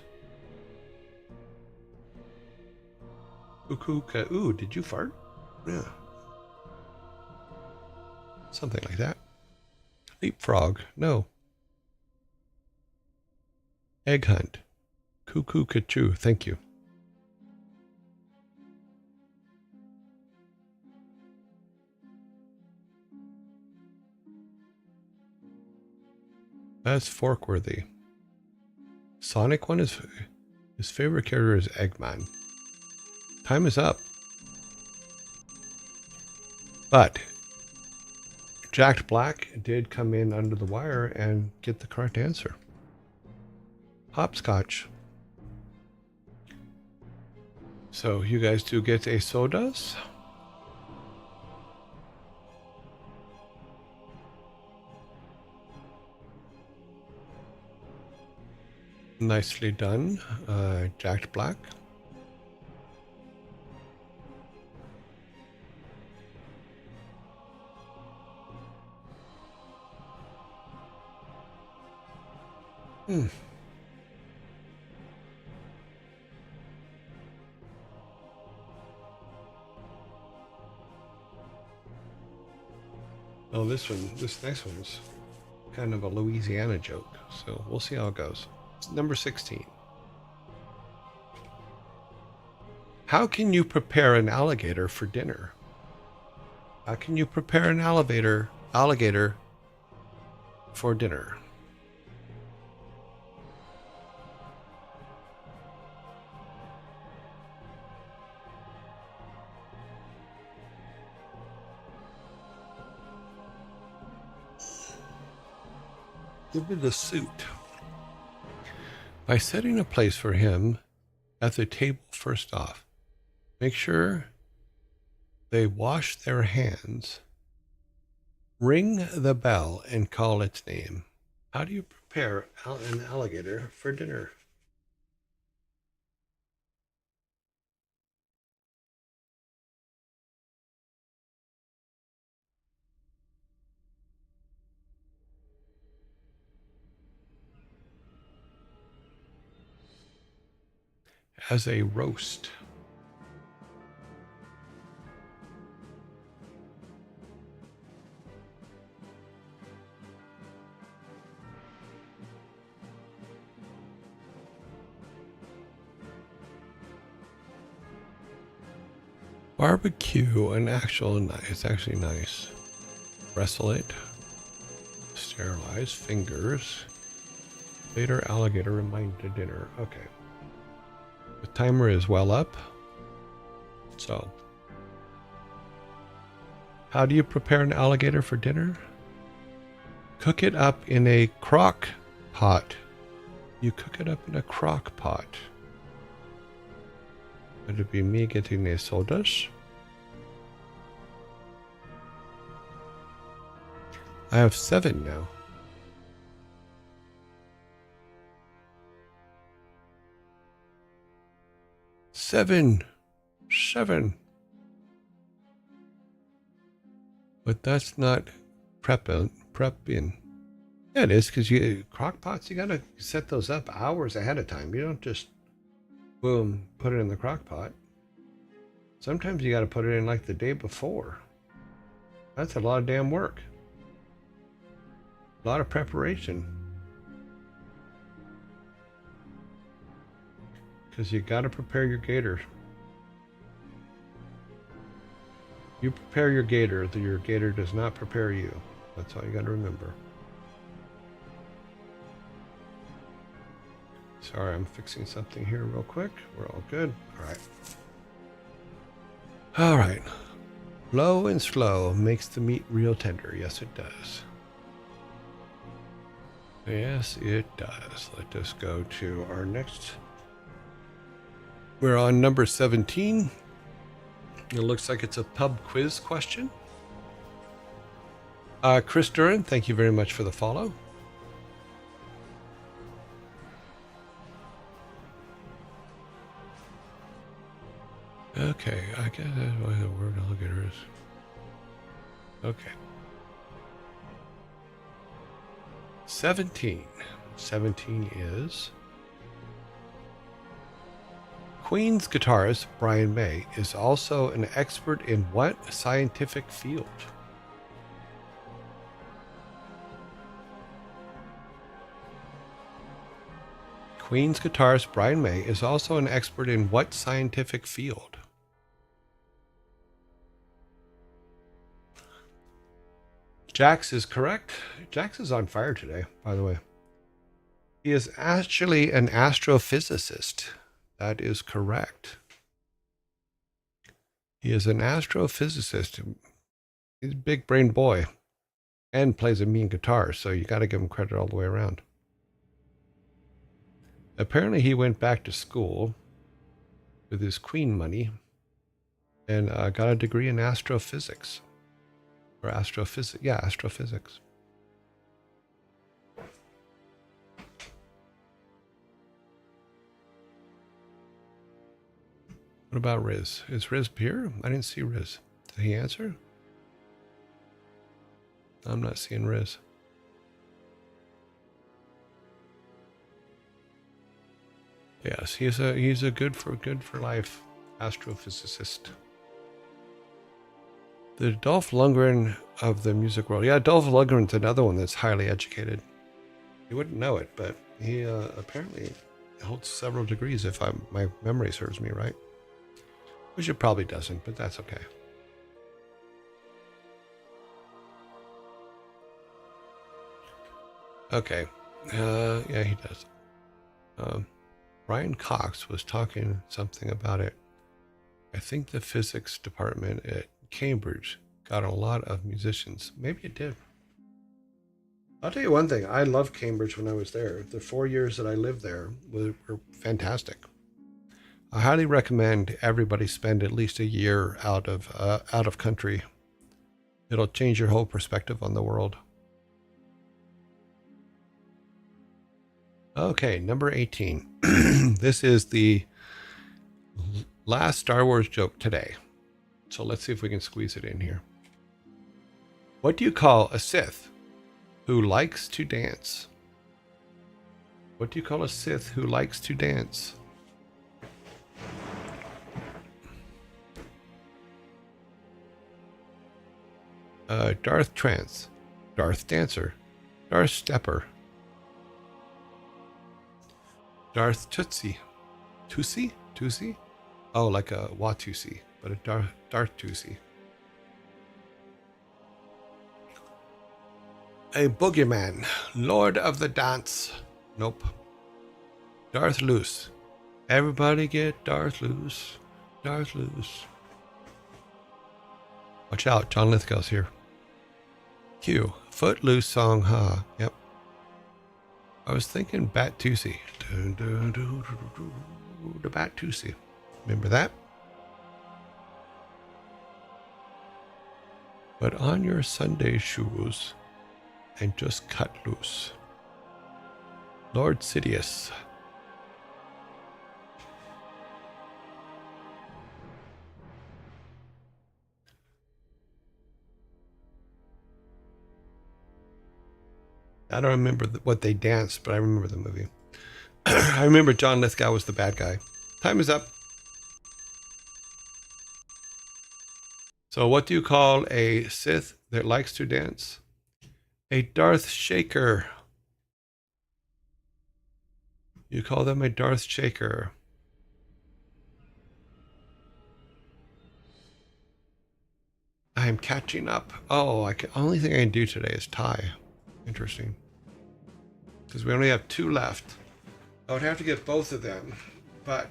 Ooh, did you fart? Yeah. Something like that. Leapfrog. No. Egg hunt. Cuckoo Cachoo. Thank you. That's Forkworthy. Sonic one is his favorite character is Eggman. Time is up. But Jack Black did come in under the wire and get the correct answer. Hopscotch. So you guys do get a sodas. Nicely done, Jack Black. Oh, this next one's kind of a Louisiana joke, so we'll see how it goes. It's number 16. How can you prepare an alligator for dinner? How can you prepare an alligator for dinner? Give me the suit. By setting a place for him at the table first off, make sure they wash their hands. Ring the bell and call its name. How do you prepare an alligator for dinner? As a roast. Barbecue, it's actually nice. Wrestle it. Sterilize fingers. Later alligator remind to dinner. Okay. The timer is well up. So, how do you prepare an alligator for dinner? Cook it up in a crock pot. You cook it up in a crock pot. Would it be me getting a sodas? I have 7 now. Seven. But that's not prepping. Yeah, it is, because crock pots, you gotta set those up hours ahead of time. You don't just boom, put it in the crock pot. Sometimes you gotta put it in like the day before. That's a lot of damn work. A lot of preparation. Because you got to prepare your gator. You prepare your gator does not prepare you. That's all you got to remember. Sorry, I'm fixing something here real quick. We're all good. All right. All right. Low and slow makes the meat real tender. Yes, it does. Yes, it does. Let us go to our next. We're on number 17. It looks like it's a pub quiz question. Chris Duran, thank you very much for the follow. Okay, I guess that's why the word alligator is. Okay. 17. 17 is... Queen's guitarist Brian May is also an expert in what scientific field? Queen's guitarist Brian May is also an expert in what scientific field? Jax is correct. Jax is on fire today, by the way. He is actually an astrophysicist. That is correct. He is an astrophysicist. He's a big brain boy and plays a mean guitar, so you got to give him credit all the way around. Apparently he went back to school with his queen money and got a degree in astrophysics. Or astrophysics. Yeah, astrophysics. What about Riz? Is Riz here? I didn't see Riz. Did he answer? I'm not seeing Riz. Yes, he's a good for life astrophysicist. The Dolph Lundgren of the music world. Yeah, Dolph Lundgren's another one that's highly educated. You wouldn't know it, but he apparently holds several degrees if my memory serves me right. Which it probably doesn't, but that's okay. Okay. Yeah, he does. Brian Cox was talking something about it. I think the physics department at Cambridge got a lot of musicians. Maybe it did. I'll tell you one thing. I loved Cambridge when I was there. The 4 years that I lived there were fantastic. I highly recommend everybody spend at least a year out of country. It'll change your whole perspective on the world. Okay, number 18. This is the last Star Wars joke today. So let's see if we can squeeze it in here. What do you call a Sith who likes to dance? What do you call a Sith who likes to dance? Darth Trance, Darth Dancer, Darth Stepper, Darth Tootsie. Tootsie? Oh, like a Watusi, but a Darth Tootsie. A boogeyman, Lord of the Dance. Nope. Darth Loose. Everybody get Darth Loose. Darth Loose. Watch out, John Lithgow's here. Q. Footloose song, huh? Yep. I was thinking Bat-Tusi. The Bat-Tusi. Remember that? But on your Sunday shoes and just cut loose. Lord Sidious. I don't remember what they danced, but I remember the movie. I remember John Lithgow was the bad guy. Time is up. So what do you call a Sith that likes to dance? A Darth Shaker. You call them a Darth Shaker. I am catching up. Oh, only thing I can do today is tie. Interesting. Because we only have 2 left. I would have to get both of them, but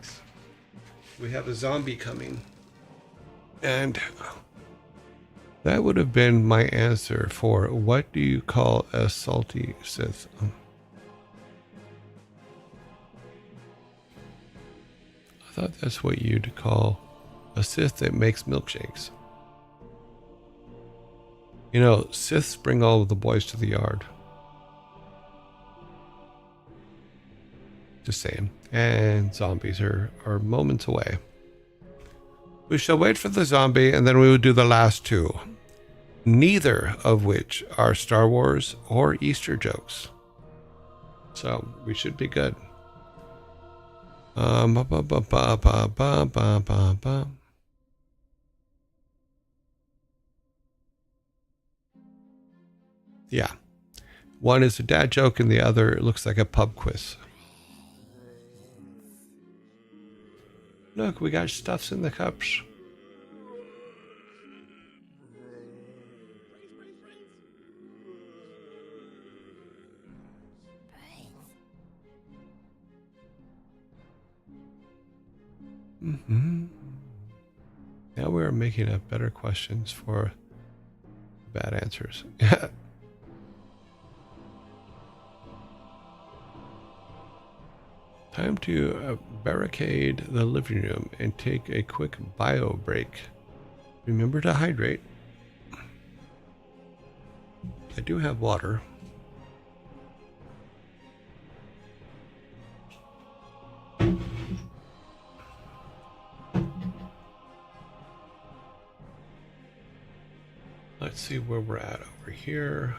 we have a zombie coming. And that would have been my answer for what do you call a salty Sith? I thought that's what you'd call a Sith that makes milkshakes. You know, Siths bring all of the boys to the yard. Just saying. And zombies are moments away. We shall wait for the zombie, and then we will do the last 2. Neither of which are Star Wars or Easter jokes. So, we should be good. Yeah. One is a dad joke, and the other looks like a pub quiz. Look, we got stuffs in the cups. Now we are making up better questions for bad answers. Time to barricade the living room and take a quick bio break. Remember to hydrate. I do have water. Let's see where we're at over here.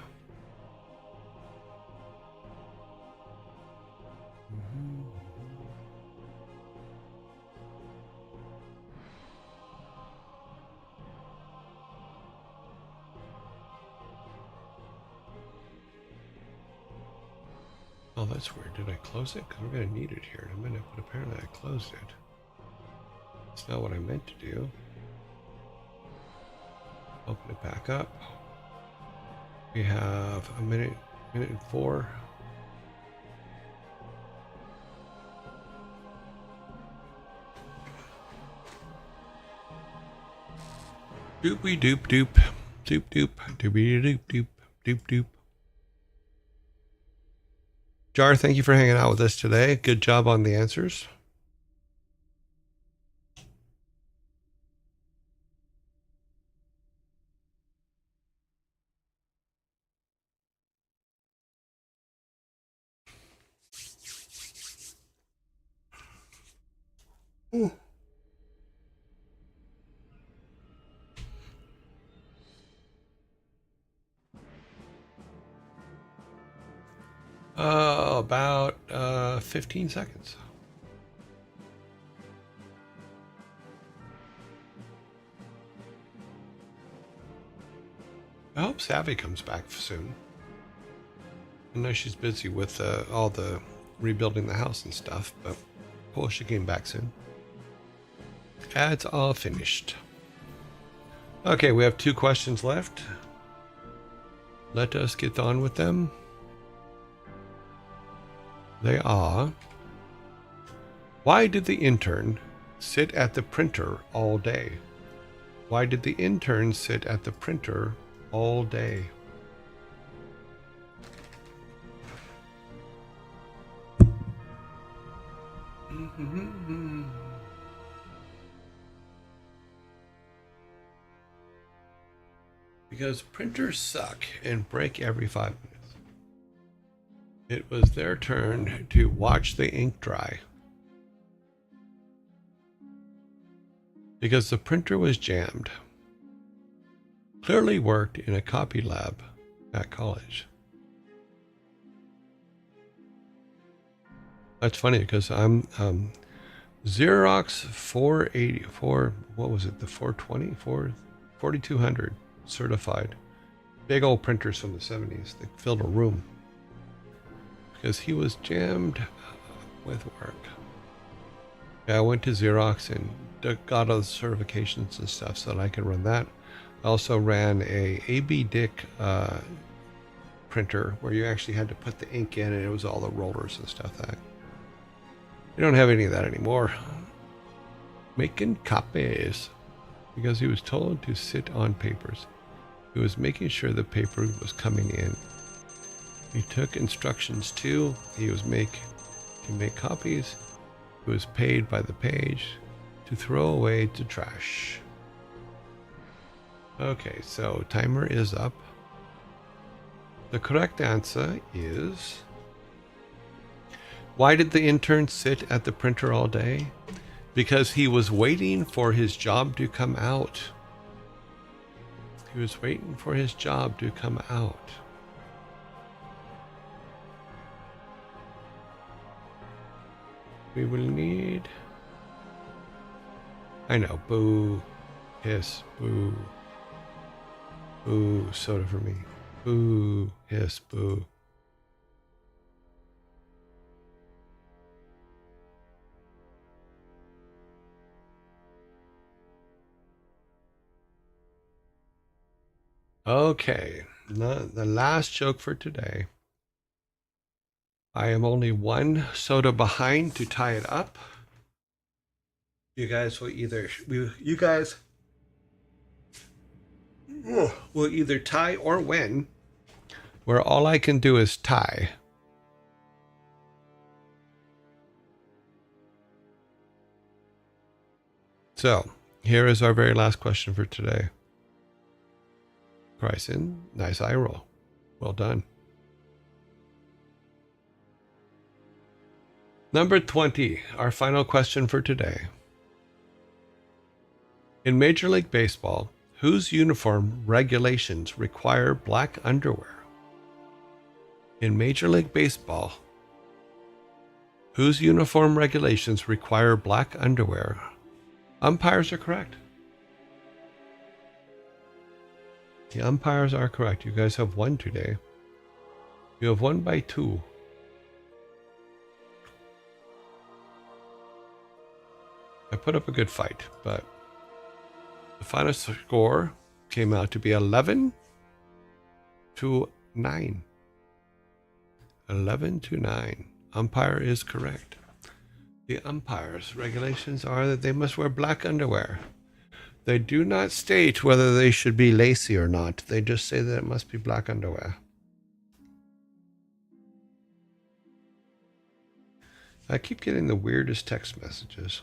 Oh, that's weird. Did I close it? Because we're going to need it here in a minute, but apparently I closed it. It's not what I meant to do. Open it back up. We have a minute and 4. Doopy doop doop. Doop doop. Doopy doop doop. Doop doop. Jar, thank you for hanging out with us today. Good job on the answers. Ooh. About 15 seconds. I hope Savvy comes back soon. I know she's busy with all the rebuilding the house and stuff, but cool, she came back soon. Ads all finished. Okay, we have 2 questions left. Let us get on with them. They are: why did the intern sit at the printer all day? Why did the intern sit at the printer all day? Because printers suck and break every 5 minutes. It was their turn to watch the ink dry. Because the printer was jammed. Clearly worked in a copy lab at college. That's funny because I'm Xerox 484, what was it, the 420, 4200 certified. Big old printers from the 70s that filled a room. Because he was jammed with work. Yeah, I went to Xerox and got all the certifications and stuff so that I could run that. I also ran a AB Dick printer where you actually had to put the ink in and it was all the rollers and stuff. That we don't have any of that anymore. Making copies because he was told to sit on papers. He was making sure the paper was coming in. He took instructions too. He was to make copies. He was paid by the page to throw away to trash. Okay, so timer is up. The correct answer is: why did the intern sit at the printer all day? Because he was waiting for his job to come out. He was waiting for his job to come out. We will need... I know, boo, hiss, boo. Boo, soda for me. Boo, hiss, boo. Okay, the last joke for today. I am only 1 soda behind to tie it up. You guys will either... You guys... will either tie or win, where all I can do is tie. So, here is our very last question for today. Bryson, nice eye roll. Well done. Number 20, our final question for today. In Major League Baseball, whose uniform regulations require black underwear? In Major League Baseball, whose uniform regulations require black underwear? Umpires are correct. The umpires are correct. You guys have won today. You have won by 2. I put up a good fight, but the final score came out to be 11-9. 11-9. Umpire is correct. The umpires' regulations are that they must wear black underwear. They do not state whether they should be lacy or not. They just say that it must be black underwear. I keep getting the weirdest text messages.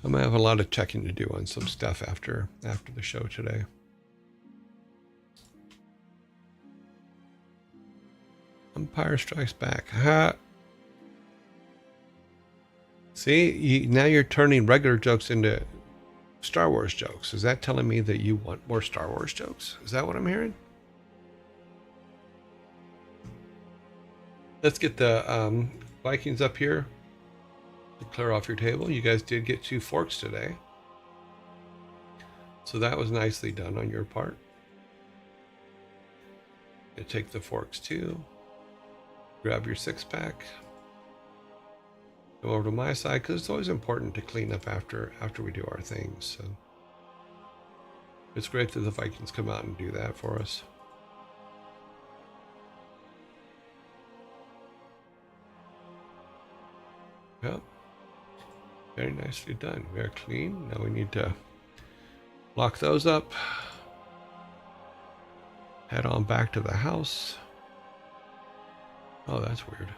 I'm going to have a lot of checking to do on some stuff after the show today. Umpire strikes back. Ha! See, now you're turning regular jokes into Star Wars jokes. Is that telling me that you want more Star Wars jokes? Is that what I'm hearing? Let's get the Vikings up here to clear off your table. You guys did get 2 forks today. So that was nicely done on your part. You take the forks too. Grab your 6-pack. Go over to my side because it's always important to clean up after we do our things. So it's great that the Vikings come out and do that for us. Yep. Very nicely done. Very clean. Now we need to lock those up. Head on back to the house. Oh, that's weird.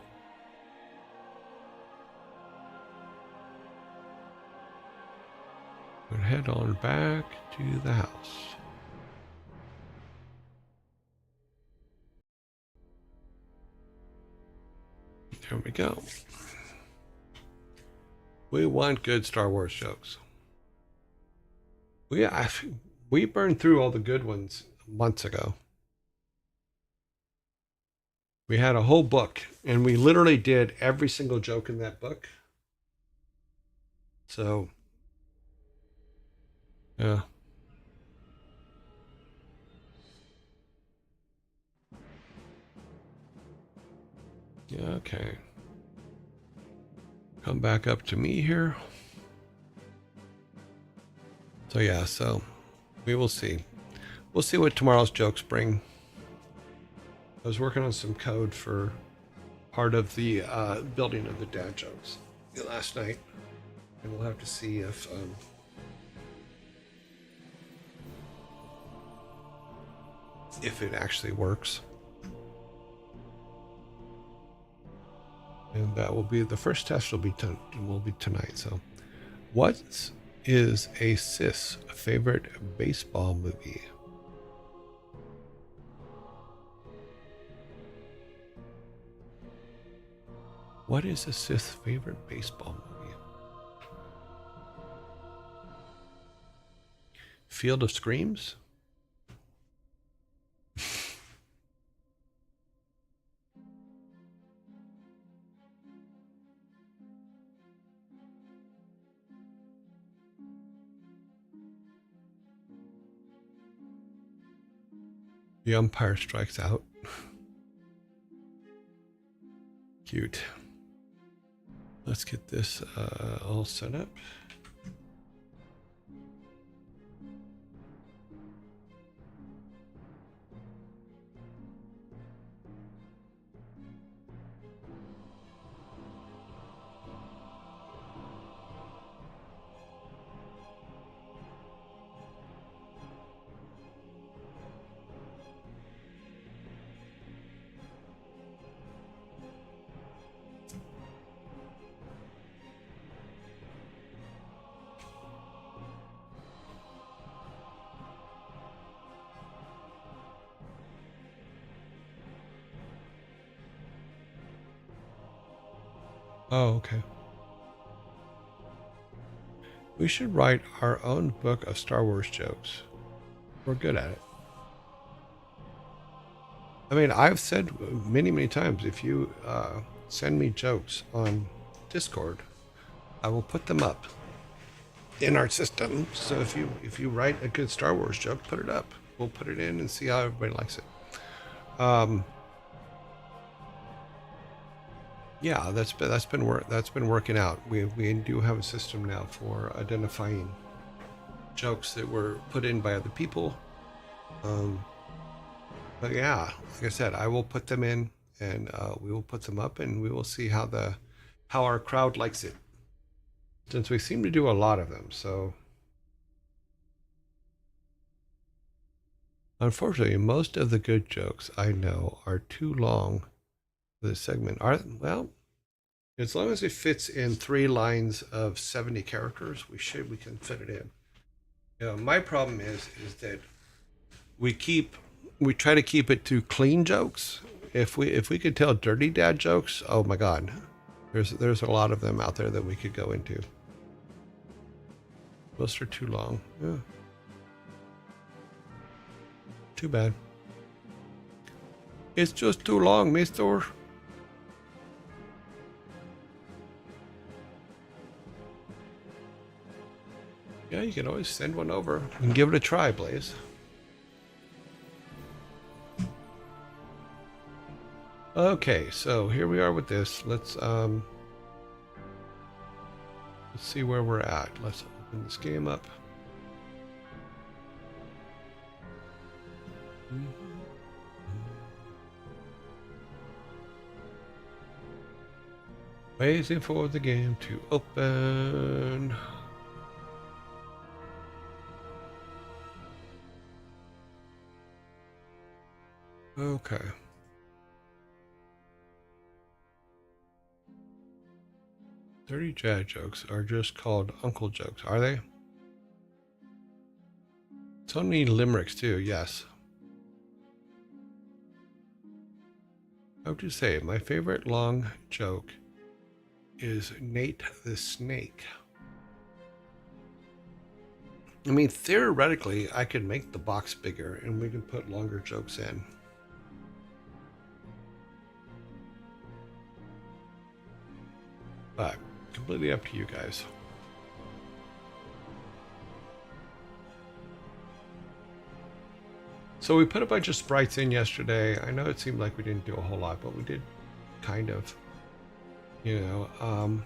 We'll head on back to the house. There we go. We want good Star Wars jokes. We burned through all the good ones months ago. We had a whole book, and we literally did every single joke in that book. So, yeah. Yeah, okay. Come back up to me here. So yeah, so we will see. We'll see what tomorrow's jokes bring. I was working on some code for part of the building of the dad jokes last night, and we'll have to see if it actually works. And that will be the first test. Will be tonight. So, what is a cis favorite baseball movie? What is a cis favorite baseball movie? Field of Screams? The umpire strikes out. Cute. Let's get this all set up. Oh, okay. We should write our own book of Star Wars jokes. We're good at it. I mean, I've said many, many times, if you send me jokes on Discord, I will put them up in our system. So if you write a good Star Wars joke, put it up. We'll put it in and see how everybody likes it. Yeah, that's been working out. We do have a system now for identifying jokes that were put in by other people. But yeah, like I said, I will put them in, and we will put them up, and we will see how our crowd likes it. Since we seem to do a lot of them, so unfortunately, most of the good jokes I know are too long for this segment. Well, as long as it fits in 3 lines of 70 characters, we can fit it in. You know, my problem is that we try to keep it to clean jokes. If we could tell dirty dad jokes, oh my god, there's a lot of them out there that we could go into. Most are too long. Yeah. Too bad. It's just too long, mister. Yeah, you can always send one over and give it a try, Blaze. Okay, so here we are with this. Let's see where we're at. Let's open this game up. Waiting for the game to open. Okay. Dirty dad jokes are just called uncle jokes, are they? So many limericks too, yes. I would just say my favorite long joke is Nate the Snake. I mean, theoretically, I could make the box bigger and we can put longer jokes in. But completely up to you guys. So we put a bunch of sprites in yesterday. I know it seemed like we didn't do a whole lot, but we did kind of. You know,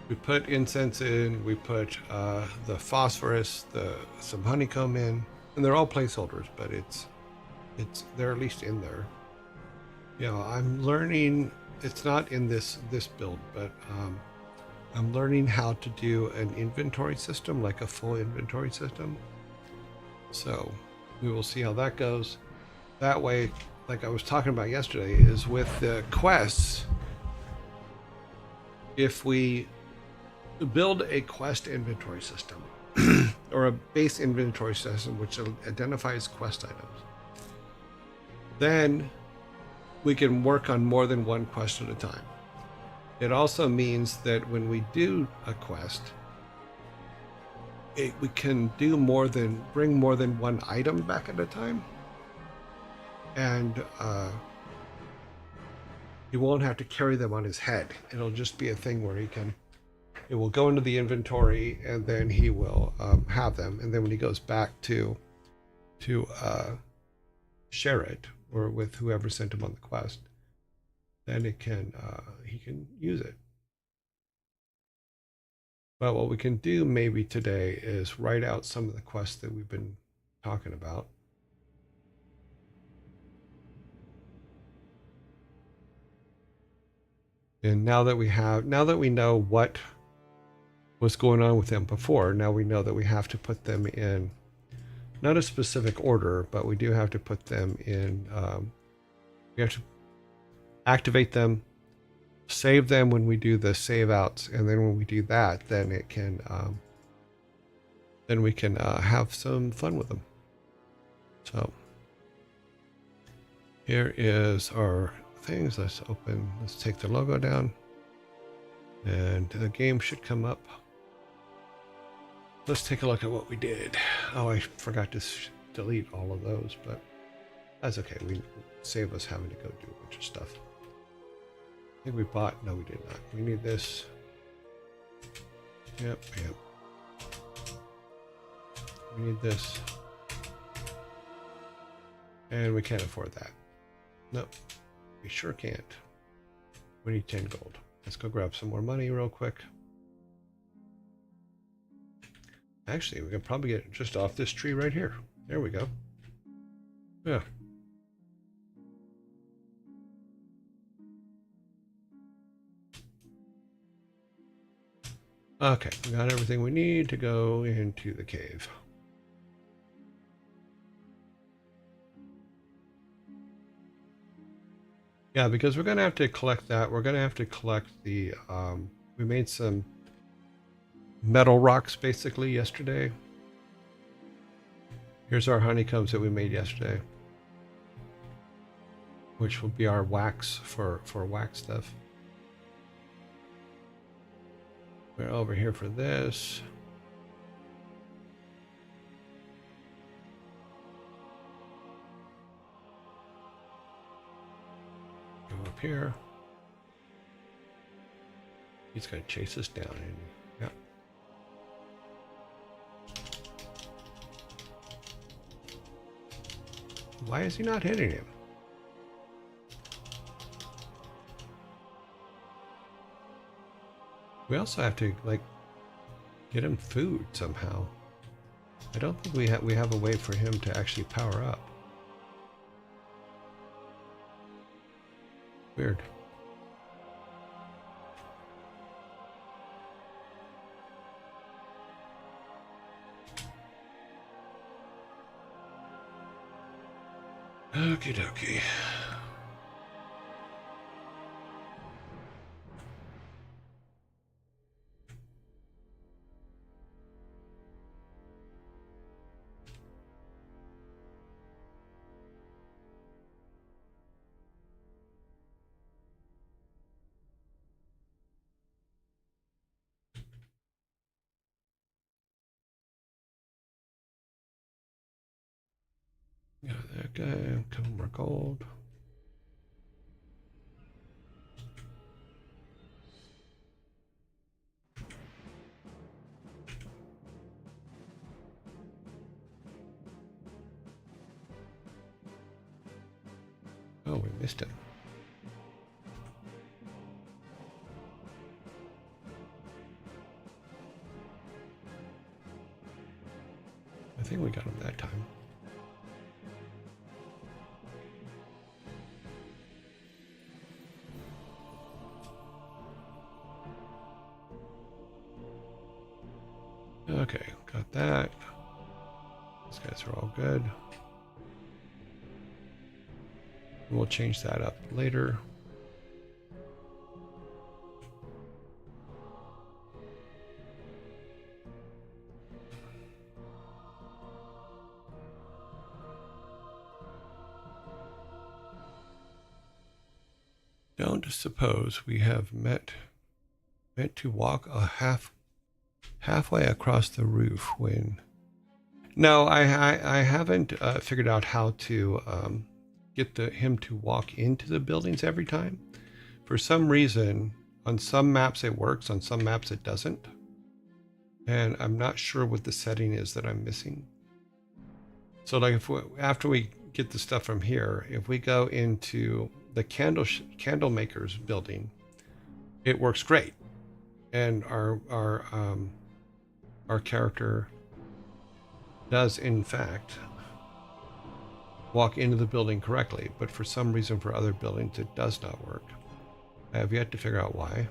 we put incense in, we put the phosphorus, some honeycomb in, and they're all placeholders, but they're at least in there. You know, I'm learning. It's not in this build, but I'm learning how to do an inventory system, like a full inventory system. So we will see how that goes. That way, like I was talking about yesterday, is with the quests. If we build a quest inventory system or a base inventory system which identifies quest items, then we can work on more than one quest at a time. It also means that when we do a quest, we can bring more than one item back at a time, and he won't have to carry them on his head. It'll just be a thing where it will go into the inventory, and then he will have them. And then when he goes back to share it, or with whoever sent him on the quest, then he can use it. But what we can do maybe today is write out some of the quests that we've been talking about. And now that we know what was going on with them before, now we know that we have to put them in not a specific order, but we do have to put them in. We have to activate them, save them when we do the save outs, and then when we do that, then it can then we can have some fun with them. So here is our things. Let's take the logo down. And the game should come up. Let's take a look at what we did. Oh, I forgot to delete all of those, but that's okay. We save us having to go do a bunch of stuff. I think we bought. No, we did not. We need this. Yep. We need this. And we can't afford that. Nope. We sure can't. We need 10 gold. Let's go grab some more money real quick. Actually, we can probably get just off this tree right here. There we go. Yeah. Okay, we got everything we need to go into the cave. Yeah, because we're going to have to collect that. We're going to have to collect the, we made some metal rocks basically yesterday. Here's our honeycombs that we made yesterday, which will be our wax for wax stuff. We're over here for this. Go up here. He's going to chase us down. And, yeah. Why is he not hitting him? We also have to like get him food somehow. I don't think we have a way for him to actually power up. Weird. Okie dokie. Yeah, that guy, a couple more gold. Oh, we missed him. I think we got him that time. Okay, got that. These guys are all good. We'll change that up later. Don't suppose we have meant to walk a halfway across the roof when... No, I haven't figured out how to get him to walk into the buildings every time. For some reason, on some maps it works, on some maps it doesn't. And I'm not sure what the setting is that I'm missing. So like after we get the stuff from here, if we go into the candle maker's building, it works great. And our character does in fact walk into the building correctly, but for some reason for other buildings it does not work. I have yet to figure out why.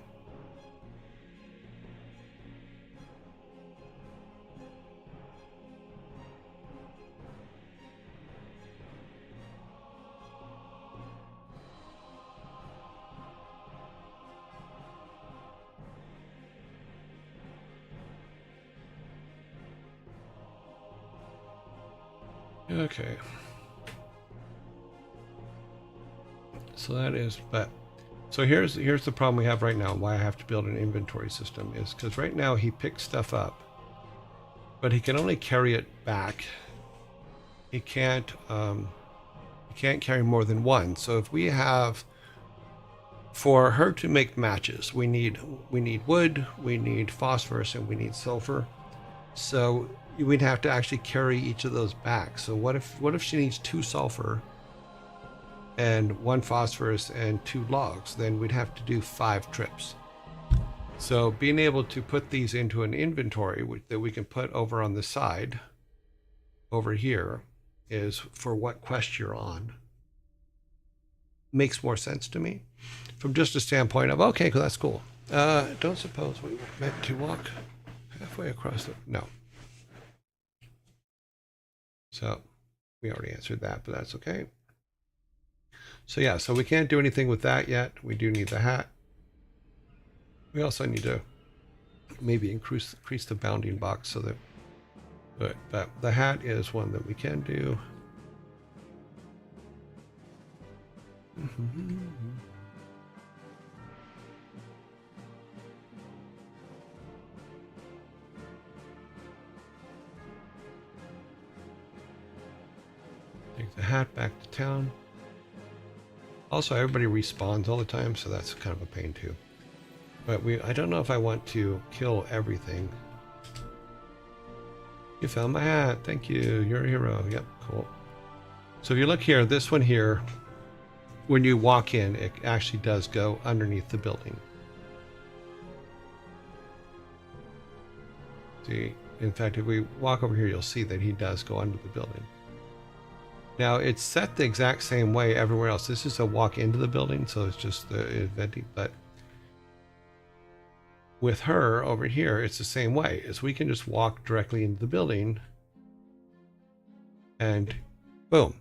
Okay. So that is, but So here's the problem we have right now. Why I have to build an inventory system is because right now he picks stuff up, but he can only carry it back. He can't carry more than one. So if we have, for her to make matches, we need wood, we need phosphorus, and we need sulfur. So we'd have to actually carry each of those back. So what if she needs 2 sulfur and 1 phosphorus and 2 logs? Then we'd have to do 5 trips. So being able to put these into an inventory that we can put over on the side over here is for what quest you're on. Makes more sense to me from just a standpoint of, okay, that's cool. Don't suppose we were meant to walk halfway across the, no. So we already answered that, but that's okay. So yeah, so we can't do anything with that yet. We do need the hat. We also need to maybe increase the bounding box so that, but the hat is one that we can do. Take the hat back to town. Also, everybody respawns all the time, so that's kind of a pain too. But I don't know if I want to kill everything. You found my hat. Thank you. You're a hero. Yep, cool. So if you look here, this one here, when you walk in, it actually does go underneath the building. See, in fact, if we walk over here, you'll see that he does go under the building. Now, it's set the exact same way everywhere else. This is a walk into the building, so it's just the venting. But with her over here, it's the same way. Is we can just walk directly into the building and boom,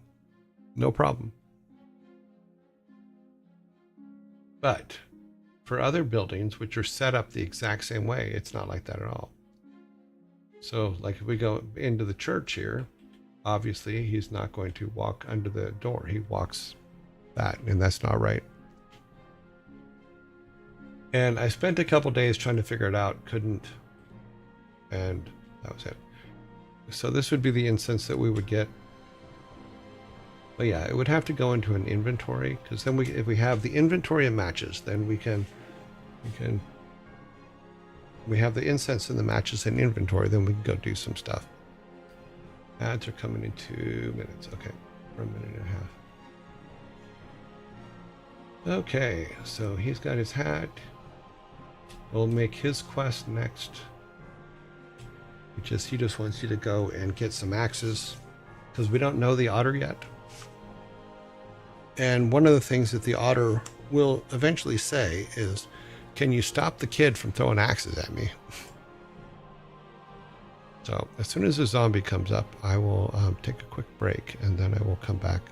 no problem. But for other buildings, which are set up the exact same way, it's not like that at all. So like if we go into the church here, obviously he's not going to walk under the door. He walks that, and that's not right. And I spent a couple days trying to figure it out, couldn't, and that was it. So this would be the instance that we would get. But yeah, it would have to go into an inventory, because then if we have the inventory of matches, then we have the incense and the matches in inventory, then we can go do some stuff. Ads are coming in 2 minutes. Okay, for a minute and a half. Okay, so he's got his hat. We'll make his quest next. He just wants you to go and get some axes, because we don't know the otter yet. And one of the things that the otter will eventually say is, can you stop the kid from throwing axes at me? So as soon as the zombie comes up, I will take a quick break, and then I will come back.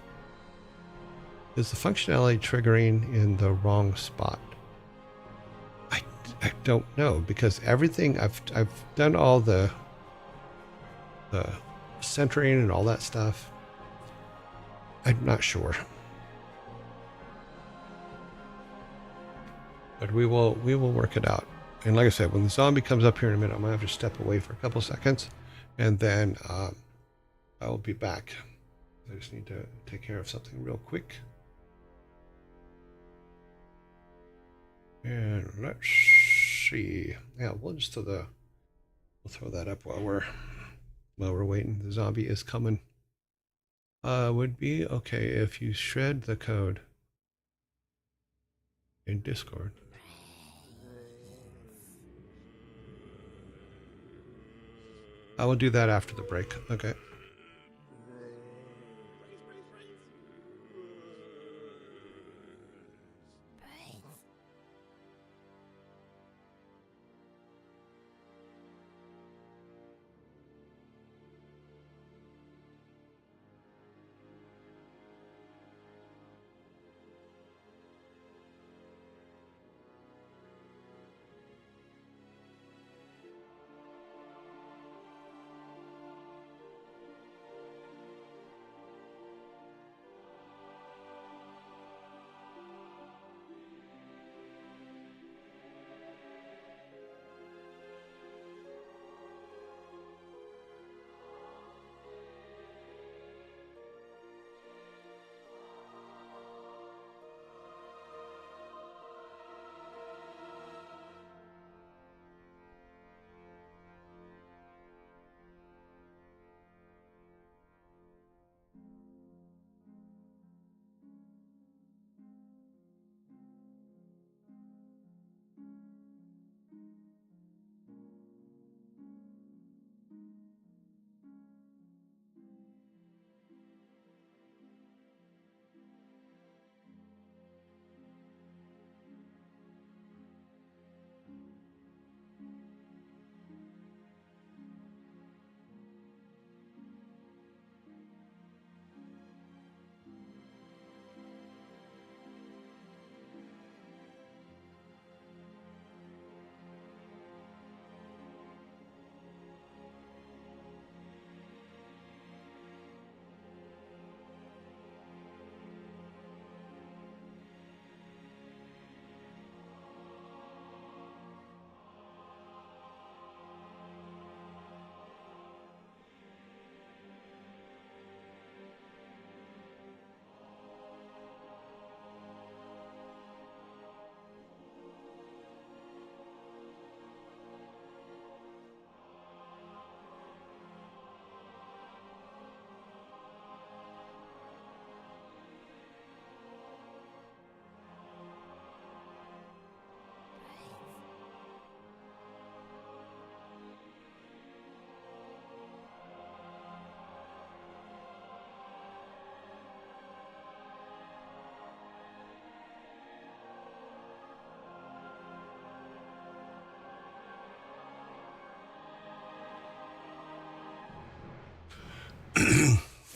Is the functionality triggering in the wrong spot? I don't know, because everything I've done all the centering and all that stuff. I'm not sure. But we will work it out. And like I said, when the zombie comes up here in a minute, I'm gonna have to step away for a couple seconds, and then I will be back. I just need to take care of something real quick. And let's see. Yeah, we'll throw that up while we're waiting. The zombie is coming. Would be okay if you shred the code in Discord. I will do that after the break. Okay.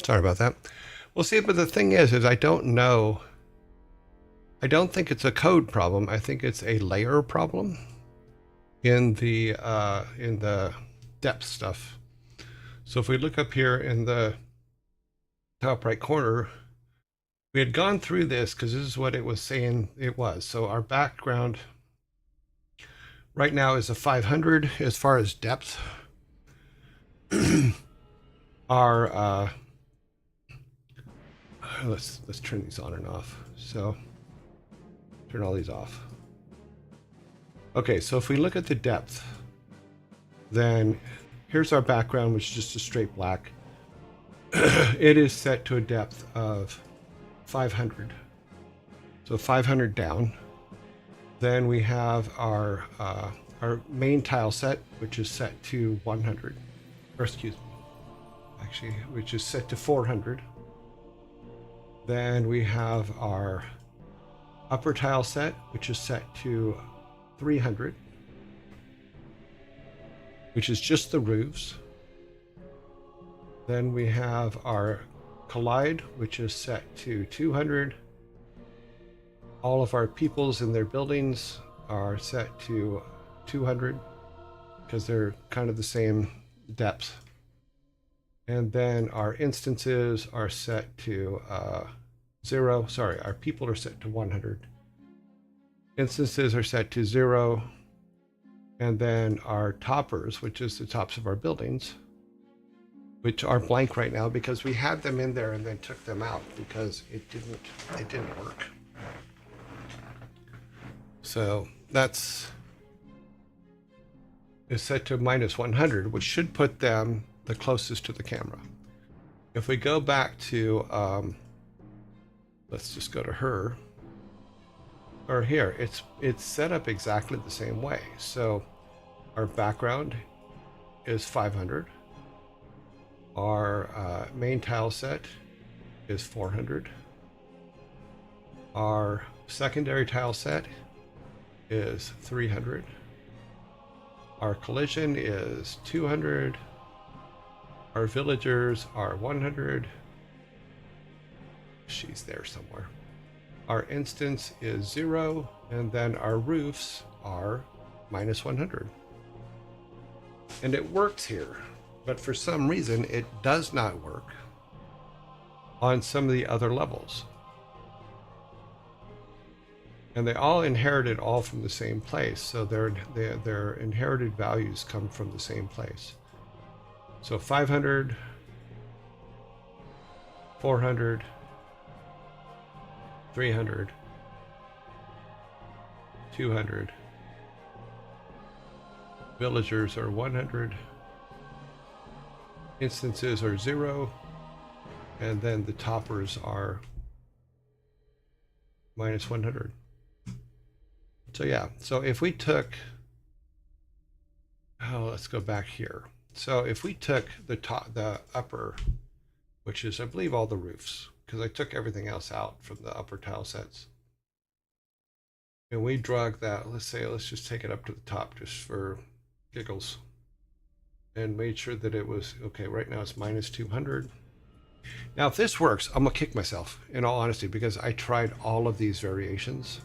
Sorry about that. Well, see, but the thing is I don't know. I don't think it's a code problem. I think it's a layer problem in the depth stuff. So if we look up here in the top right corner, we had gone through this because this is what it was saying it was. So our background right now is a 500 as far as depth. Our let's turn these on and off. So turn all these off. Okay, so if we look at the depth, then here's our background, which is just a straight black. It is set to a depth of 500. So 500 down. Then we have our main tile set, which is set to 100. Or excuse me, actually, which is set to 400. Then we have our upper tile set, which is set to 300, which is just the roofs. Then we have our collide, which is set to 200. All of our peoples in their buildings are set to 200 because they're kind of the same depth. And then our instances are set to 0. Sorry, our people are set to 100. Instances are set to 0. And then our toppers, which is the tops of our buildings, which are blank right now because we had them in there and then took them out because it didn't work. So that's is set to -100, which should put them the closest to the camera. If we go back to let's just go to her, or here, it's set up exactly the same way. So our background is 500. Our main tile set is 400. Our secondary tile set is 300. Our collision is 200. Our villagers are 100. She's there somewhere. Our instance is 0, and then our roofs are -100. And it works here, but for some reason it does not work on some of the other levels. And they all inherited all from the same place, so their inherited values come from the same place. So 500, 400, 300, 200. Villagers are 100. Instances are 0. And then the toppers are -100. So yeah, so if we took, let's go back here. So if we took the upper, which is I believe all the roofs, because I took everything else out from the upper tile sets, and we drug that, let's just take it up to the top just for giggles, and made sure that it was okay. Right now it's -200. Now if this works, I'm gonna kick myself in all honesty, because I tried all of these variations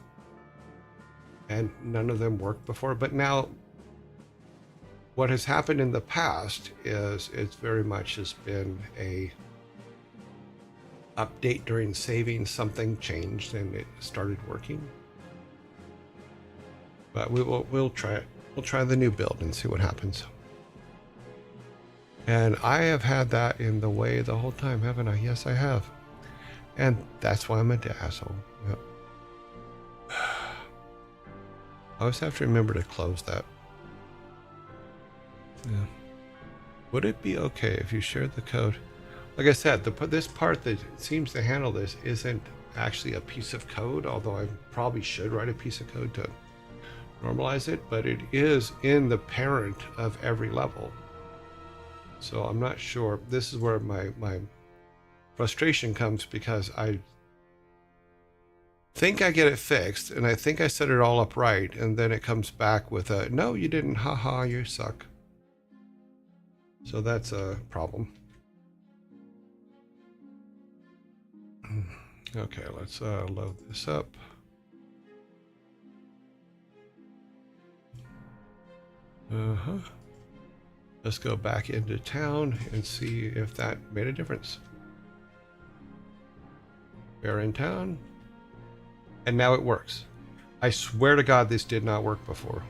and none of them worked before. But now what has happened in the past is it's very much has been a update during saving, something changed and it started working. But we'll try it. We'll try the new build and see what happens. And I have had that in the way the whole time, haven't I? Yes, I have. And that's why I'm an asshole. Yep. I always have to remember to close that. Yeah. Would it be okay if you shared the code? Like I said, this part that seems to handle this isn't actually a piece of code, although I probably should write a piece of code to normalize it, but it is in the parent of every level. So I'm not sure. This is where my frustration comes, because I think I get it fixed and I think I set it all up right, and then it comes back with a no, you didn't, haha, you suck. So that's a problem. Okay, let's load this up. Let's go back into town and see if that made a difference. We're in town. And now it works. I swear to God, this did not work before.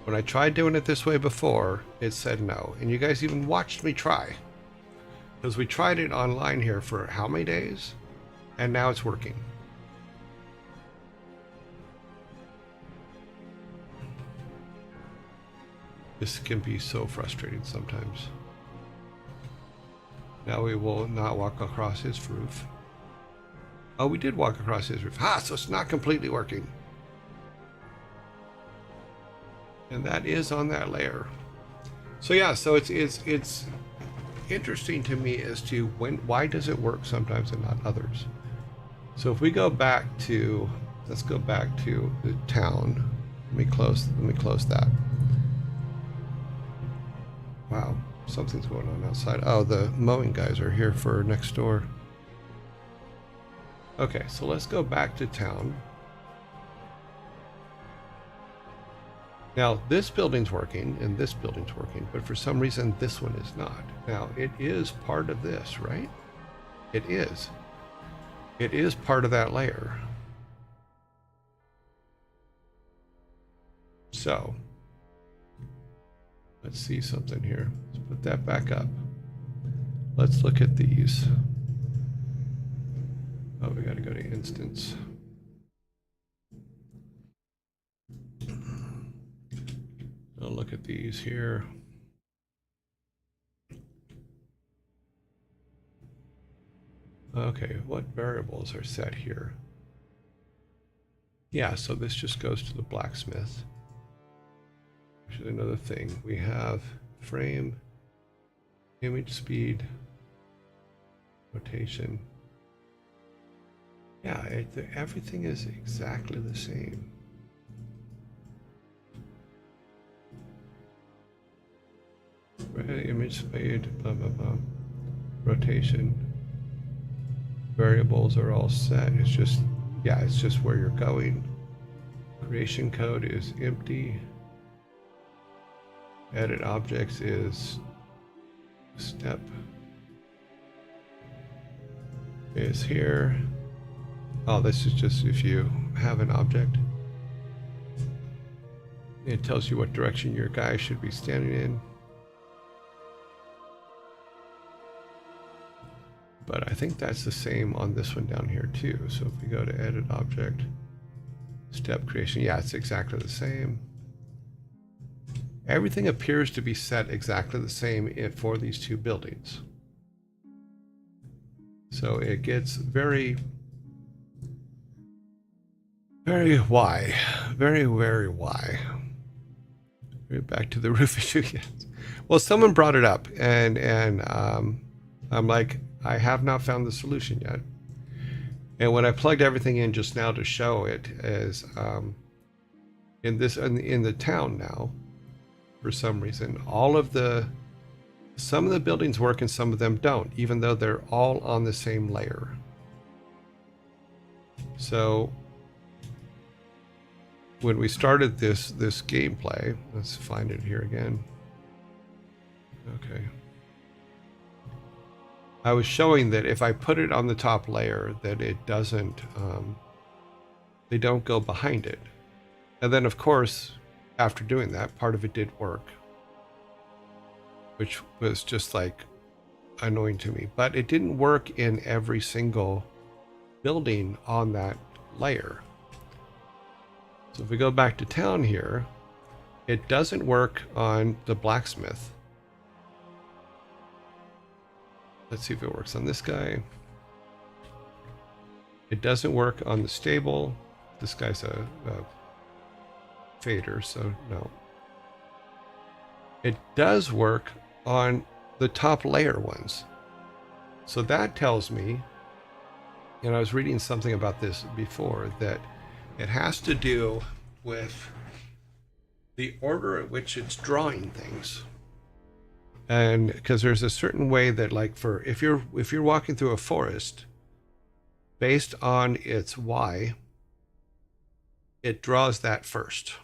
When I tried doing it this way before, it said no. And you guys even watched me try. Because we tried it online here for how many days? And now it's working. This can be so frustrating sometimes. Now we will not walk across his roof. Oh, we did walk across his roof. Ha! So it's not completely working. And that is on that layer. So yeah, so it's interesting to me as to why does it work sometimes and not others. So if we go back to, let's go back to the town. Let me close that. Wow, something's going on outside. Oh, the mowing guys are here for next door. Okay, so let's go back to town. Now, this building's working and this building's working, but for some reason this one is not. Now, it is part of this, right? It is. It is part of that layer. So, let's see something here. Let's put that back up. Let's look at these. Oh, we got to go to instance. I'll look at these here. Okay, what variables are set here? Yeah, so this just goes to the blacksmith. Which is another thing. We have frame, image speed, rotation. Yeah, everything is exactly the same. Image speed, blah, blah, blah. Rotation. Variables are all set. It's just, yeah, it's just where you're going. Creation code is empty. Edit objects is step is here. Oh, this is just if you have an object. It tells you what direction your guy should be standing in. But I think that's the same on this one down here too. So if we go to edit object, step creation, yeah, it's exactly the same. Everything appears to be set exactly the same for these two buildings. So it gets very why. Very why. Right back to the roof issue. Yes. Well, someone brought it up and I'm like, I have not found the solution yet. And when I plugged everything in just now to show it as in the town now, for some reason, some of the buildings work and some of them don't, even though they're all on the same layer. So when we started this gameplay, let's find it here again. Okay. I was showing that if I put it on the top layer, that it doesn't, they don't go behind it. And then of course, after doing that, part of it did work, which was just like annoying to me, but it didn't work in every single building on that layer. So if we go back to town here, it doesn't work on the blacksmith. Let's see if it works on this guy. It doesn't work on the stable. This guy's a fader, so no. It does work on the top layer ones. So that tells me, and I was reading something about this before, that it has to do with the order at which it's drawing things. And because there's a certain way that, like, for if you're walking through a forest, based on its Y, it draws that first.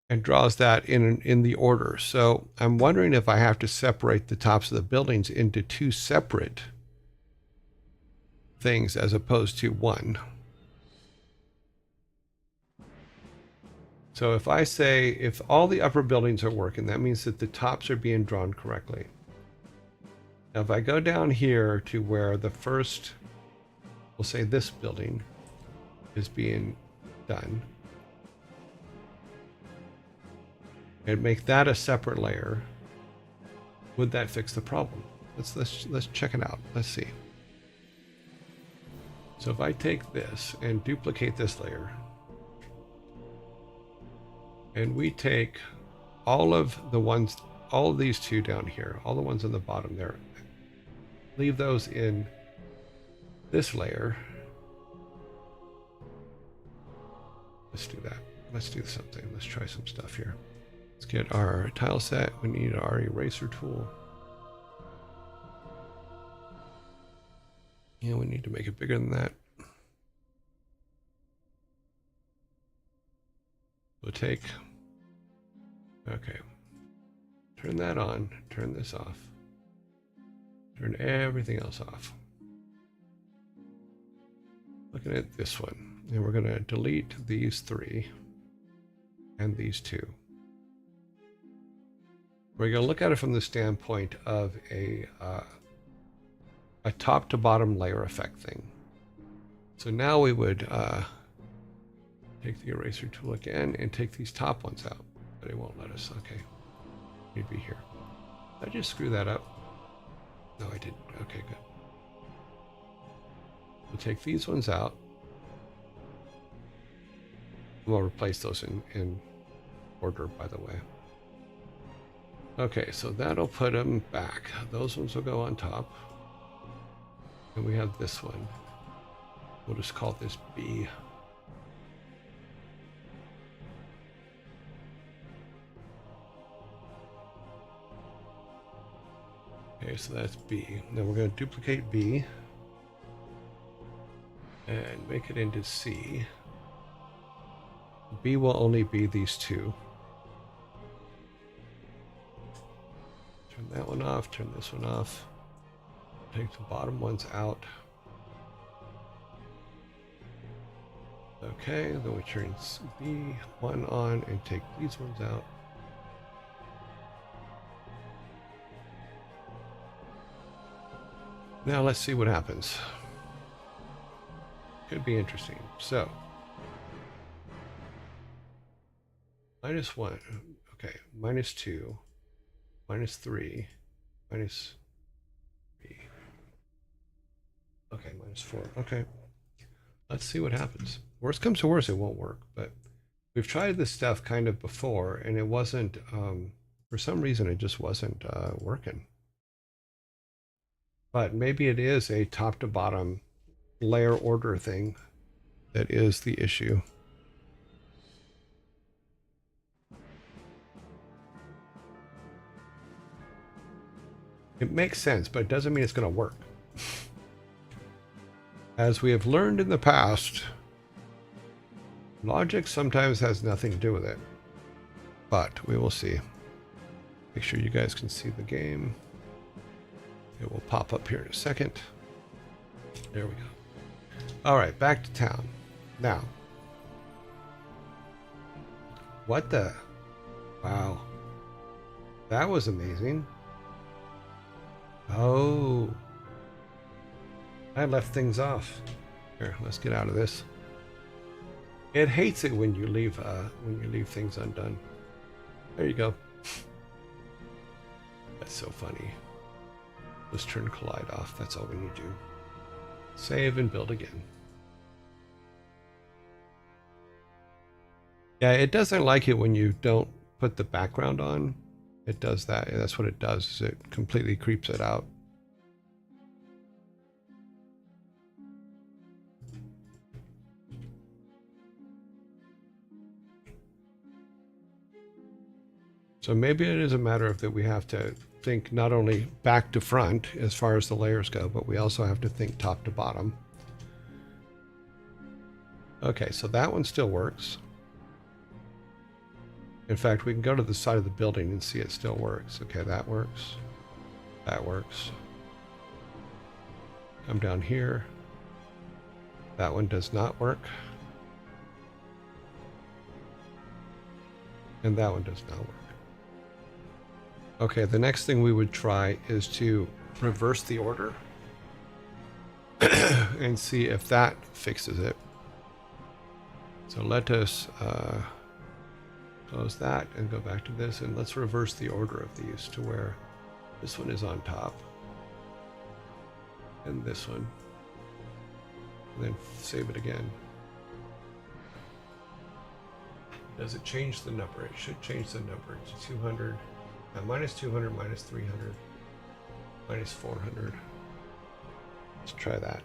And draws that in the order. So I'm wondering if I have to separate the tops of the buildings into two separate things as opposed to one. So if I say, if all the upper buildings are working, that means that the tops are being drawn correctly. Now if I go down here to where the first, we'll say this building is being done, and make that a separate layer, would that fix the problem? Let's check it out. Let's see. So if I take this and duplicate this layer, and we take all of these two down here, all the ones on the bottom there, leave those in this layer. Let's do that. Let's do something. Let's try some stuff here. Let's get our tile set. We need our eraser tool. Yeah, we need to make it bigger than that. We'll take, okay, turn that on, turn this off, turn everything else off. Looking at this one, and we're going to delete these three and these two. We're going to look at it from the standpoint of a top to bottom layer effect thing. So now we would take the eraser tool again and take these top ones out, but it won't let us. Okay, need to be here. Did I just screw that up? No, I didn't. Okay, good. We'll take these ones out. We'll replace those in order, by the way. Okay, so that'll put them back. Those ones will go on top. And we have this one. We'll just call this B. Okay, so that's B. Now we're going to duplicate B and make it into C. B will only be these two. Turn that one off, turn this one off. Take the bottom ones out. Okay, then we turn B1 on and take these ones out. Now let's see what happens. Could be interesting. So, -1, okay, -2, -3, -3, okay, -4, okay. Let's see what happens. Worst comes to worst, it won't work, but we've tried this stuff kind of before, and it wasn't, for some reason, it just wasn't working. But maybe it is a top to bottom layer order thing that is the issue. It makes sense, but it doesn't mean it's going to work. As we have learned in the past, logic sometimes has nothing to do with it. But we will see. Make sure you guys can see the game. It will pop up here in a second. There we go. All right, back to town. Now, what the? Wow. That was amazing. Oh. I left things off. Here, let's get out of this. It hates it when you leave things undone. There you go. That's so funny. Let's turn collide off. That's all we need to do. Save and build again. Yeah, it doesn't like it when you don't put the background on. It does that. That's what it does. Is it completely creeps it out. So maybe it is a matter of that we have to think not only back to front as far as the layers go, but we also have to think top to bottom. Okay, so that one still works. In fact, we can go to the side of the building and see it still works. Okay, that works. That works. Come down here. That one does not work. And that one does not work. Okay, the next thing we would try is to reverse the order and see if that fixes it. So let us close that and go back to this, and let's reverse the order of these to where this one is on top and this one, and then save it again. Does it change the number? It should change the number to 200, minus 200, minus 300, minus 400. Let's try that.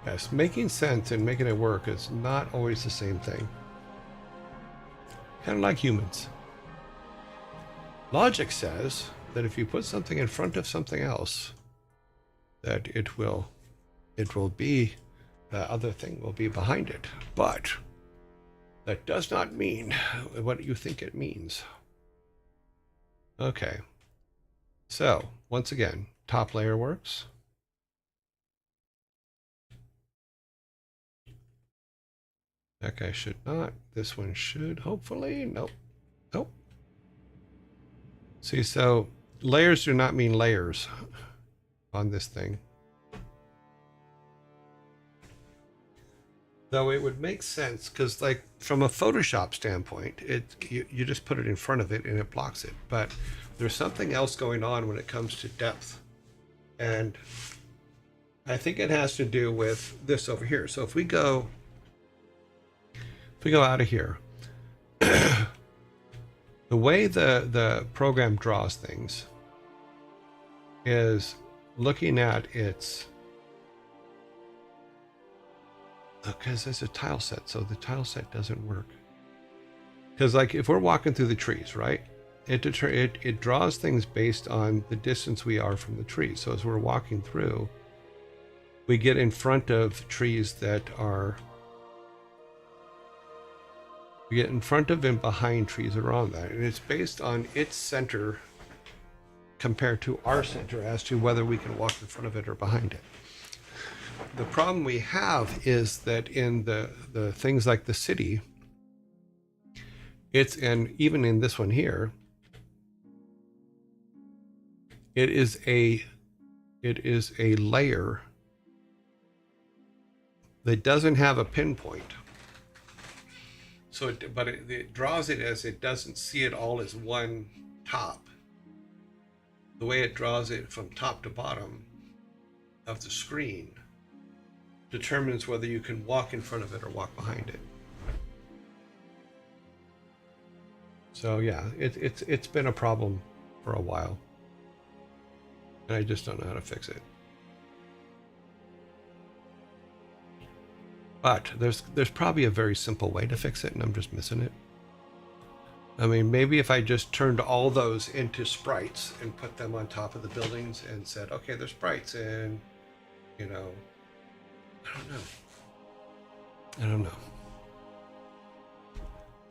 Yes, making sense and making it work is not always the same thing. Kind of like humans. Logic says that if you put something in front of something else, that it will be, the other thing will be behind it. But that does not mean what you think it means. Okay. So, once again, top layer works. That guy should not. This one should, hopefully. Nope. Nope. See, so layers do not mean layers on this thing. Though it would make sense, because like from a Photoshop standpoint, you just put it in front of it and it blocks it. But there's something else going on when it comes to depth. And I think it has to do with this over here. So if we go out of here, the way the program draws things is looking at its, because there's a tile set, so the tile set doesn't work. Because like if we're walking through the trees, right, it draws things based on the distance we are from the trees. So as we're walking through, we get in front of trees that are, we get in front of and behind trees that are on that, and it's based on its center compared to our center as to whether we can walk in front of it or behind it. The problem we have is that in the things like the city, and even in this one here, it is a layer that doesn't have a pinpoint. So, it draws it as it doesn't see it all as one top. The way it draws it from top to bottom of the screen determines whether you can walk in front of it or walk behind it. So yeah, it's been a problem for a while, and I just don't know how to fix it. But there's probably a very simple way to fix it, and I'm just missing it. I mean, maybe if I just turned all those into sprites and put them on top of the buildings and said, okay, they're sprites, and, you know, I don't know.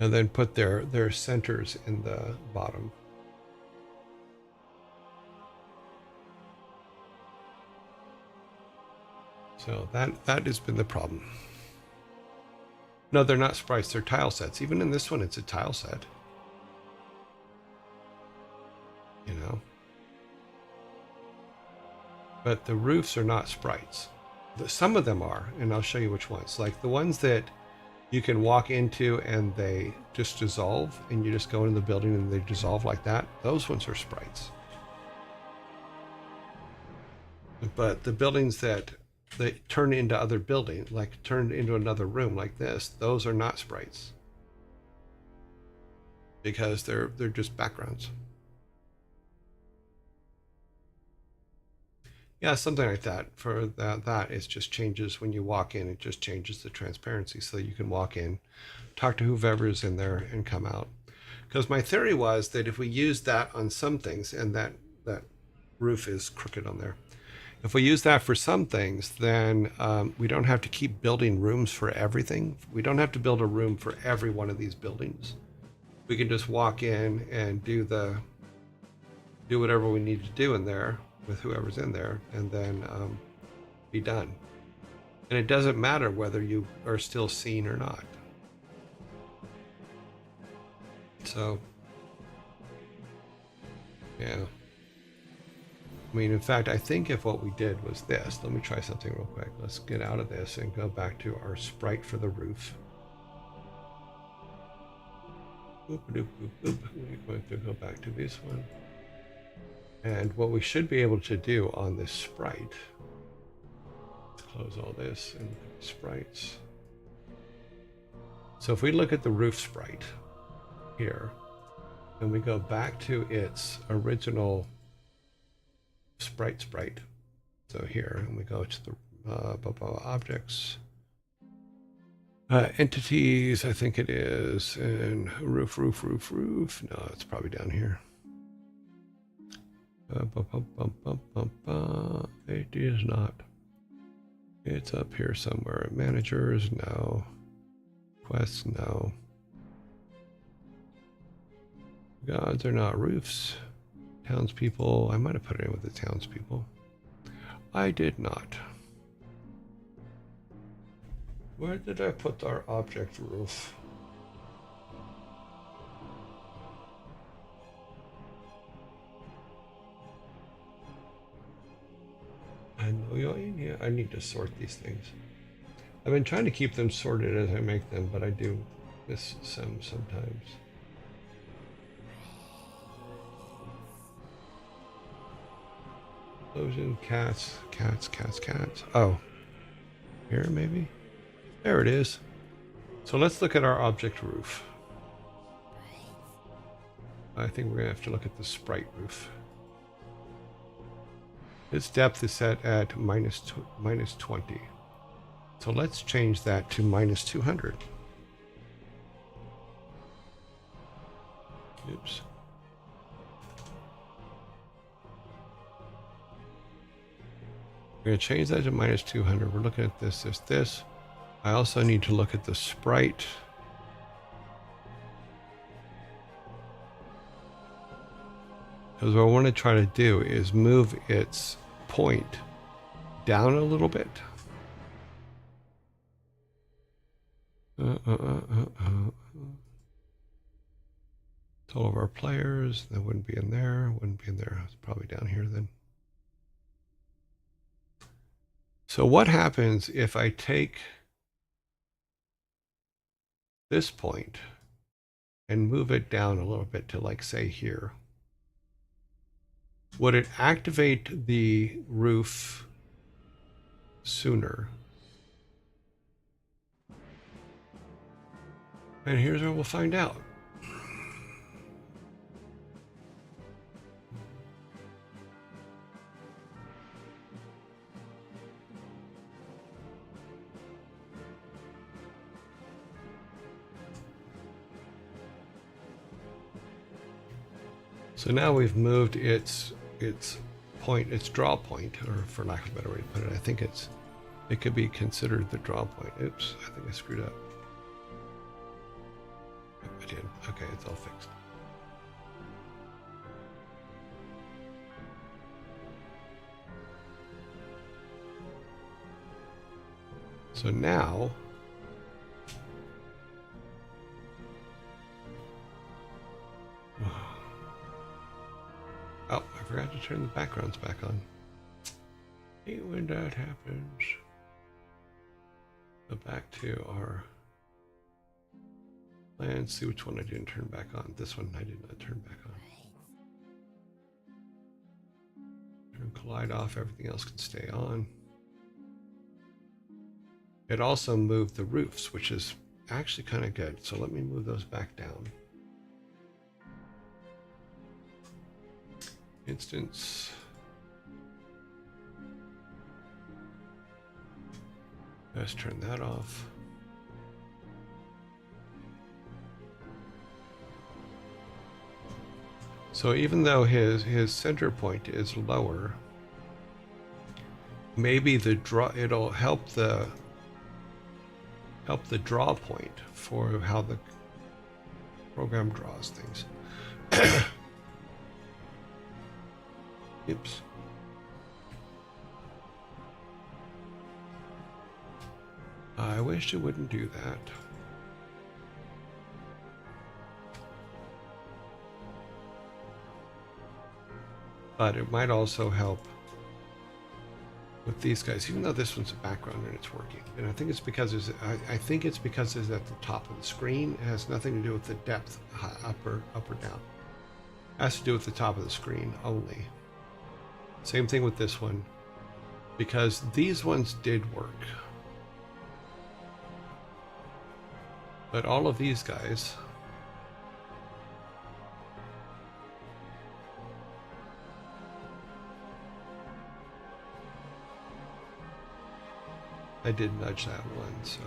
And then put their centers in the bottom. So that has been the problem. No, they're not sprites, they're tile sets. Even in this one, it's a tile set. You know? But the roofs are not sprites. Some of them are, and I'll show you which ones. Like the ones that you can walk into and they just dissolve, and you just go into the building and they dissolve like that. Those ones are sprites. But the buildings that turn into other buildings, like turn into another room like this, those are not sprites. Because they're just backgrounds. Yeah, something like that. For that it just changes when you walk in. It just changes the transparency so that you can walk in, talk to whoever's in there, and come out. Because my theory was that if we use that on some things, and that roof is crooked on there, if we use that for some things, then we don't have to keep building rooms for everything. We don't have to build a room for every one of these buildings. We can just walk in and do whatever we need to do in there with whoever's in there, and then be done. And it doesn't matter whether you are still seen or not. So, yeah. I mean, in fact, I think if what we did was this, let me try something real quick. Let's get out of this and go back to our sprite for the roof. Boop, boop, boop, boop. We're going to go back to this one. And what we should be able to do on this sprite, let's close all this and look at the sprites. So if we look at the roof sprite here, and we go back to its original sprite, so here, and we go to the objects, entities, I think it is, and roof. No, it's probably down here. It is not. It's up here somewhere. Managers, no. Quests, no. Gods are not roofs. Townspeople, I might have put it in with the townspeople. I did not. Where did I put our object roof? I know you're in here. I need to sort these things. I've been trying to keep them sorted as I make them, but I do miss some sometimes. Explosion, cats. Oh, here maybe? There it is. So let's look at our object roof. I think we're gonna have to look at the sprite roof. Its depth is set at minus 20. So let's change that to minus 200. Oops. We're going to change that to minus 200. We're looking at this. I also need to look at the sprite. Because what I want to try to do is move its point down a little bit. All of our players, that wouldn't be in there, it's probably down here then. So what happens if I take this point and move it down a little bit to, like, say here? Would it activate the roof sooner? And here's where we'll find out. So now we've moved its point, its draw point, or for lack of a better way to put it, I think it could be considered the draw point. Oops, I think I screwed up. I did. Okay, it's all fixed. So now oh, I forgot to turn the backgrounds back on. Hate when that happens. Go back to our plan, see which one I didn't turn back on. This one I did not turn back on. Turn collide off, everything else can stay on. It also moved the roofs, which is actually kind of good. So let me move those back down. Instance. Let's turn that off. So even though his center point is lower, maybe the draw, it'll help the draw point for how the program draws things. Oops. I wish it wouldn't do that. But it might also help with these guys, even though this one's a background and it's working. And I think it's because I think it's because it's at the top of the screen. It has nothing to do with the depth, up or down. It has to do with the top of the screen only. Same thing with this one, because these ones did work. But all of these guys, I did nudge that one, so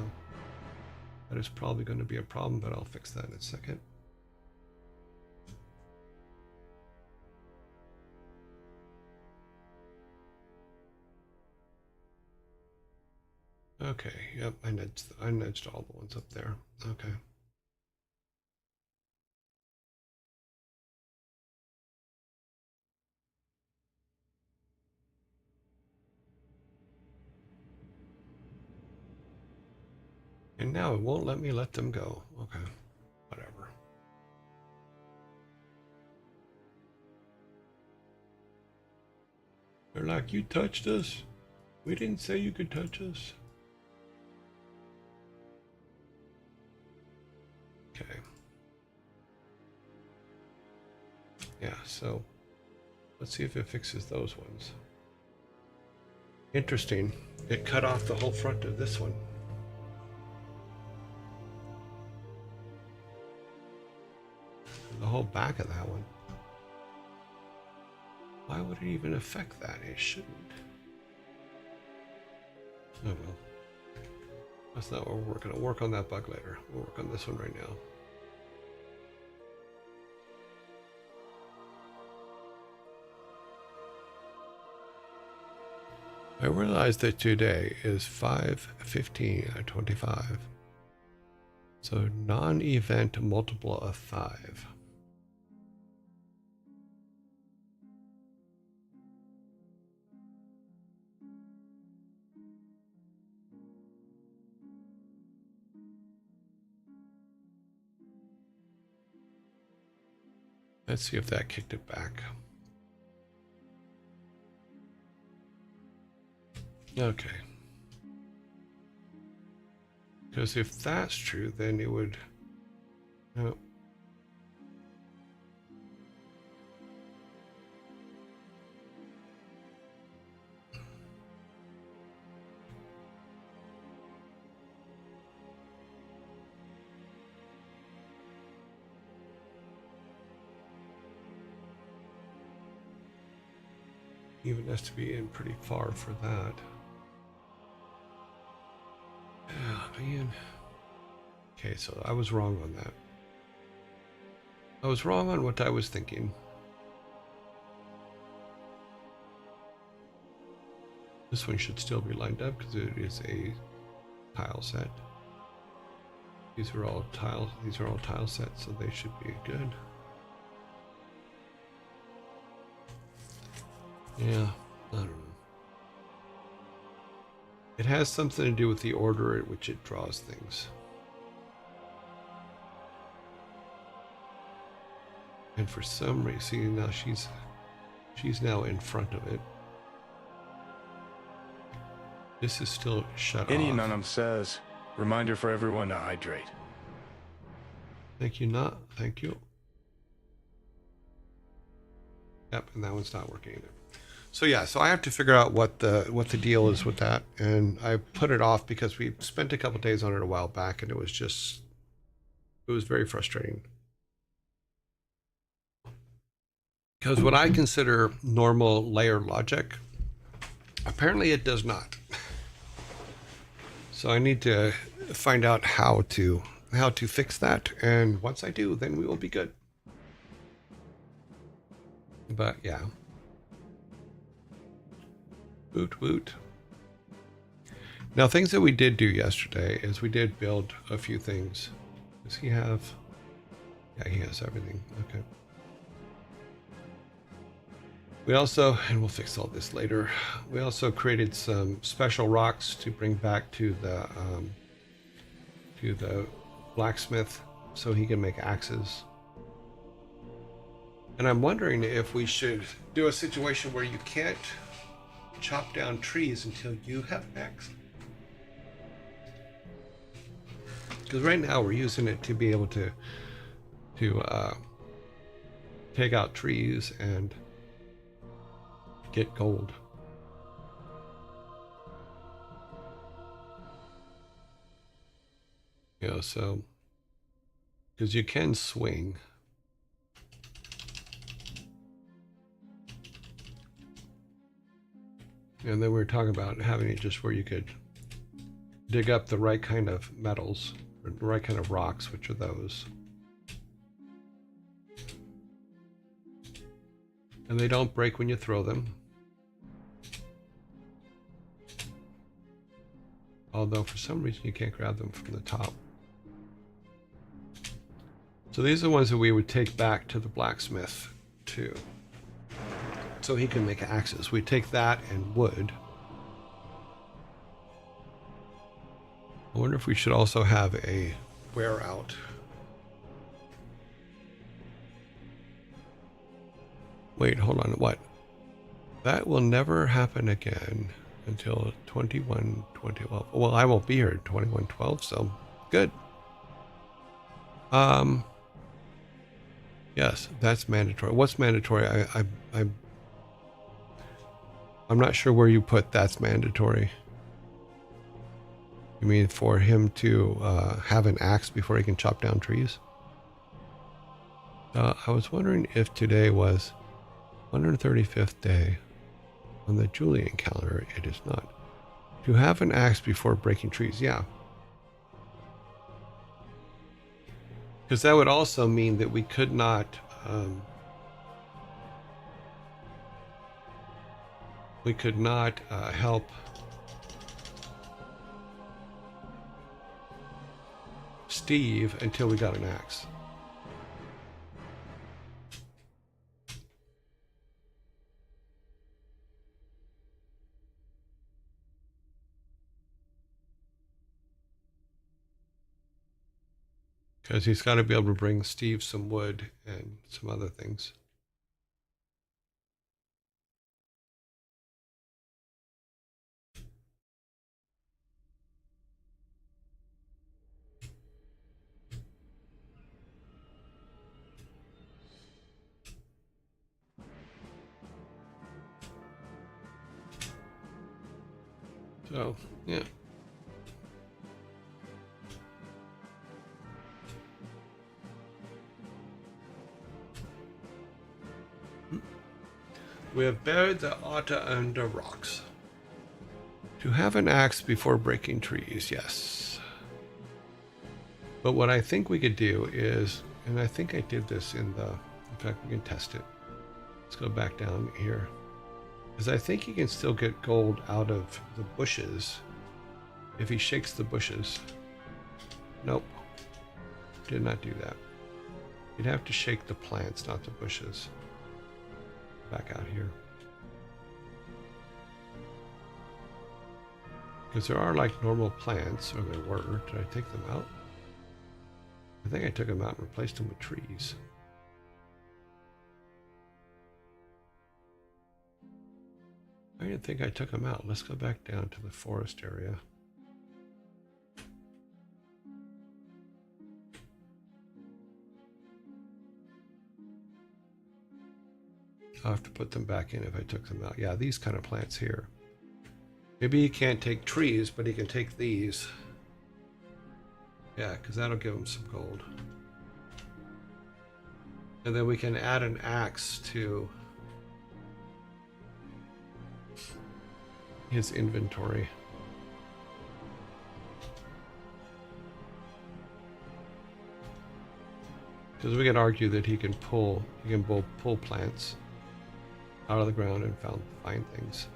that is probably going to be a problem, but I'll fix that in a second. Okay, yep, I nudged all the ones up there. Okay. And now it won't let me let them go. Okay, whatever. They're like, you touched us? We didn't say you could touch us. Okay. Yeah, so let's see if it fixes those ones. Interesting. It cut off the whole front of this one. The whole back of that one. Why would it even affect that? It shouldn't. Oh well. That's not what we're working on. We'll work on that bug later. We'll work on this one right now. I realized that today is 5/15/25. So non-event multiple of 5. Let's see if that kicked it back. Okay. Because if that's true, then it would... No. Even has to be in pretty far for that. Oh, man. Okay, so I was wrong on that. I was wrong on what I was thinking. This one should still be lined up because it is a tile set. These are all tile sets, so they should be good. Yeah, I don't know. It has something to do with the order at which it draws things. And for some reason, see, now she's now in front of it. This is still shut off. Nunum says, reminder for everyone to hydrate. Thank you, not. Thank you. Yep, and that one's not working either. So yeah, so I have to figure out what the deal is with that, and I put it off because we spent a couple days on it a while back, and it was very frustrating. Because what I consider normal layer logic, apparently it does not. So I need to find out how to fix that, and once I do, then we will be good. But yeah. Woot woot. Now, things that we did do yesterday is we did build a few things. Does he have... Yeah, he has everything. Okay. We also, and we'll fix all this later, we also created some special rocks to bring back to the blacksmith so he can make axes. And I'm wondering if we should do a situation where you can't chop down trees until you have an axe. Because right now we're using it to be able to take out trees and get gold. You know, so because you can swing. And then we were talking about having it just where you could dig up the right kind of metals, or the right kind of rocks, which are those. And they don't break when you throw them. Although for some reason you can't grab them from the top. So these are the ones that we would take back to the blacksmith too, so he can make axes. We take that and wood. I wonder if we should also have a wear out. Wait, hold on, what? That will never happen again until 21/12. Well, I won't be here at 21/12, so good. Yes, that's mandatory. What's mandatory? I'm not sure where you put that's mandatory. You mean for him to have an axe before he can chop down trees? I was wondering if today was 135th day on the Julian calendar. It is not. To have an axe before breaking trees, yeah. Because that would also mean that we could not help Steve until we got an axe. Because he's got to be able to bring Steve some wood and some other things. So, yeah. We have buried the otter under rocks. To have an axe before breaking trees, yes. But what I think we could do is, and I think I did this in fact we can test it. Let's go back down here. Because I think you can still get gold out of the bushes if he shakes the bushes. Nope. Did not do that. You'd have to shake the plants, not the bushes. Back out here. Because there are like normal plants, or there were. Did I take them out? I think I took them out and replaced them with trees. I didn't think I took them out. Let's go back down to the forest area. I'll have to put them back in if I took them out. Yeah, these kind of plants here. Maybe he can't take trees, but he can take these. Yeah, because that'll give him some gold. And then we can add an axe to his inventory. Because we can argue that he can both pull plants out of the ground and find things.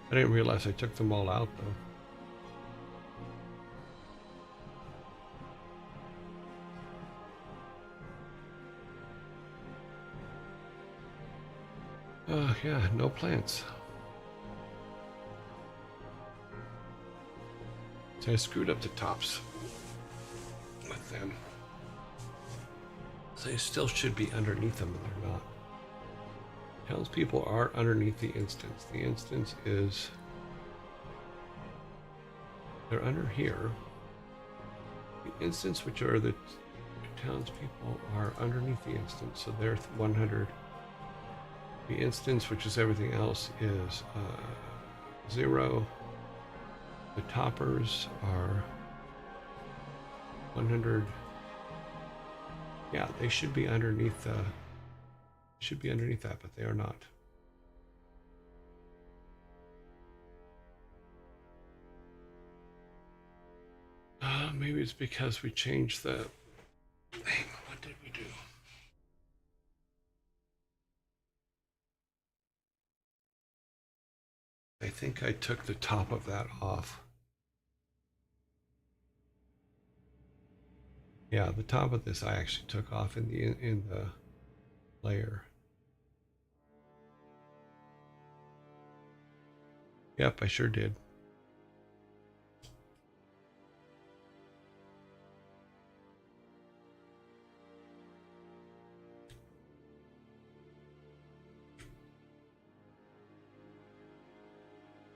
I didn't realize I took them all out though. Yeah, no plants. So I screwed up the tops with them. So they still should be underneath them, and they're not. Townspeople are underneath the instance. The instance is... they're under here. The instance, which are the townspeople, are underneath the instance, so they're 100. The instance, which is everything else, is 0. The toppers are 100. Yeah, they should be underneath that, but they are not. Maybe it's because we changed the thing. What did we do? I think I took the top of that off. Yeah, the top of this I actually took off in the layer. Yep, I sure did.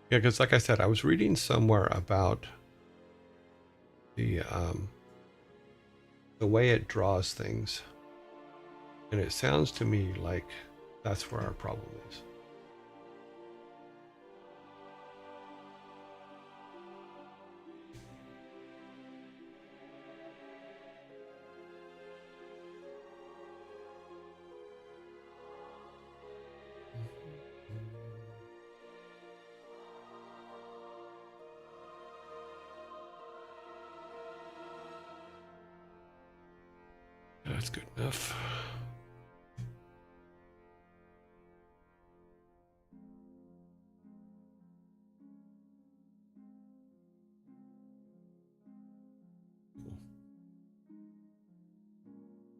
Yeah, because like I said, I was reading somewhere about the way it draws things, and it sounds to me like that's where our problem is. That's good enough.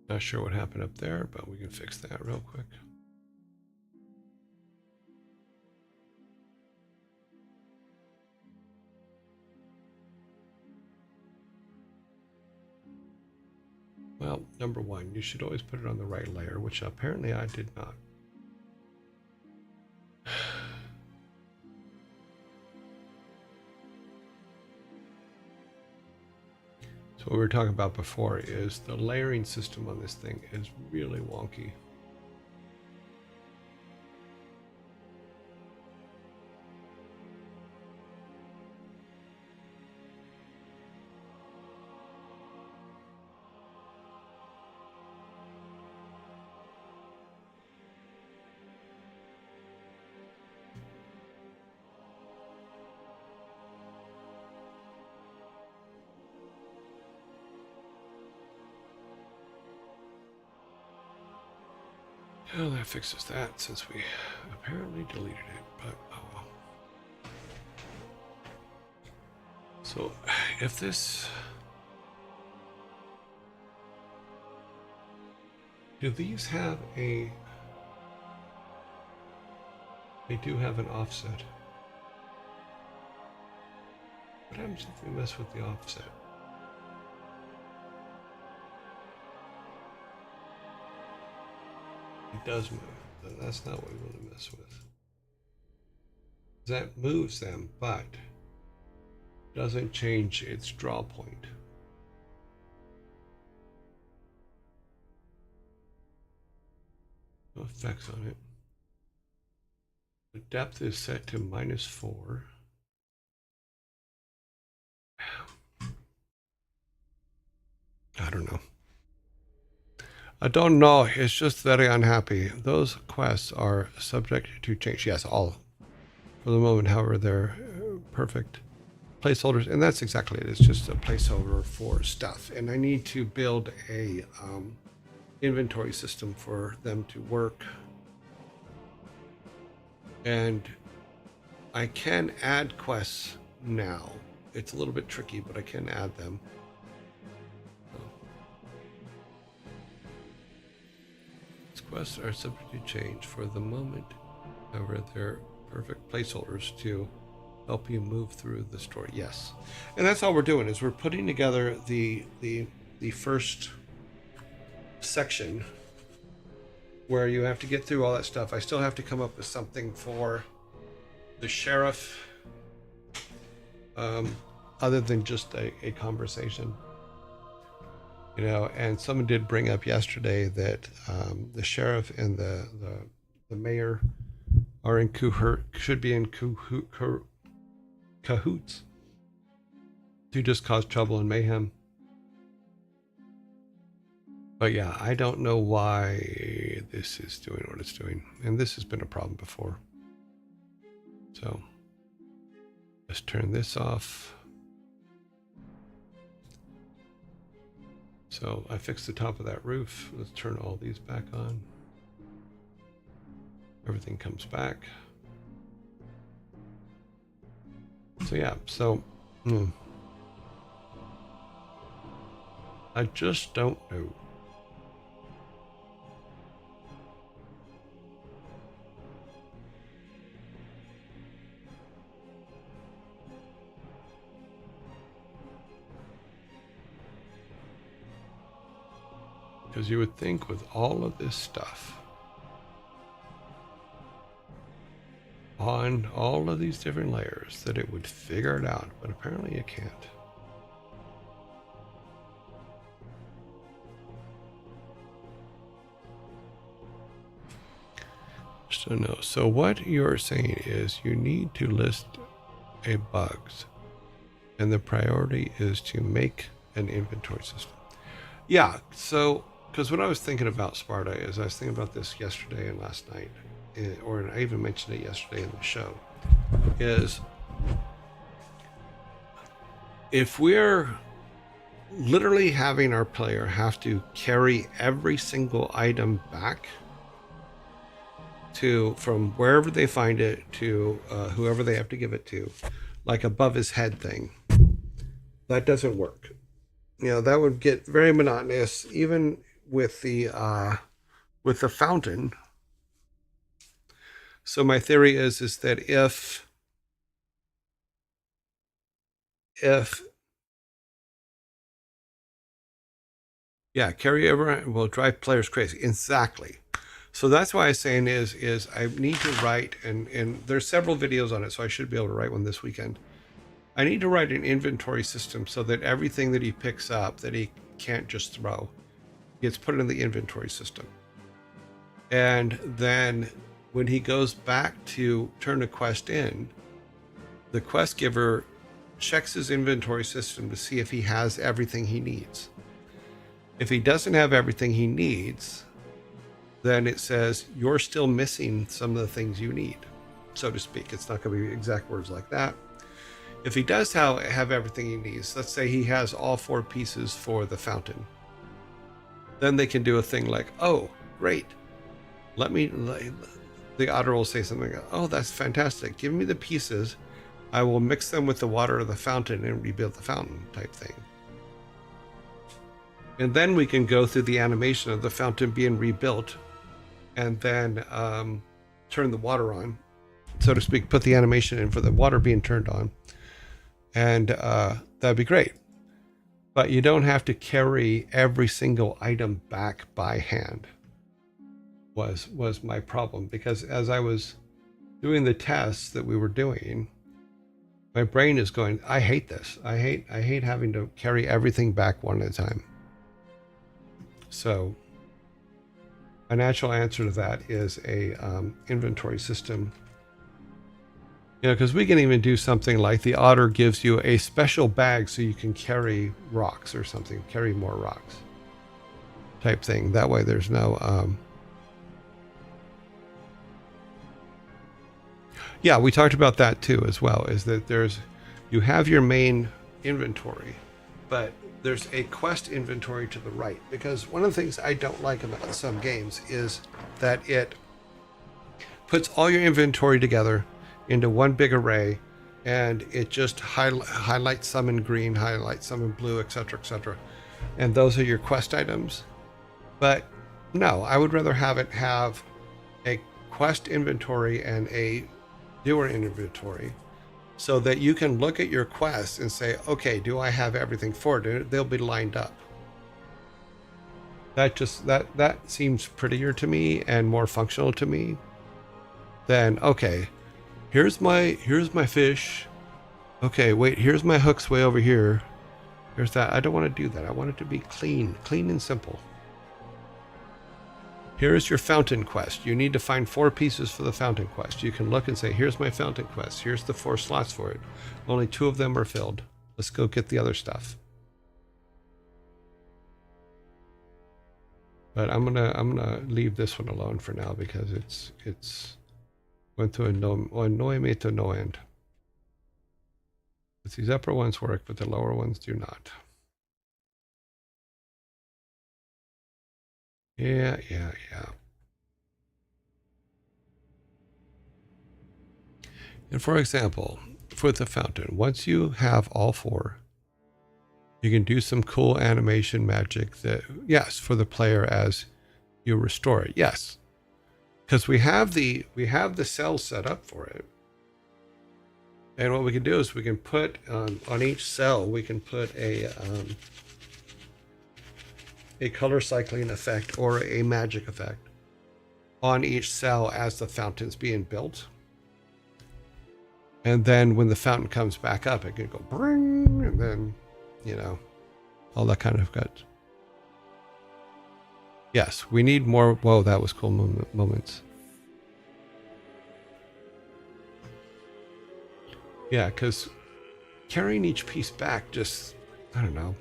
Not sure what happened up there, but we can fix that real quick. Well, number one, you should always put it on the right layer, which apparently I did not. So what we were talking about before is the layering system on this thing is really wonky. Well, that fixes that since we apparently deleted it, but oh well. So if this... do these have a... they do have an offset. What happens if we mess with the offset? It does move. That's not what we want to mess with. That moves them, but doesn't change its draw point. No effects on it. The depth is set to -4. I don't know. I don't know. It's just very unhappy. Those quests are subject to change. Yes, all for the moment. However, they're perfect. placeholders, and that's exactly it. It's just a placeholder for stuff, and I need to build a inventory system for them to work. And I can add quests now. It's a little bit tricky, but I can add them. These quests are subject to change for the moment. However, they're perfect placeholders to help you move through the story. Yes. And that's all we're doing, is we're putting together the first section where you have to get through all that stuff. I still have to come up with something for the sheriff, other than just a conversation, you know. And someone did bring up yesterday that the sheriff and the mayor are in should be in cahoots to just cause trouble and mayhem. But yeah, I don't know why this is doing what it's doing. And this has been a problem before. So let's turn this off. So I fixed the top of that roof. Let's turn all these back on. Everything comes back. So yeah, so I just don't know. Because you would think with all of this stuff on all of these different layers that it would figure it out, but apparently it can't. So no. So what you're saying is you need to list a bugs, and the priority is to make an inventory system. Yeah. So because what I was thinking about, Sparta, is I was thinking about this yesterday and last night, or I even mentioned it yesterday in the show, is if we're literally having our player have to carry every single item back to from wherever they find it to whoever they have to give it to, like above his head thing, that doesn't work. You know, that would get very monotonous, even with the fountain. So my theory is that if carry over will drive players crazy. Exactly. So that's why I'm saying is I need to write, and there's several videos on it, so I should be able to write one this weekend. I need to write an inventory system so that everything that he picks up that he can't just throw gets put in the inventory system. And then when he goes back to turn a quest in, the quest giver checks his inventory system to see if he has everything he needs. If he doesn't have everything he needs, then it says you're still missing some of the things you need, so to speak. It's not going to be exact words like that. If he does have everything he needs, let's say he has all 4 pieces for the fountain, then they can do a thing like, oh, great. The otter will say something like, oh, that's fantastic. Give me the pieces. I will mix them with the water of the fountain and rebuild the fountain type thing. And then we can go through the animation of the fountain being rebuilt and then turn the water on, so to speak, put the animation in for the water being turned on. And that'd be great. But you don't have to carry every single item back by hand, was my problem. Because as I was doing the tests that we were doing, my brain is going, I hate this. I hate having to carry everything back one at a time. So a natural answer to that is a inventory system. You know, because we can even do something like the otter gives you a special bag so you can carry rocks or something, carry more rocks type thing. That way there's no... Yeah, we talked about that too as well, is that there's you have your main inventory, but there's a quest inventory to the right, because one of the things I don't like about some games is that it puts all your inventory together into one big array, and it just highlights some in green, highlights some in blue, etc., etc. And those are your quest items. But no, I would rather have it have a quest inventory and a doer inventory, so that you can look at your quests and say, okay, do I have everything for it? They'll be lined up. That seems prettier to me and more functional to me than, okay, here's my fish. Okay, wait, here's my hooks way over here. Here's that. I don't want to do that. I want it to be clean and simple. Here's your fountain quest. You need to find 4 pieces for the fountain quest. You can look and say, here's my fountain quest. Here's the 4 slots for it. Only 2 of them are filled. Let's go get the other stuff. But I'm gonna leave this one alone for now, because it's going to annoy me to no end. But these upper ones work, but the lower ones do not. Yeah. And for example, for the fountain, once you have all 4, you can do some cool animation magic that, yes, for the player as you restore it. Yes. Because we have the cells set up for it. And what we can do is we can put on each cell, we can put a color cycling effect or a magic effect on each cell as the fountain's being built. And then when the fountain comes back up, it can go bring, and then, you know, all that kind of gut. Yes, we need more. Whoa, that was cool moments. Yeah, because carrying each piece back just, I don't know.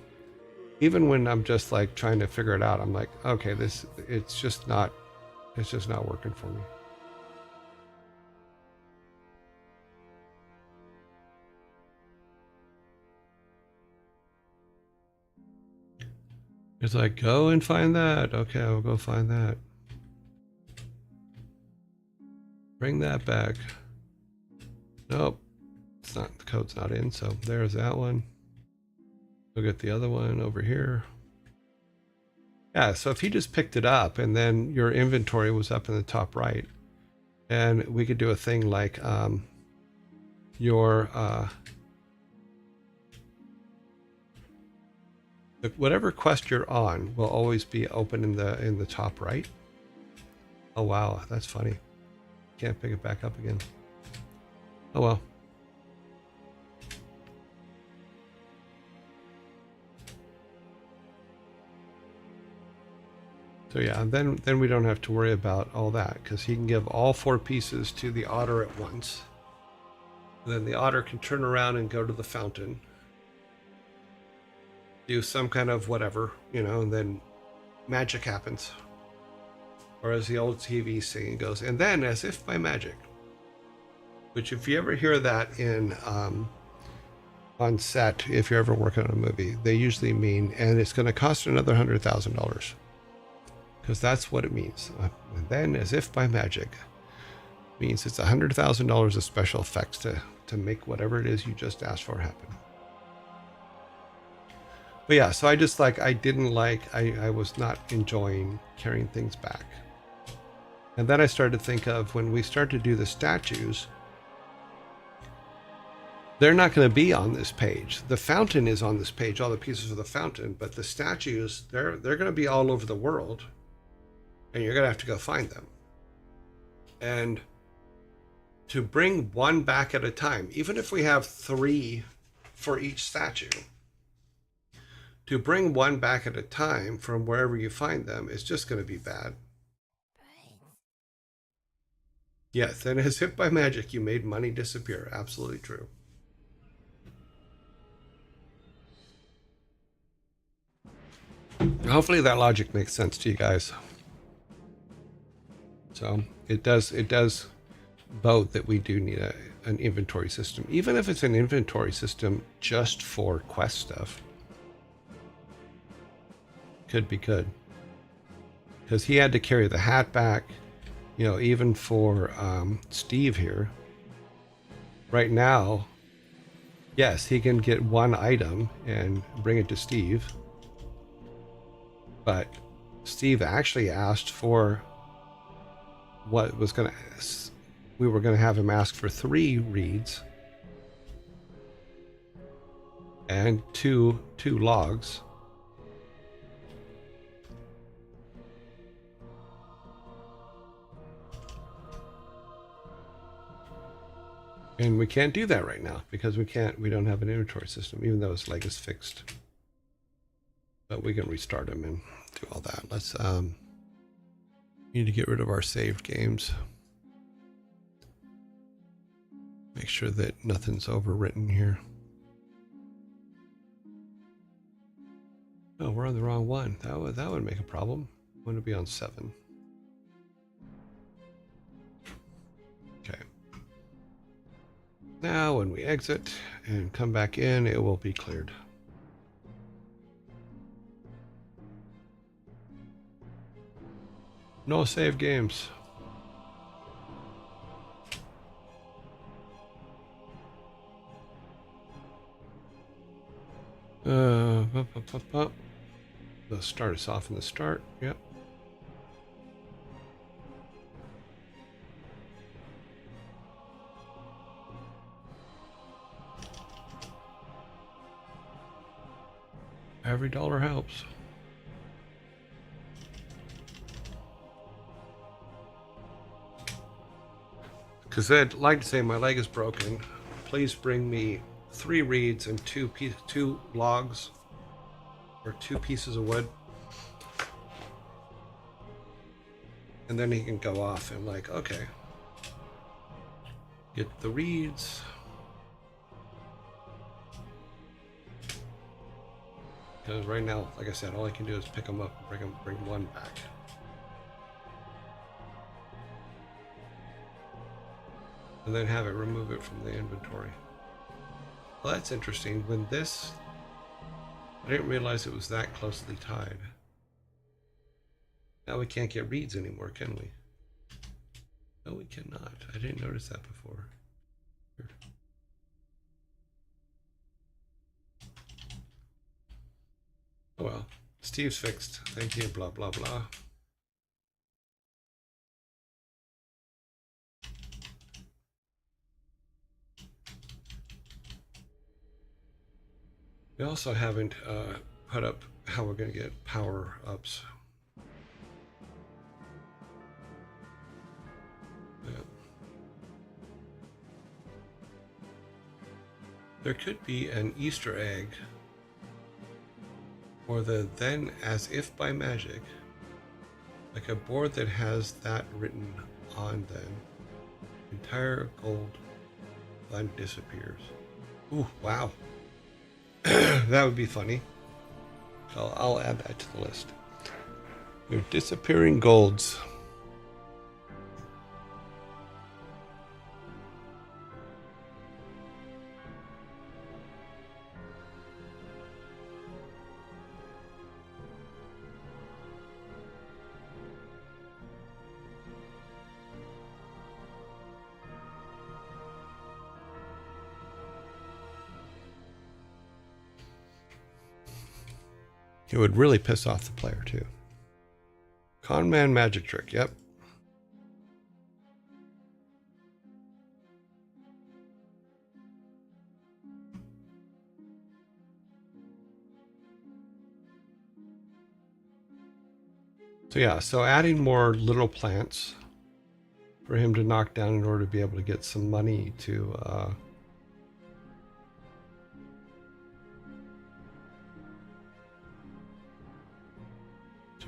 Even when I'm just like trying to figure it out, I'm like, okay, it's just not working for me. It's like, go and find that. Okay, I'll go find that. Bring that back. Nope. It's not, the code's not in, so there's that one. We'll get the other one over here. Yeah, so if you just picked it up and then your inventory was up in the top right, and we could do a thing like whatever quest you're on will always be open in the top right. Oh wow, that's funny. Can't pick it back up again. Oh well. So yeah, then we don't have to worry about all that, because he can give all 4 pieces to the otter at once. And then the otter can turn around and go to the fountain, do some kind of whatever, you know, and then magic happens. Or as the old TV scene goes, and then as if by magic. Which if you ever hear that in on set, if you're ever working on a movie, they usually mean, and it's going to cost another $100,000. Because that's what it means. And then, as if by magic, means it's $100,000 of special effects to make whatever it is you just asked for happen. But yeah, so I was not enjoying carrying things back. And then I started to think of, when we start to do the statues, they're not going to be on this page. The fountain is on this page, all the pieces of the fountain, but the statues, they're going to be all over the world. And you're going to have to go find them. And to bring one back at a time, even if we have 3 for each statue, to bring one back at a time from wherever you find them is just going to be bad. Yes, and as if by magic, you made money disappear. Absolutely true. Hopefully that logic makes sense to you guys. So it does boat that we do need an inventory system. Even if it's an inventory system just for quest stuff. Could be good. Because he had to carry the hat back, you know, even for Steve here. Right now, yes, he can get one item and bring it to Steve. But Steve actually asked for what was going to... We were going to have him ask for 3 reeds and two logs. And we can't do that right now because we don't have an inventory system, even though his leg is fixed. But we can restart him and do all that. Let's need to get rid of our saved games. Make sure that nothing's overwritten here. Oh, we're on the wrong one. That would make a problem. I want to be on 7. Okay. Now when we exit and come back in, it will be cleared. No save games. They'll start us off in the start. Yep. Every dollar helps. Because I'd like to say my leg is broken. Please bring me 3 reeds and 2 logs or 2 pieces of wood. And then he can go off and like, okay, get the reeds. Because right now, like I said, all I can do is pick them up and bring one back. And then have it remove it from the inventory. Well, that's interesting. When this, I didn't realize it was that closely tied. Now we can't get reeds anymore, can we? No, we cannot. I didn't notice that before. Weird. Oh well, Steve's fixed. Thank you, blah, blah, blah. We also haven't put up how we're going to get power ups. Yeah. There could be an Easter egg, or the then as if by magic, like a board that has that written on then. Entire gold line disappears. Ooh, wow. That would be funny. So I'll add that to the list. They're disappearing golds. It would really piss off the player too. Con man magic trick, yep. So yeah, so adding more little plants for him to knock down in order to be able to get some money to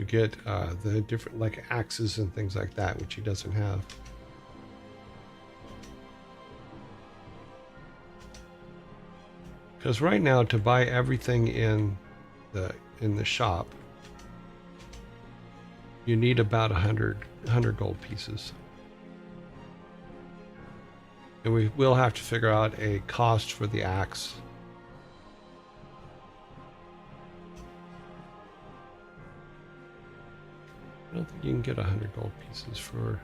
get the different like axes and things like that, which he doesn't have. Because right now, to buy everything in the shop, you need about 100 gold pieces. And we will have to figure out a cost for the axe. I don't think you can get 100 gold pieces for...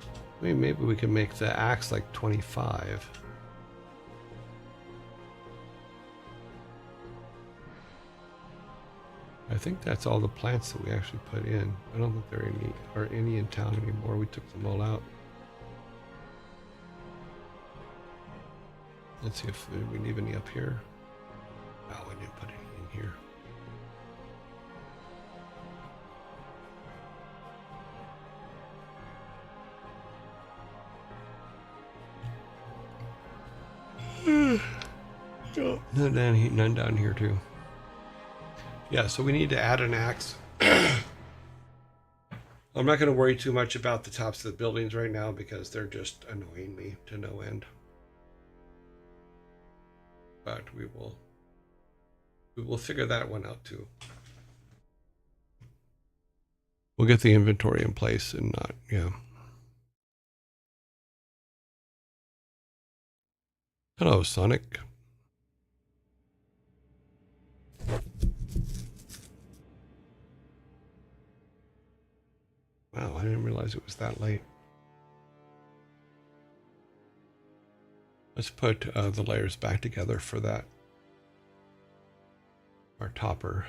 I mean, maybe we can make the axe like 25. I think that's all the plants that we actually put in. I don't think there are any in town anymore. We took them all out. Let's see if we leave any up here. Oh, we didn't put any in here. None down here too. Yeah, so we need to add an axe. I'm not going to worry too much about the tops of the buildings right now because they're just annoying me to no end. But we will figure that one out too. We'll get the inventory in place and not, yeah. Hello, Sonic. Wow, I didn't realize it was that late. Let's put the layers back together for that. Our topper.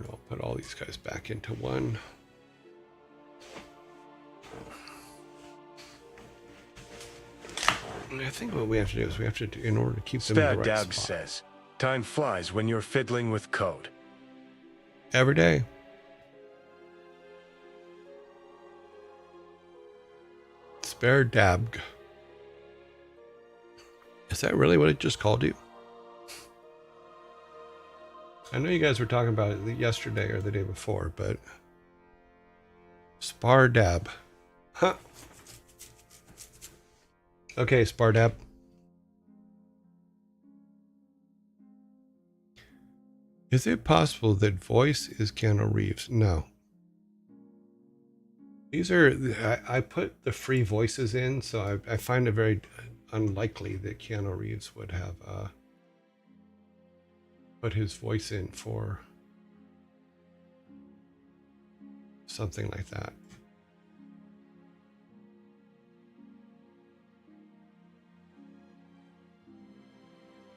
I'll put all these guys back into one. I think what we have to do is we have to, in order to keep them in the right Dab spot. says, time flies when you're fiddling with code. Every day. Spare Dabg. Is that really what it just called you? I know you guys were talking about it yesterday or the day before, but Spardab. Huh. Okay, Spardab. Is it possible that voice is Keanu Reeves? No. These are, I put the free voices in, so I find it very unlikely that Keanu Reeves would have put his voice in for something like that.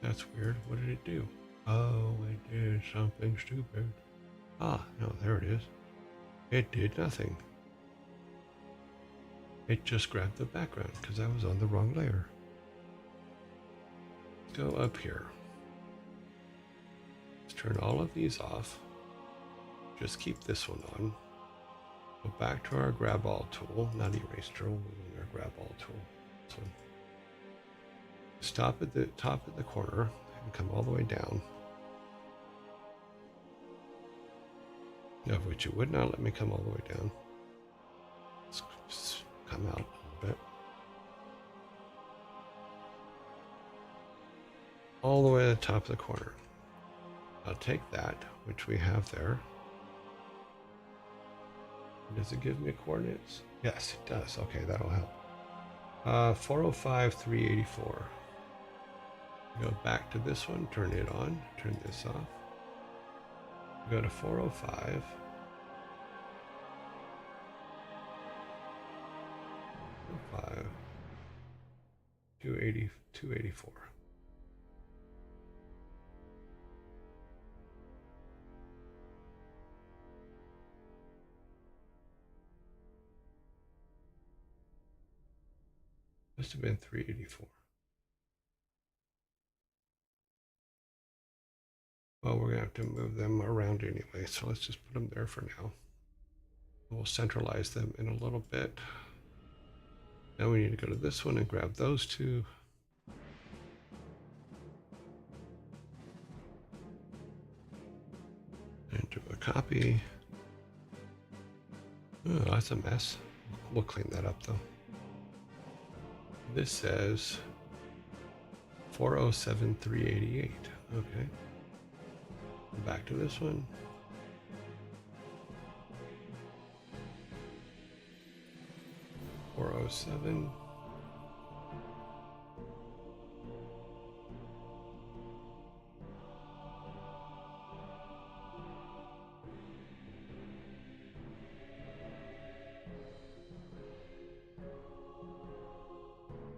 That's weird. What did it do? Oh, it did something stupid. Ah, no, there it is. It did nothing. It just grabbed the background because I was on the wrong layer. Go up here. Let's turn all of these off. Just keep this one on. Go back to our grab all tool, not erase tool, our grab all tool. So stop at the top of the corner and come all the way down. Of which it would not let me come all the way down. Let's come out a little bit. All the way to the top of the corner. I'll take that, which we have there. Does it give me coordinates? Yes, it does. Okay, that'll help. 405, 384. Go back to this one, turn it on, turn this off. Go to 405. 5, 280, 284. Must have been 384. Well, we're going to have to move them around anyway, so let's just put them there for now. We'll centralize them in a little bit. Now we need to go to this one and grab those two. And do a copy. Oh, that's a mess. We'll clean that up though. This says 407,388. Okay. Back to this one. $407.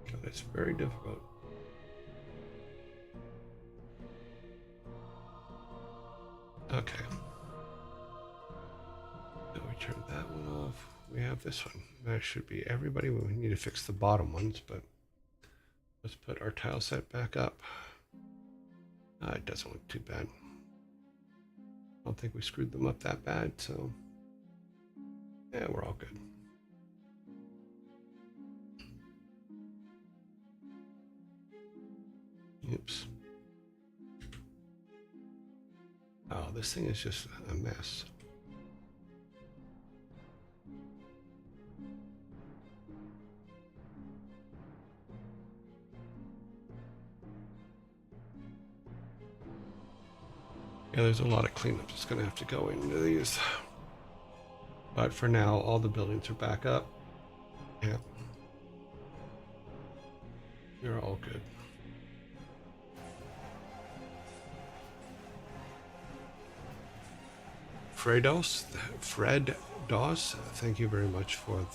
God, it's very difficult. Okay. Now we turn that one off. We have this one. That should be everybody. We need to fix the bottom ones, but let's put our tile set back up. It doesn't look too bad. I don't think we screwed them up that bad, so yeah, we're all good. Oops. Oh, this thing is just a mess. Yeah, there's a lot of cleanup that's going to have to go into these. But for now, all the buildings are back up. Yeah. We're all good. Fred Doss, thank you very much for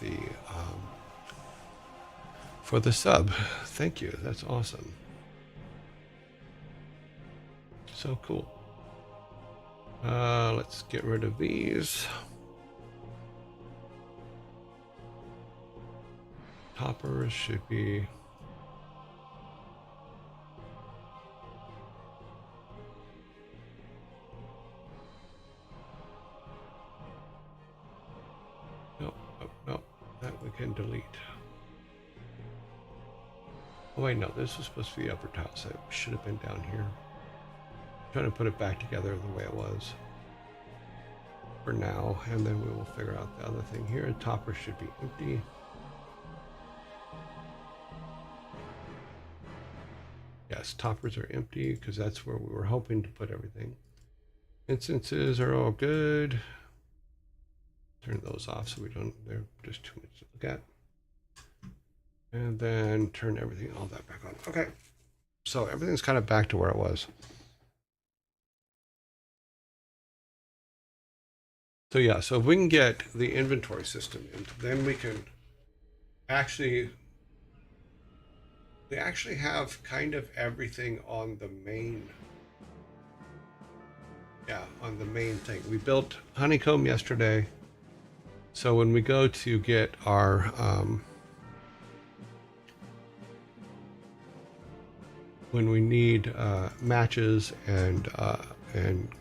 the sub. Thank you. That's awesome. So cool. Let's get rid of these. Toppers should be. No, that we can delete. Oh wait, no, this was supposed to be the upper tile set. We should have been down here. I'm trying to put it back together the way it was for now, and then we will figure out the other thing here. The topper should be empty. Yes, toppers are empty because that's where we were hoping to put everything. Instances are all good. Turn those off so we don't, they're just too much to look at. And then turn everything, all that back on. Okay. So everything's kind of back to where it was. So yeah, so if we can get the inventory system in, then we can actually, they actually have kind of everything on the main, on the main thing. We built honeycomb yesterday. So when we go to get our when we need matches and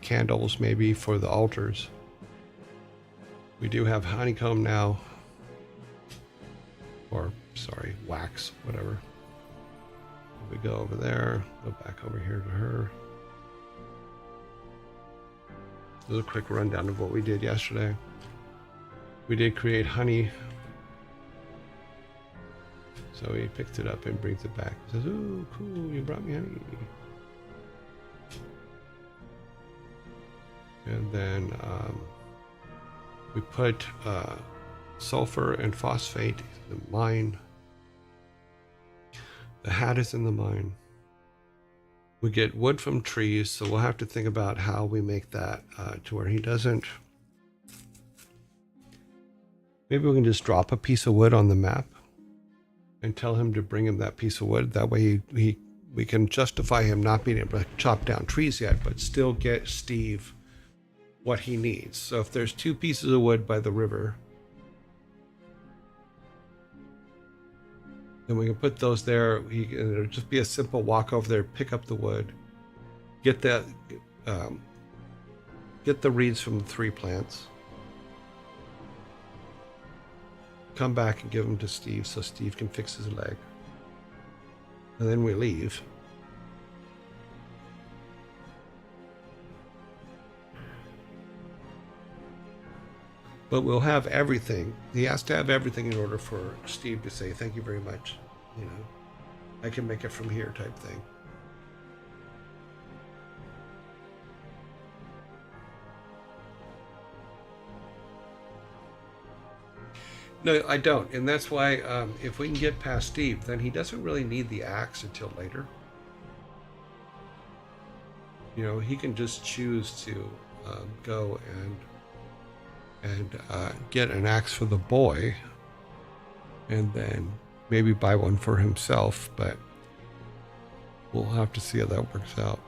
candles maybe for the altars, we do have honeycomb now, or sorry, wax, whatever. We go over there, go back over here to her. This is a quick rundown of what we did yesterday. We did create honey. So he picks it up and brings it back. He says, "Ooh, cool, you brought me honey." And then we put sulfur and phosphate in the mine. The hat is in the mine. We get wood from trees, so we'll have to think about how we make that to where he doesn't. Maybe we can just drop a piece of wood on the map and tell him to bring him that piece of wood. That way we can justify him not being able to chop down trees yet, but still get Steve what he needs. So if there's 2 pieces of wood by the river, then we can put those there. It'll just be a simple walk over there, pick up the wood, get the reeds from the 3 plants, come back and give them to Steve so Steve can fix his leg. And then we leave. But we'll have everything. He has to have everything in order for Steve to say, "Thank you very much. You know, I can make it from here," type thing. No, I don't, and that's why if we can get past Steve, then he doesn't really need the axe until later. You know, he can just choose to go and get an axe for the boy, and then maybe buy one for himself. But we'll have to see how that works out.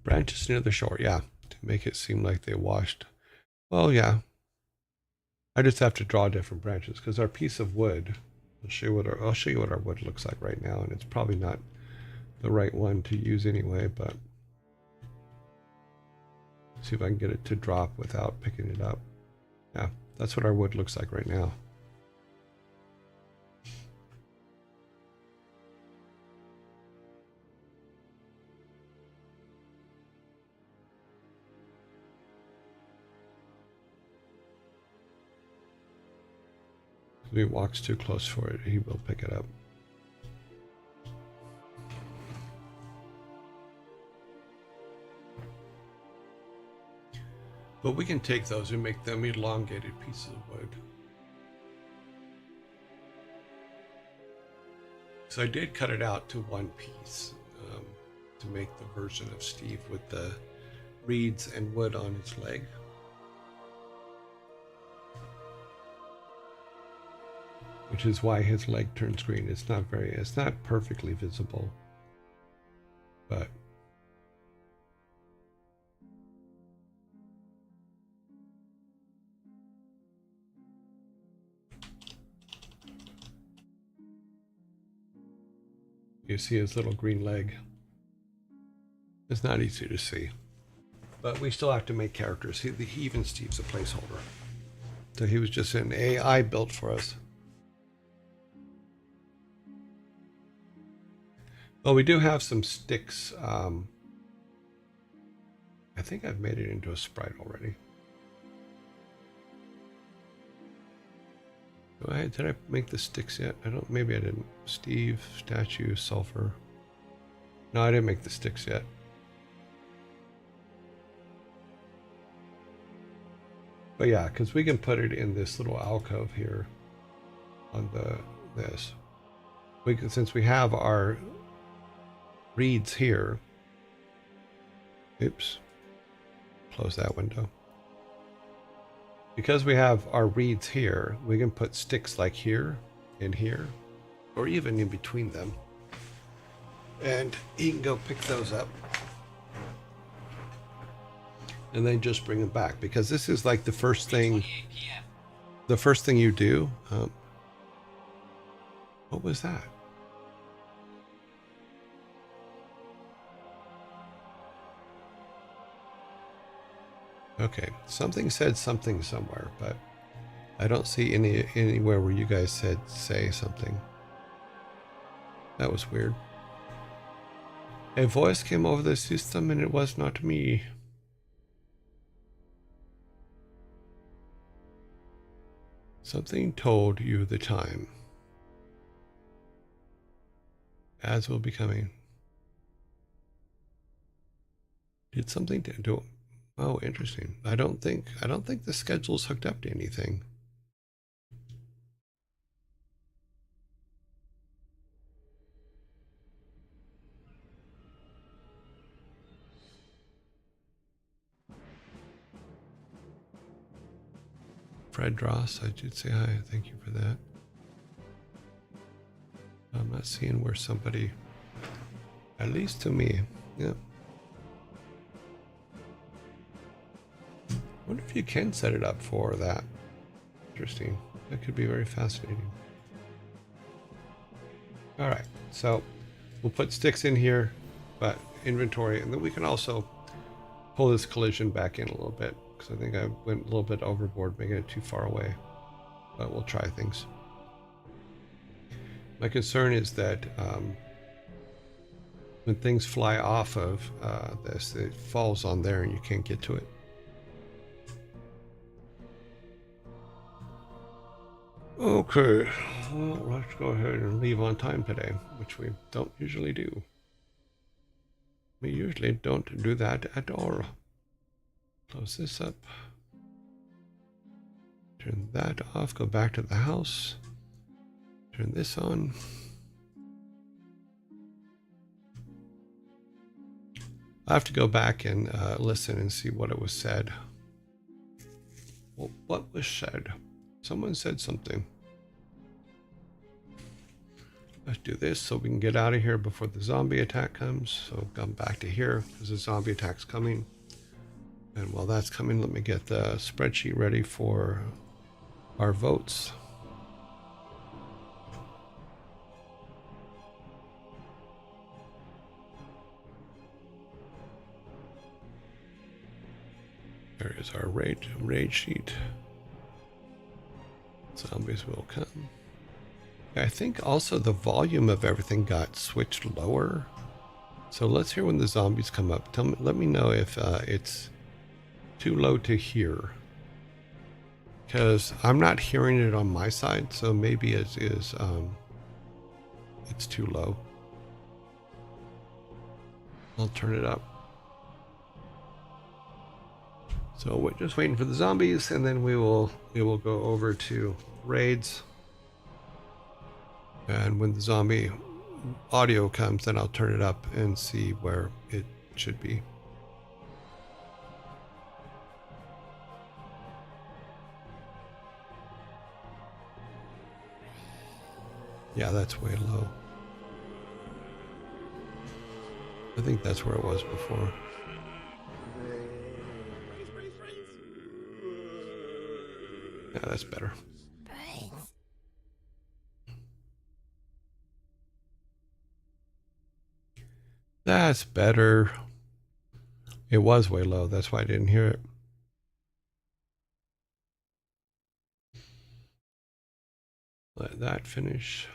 Branches near the shore, yeah, to make it seem like they washed. Well, yeah. I just have to draw different branches because our piece of wood. I'll show you what our wood looks like right now, and it's probably not the right one to use anyway. But see if I can get it to drop without picking it up. Yeah, that's what our wood looks like right now. If he walks too close for it, he will pick it up. But we can take those and make them elongated pieces of wood. So I did cut it out to one piece to make the version of Steve with the reeds and wood on his leg. Which is why his leg turns green. It's not perfectly visible, but you see his little green leg. It's not easy to see, but we still have to make characters. Even Steve's a placeholder, so he was just an AI built for us. Well, we do have some sticks. I think I've made it into a sprite already. Did I make the sticks yet? Maybe I didn't. Steve, statue, sulfur. No, I didn't make the sticks yet. But yeah, because we can put it in this little alcove here on this. Since we have our reeds here. Oops. Close that window. Because we have our reeds here, we can put sticks like here, in here, or even in between them. And he can go pick those up. And then just bring them back. Because this is like the first thing you do. What was that? Okay, something said something somewhere, but I don't see anywhere where you guys said say something. That was weird. A voice came over the system and it was not me. Something told you the time. Ads will be coming. Did something do? Oh, interesting. I don't think the schedule's hooked up to anything. Fred Dross, I did say hi. Thank you for that. I'm not seeing where somebody, at least to me, yeah. I wonder if you can set it up for that. Interesting. That could be very fascinating. All right, so we'll put sticks in here, but inventory, and then we can also pull this collision back in a little bit because I think I went a little bit overboard, making it too far away. But we'll try things. My concern is that when things fly off of this, it falls on there and you can't get to it. Okay, well, let's go ahead and leave on time today, which we don't usually do. We usually don't do that at all. Close this up. Turn that off, go back to the house. Turn this on. I have to go back and listen and see what it was said. Well, what was said? Someone said something. Let's do this so we can get out of here before the zombie attack comes. So come back to here because the zombie attack's coming. And while that's coming, let me get the spreadsheet ready for our votes. There is our raid sheet. Zombies will come. I think also the volume of everything got switched lower. So let's hear when the zombies come up. Let me know if it's too low to hear. Because I'm not hearing it on my side, so maybe it is it's too low. I'll turn it up. So we're just waiting for the zombies, and then we will go over to raids. And when the zombie audio comes, then I'll turn it up and see where it should be. Yeah, that's way low. I think that's where it was before. Yeah, that's better. That's better. It was way low. That's why I didn't hear it. Let that finish.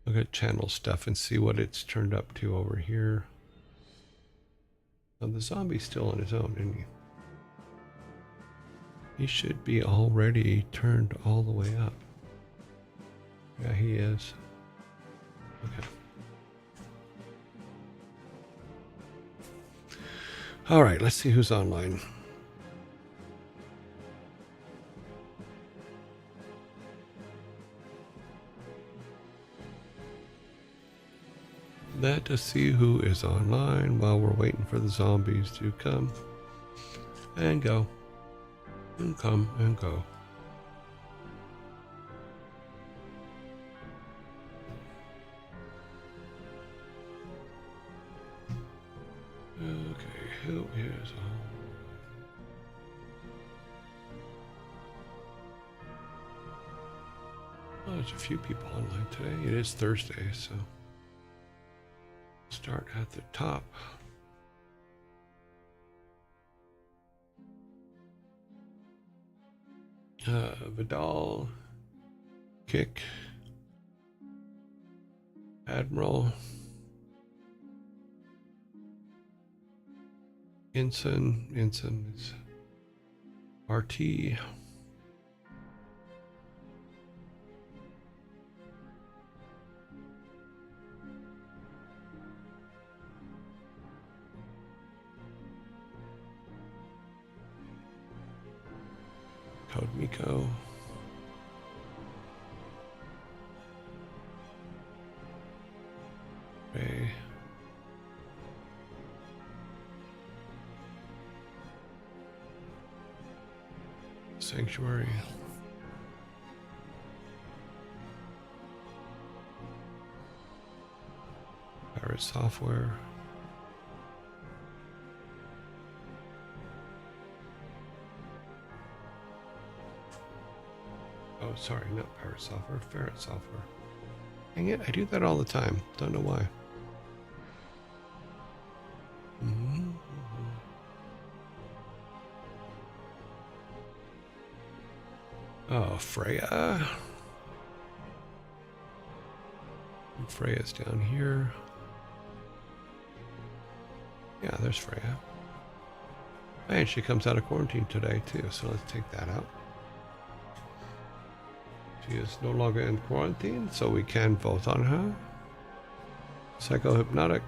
Look at channel stuff and see what it's turned up to over here. Now the zombie's still on his own, isn't he? He should be already turned all the way up. Yeah, he is. Okay. All right, let's see who's online. Let us see who is online while we're waiting for the zombies to come and go and come and go. Okay, who is on? Oh, there's a few people online today. It is Thursday, so start at the top. Vidal, Kick, Admiral, Ensign is RT. Code Miko. Ray. Sanctuary. Pirate Software. Oh, sorry, not Pirate Software, Ferret Software. Dang it, I do that all the time. Don't know why. Oh, Freya. Freya's down here. Yeah, there's Freya. And she comes out of quarantine today too, so let's take that out. She is no longer in quarantine, so we can vote on her. Psychohypnotic.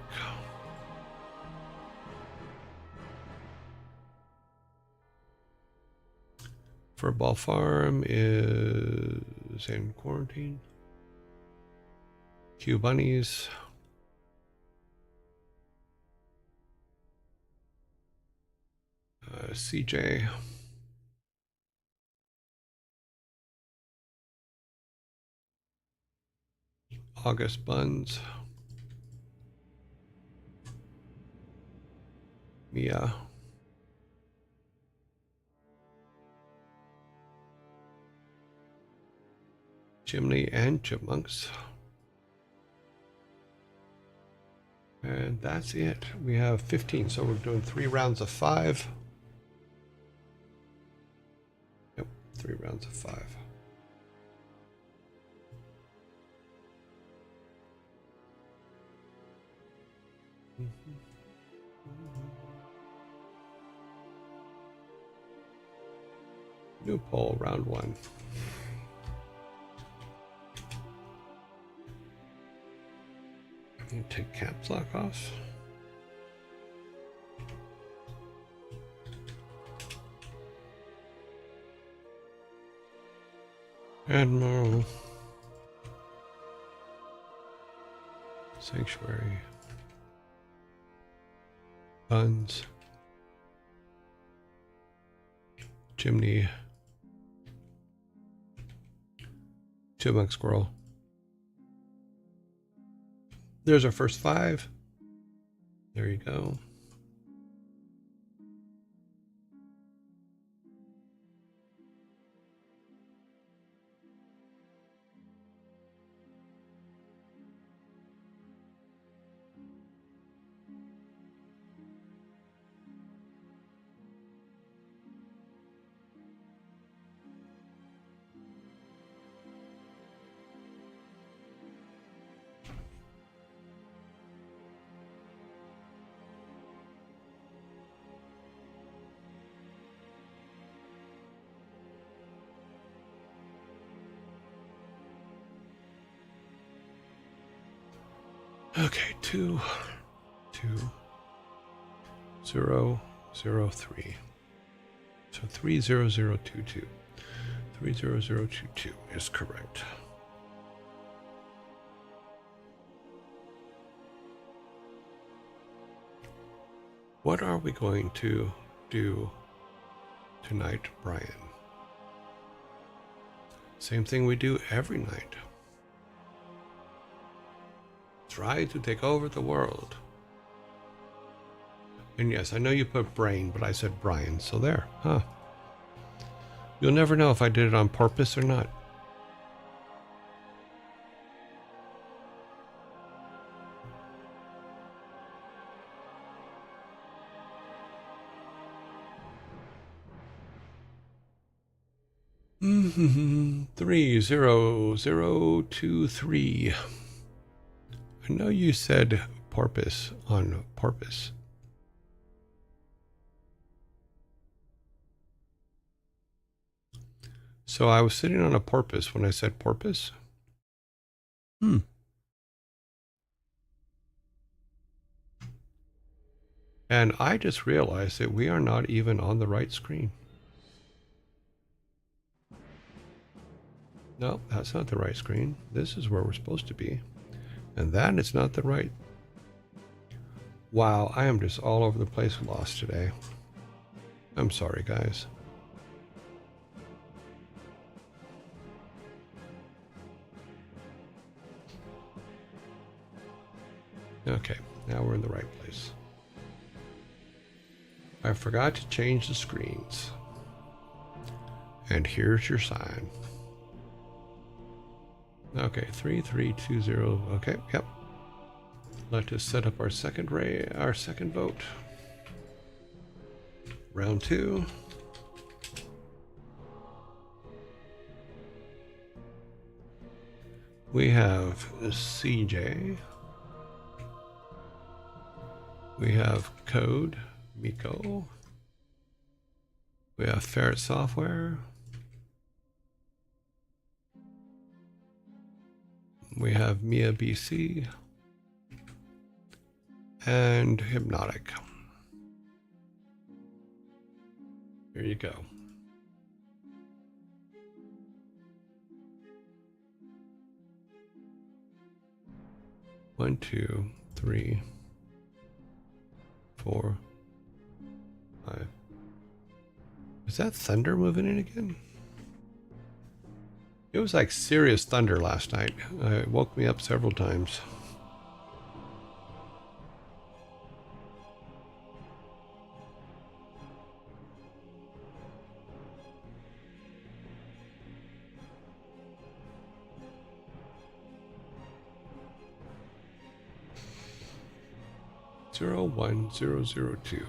Furball Farm is in quarantine. Q Bunnies. CJ. August Buns. Mia. Chimney and Chipmunks. And that's it. We have 15, so we're doing 3 rounds of 5. Yep, 3 rounds of 5. New poll, round 1. Take caps lock off. Admiral. Sanctuary. Buns. Chimney. Chipmunk Squirrel. There's our first 5. There you go. Okay, 2, 2, 0, 0, 3. So 30022. 30022 is correct. What are we going to do tonight, Brian? Same thing we do every night. Try to take over the world. And yes, I know you put brain, but I said Brian, so there. Huh. You'll never know if I did it on purpose or not. Mm-hmm. 30023. I know you said porpoise on porpoise. So I was sitting on a porpoise when I said porpoise. And I just realized that we are not even on the right screen. No, that's not the right screen. This is where we're supposed to be. And that is not the right. Wow, I am just all over the place lost today. I'm sorry, guys. Okay, now we're in the right place. I forgot to change the screens. And here's your sign. Okay, 3320. Okay, yep. Let us set up our second vote. Round 2. We have CJ. We have Code, Miko. We have Ferret Software. We have Mia BC. And Hypnotic. Here you go. One, two, three, 4, 5. Is that thunder moving in again? It was like serious thunder last night. It woke me up several times. Zero 1 0 0 2.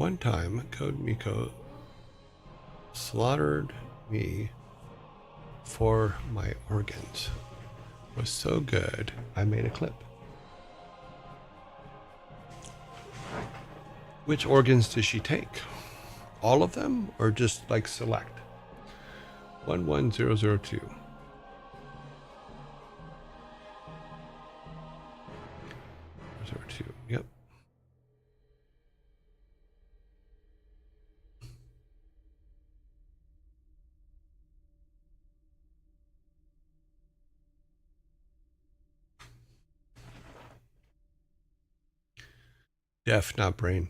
One time, Code Miko slaughtered me for my organs. It was so good, I made a clip. Which organs does she take? All of them, or just like select? 11002. 02. Yep. Deaf, not brain.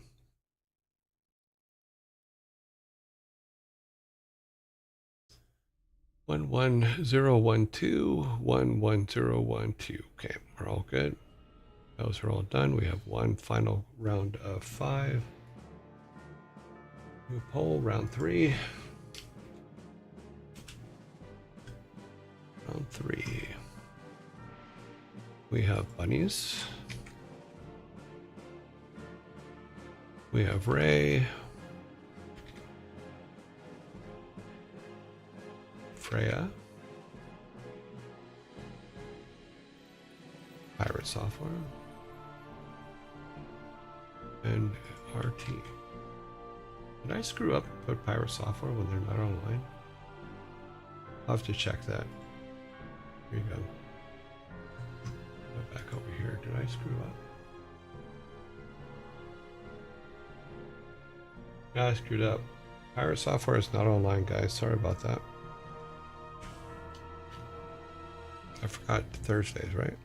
One 11012 11012. Okay, we're all good. Those are all done. We have one final round of 5. New poll, round 3. Round 3. We have bunnies. We have Ray. Freya. Pirate Software. And RT. Did I screw up and put Pirate Software when they're not online? I'll have to check that. Here you go. Go back over here. Did I screw up? Yeah, I screwed up. Pirate Software is not online, guys. Sorry about that. I forgot Thursdays, right?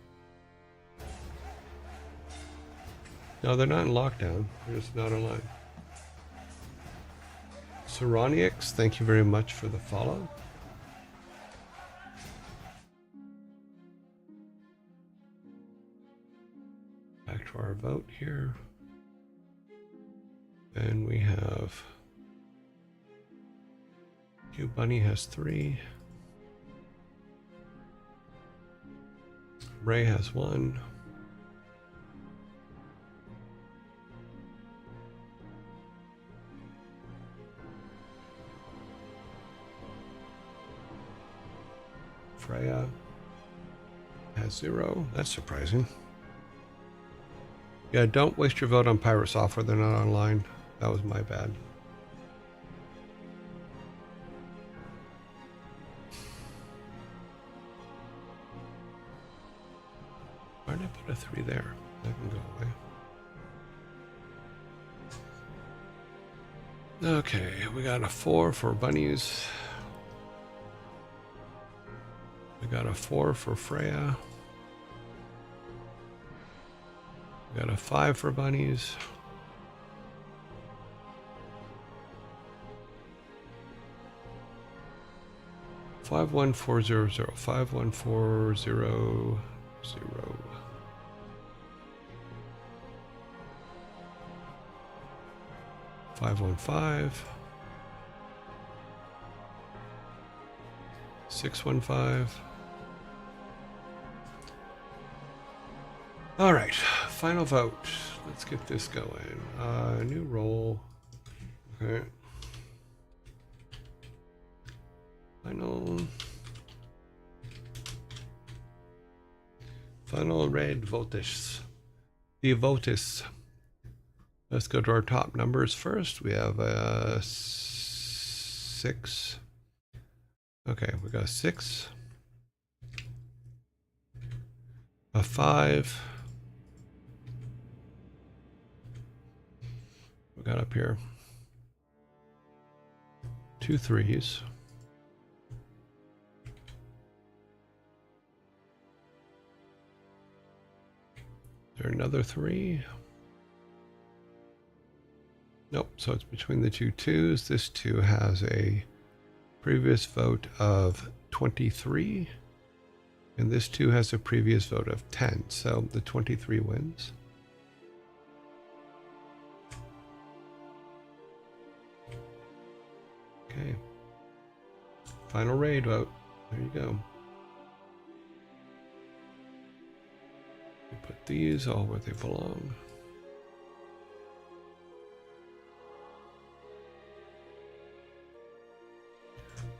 No, they're not in lockdown. They're just not online. Seroniix, thank you very much for the follow. Back to our vote here. And we have Q Bunny has 3. Ray has 1. Freya has 0. That's surprising. Yeah, don't waste your vote on Pirate Software. They're not online. That was my bad. Why did I put a 3 there? That can go away. Okay, we got a 4 for bunnies. We got a 4 for Freya. We got a 5 for bunnies. Five 1 4 0 0 5 1 4 0 0. 515. 615. All right, final vote. Let's get this going. New roll. Okay. Final red votus. The votus. Let's go to our top numbers first. We have 6. Okay, we got 6. A 5. We got up here 2 3s. There another 3? Nope, so it's between the 2 2s. This 2 has a previous vote of 23, and this 2 has a previous vote of 10, so the 23 wins. Okay. Final raid vote. There you go. Put these all where they belong.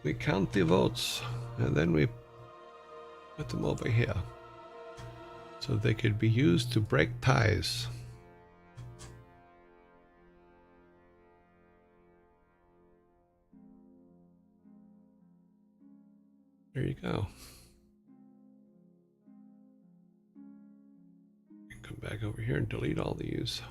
We count the votes, and then we put them over here so they could be used to break ties. There you go. Come back over here and delete all these.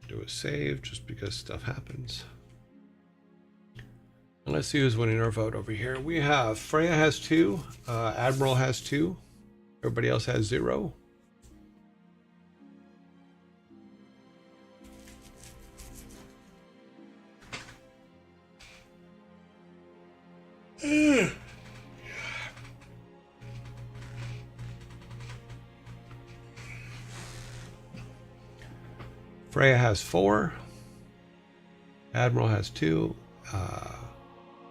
Do a save just because stuff happens. And let's see who's winning our vote over here. We have Freya has 2, Admiral has 2, everybody else has 0. Freya has 4, Admiral has 2,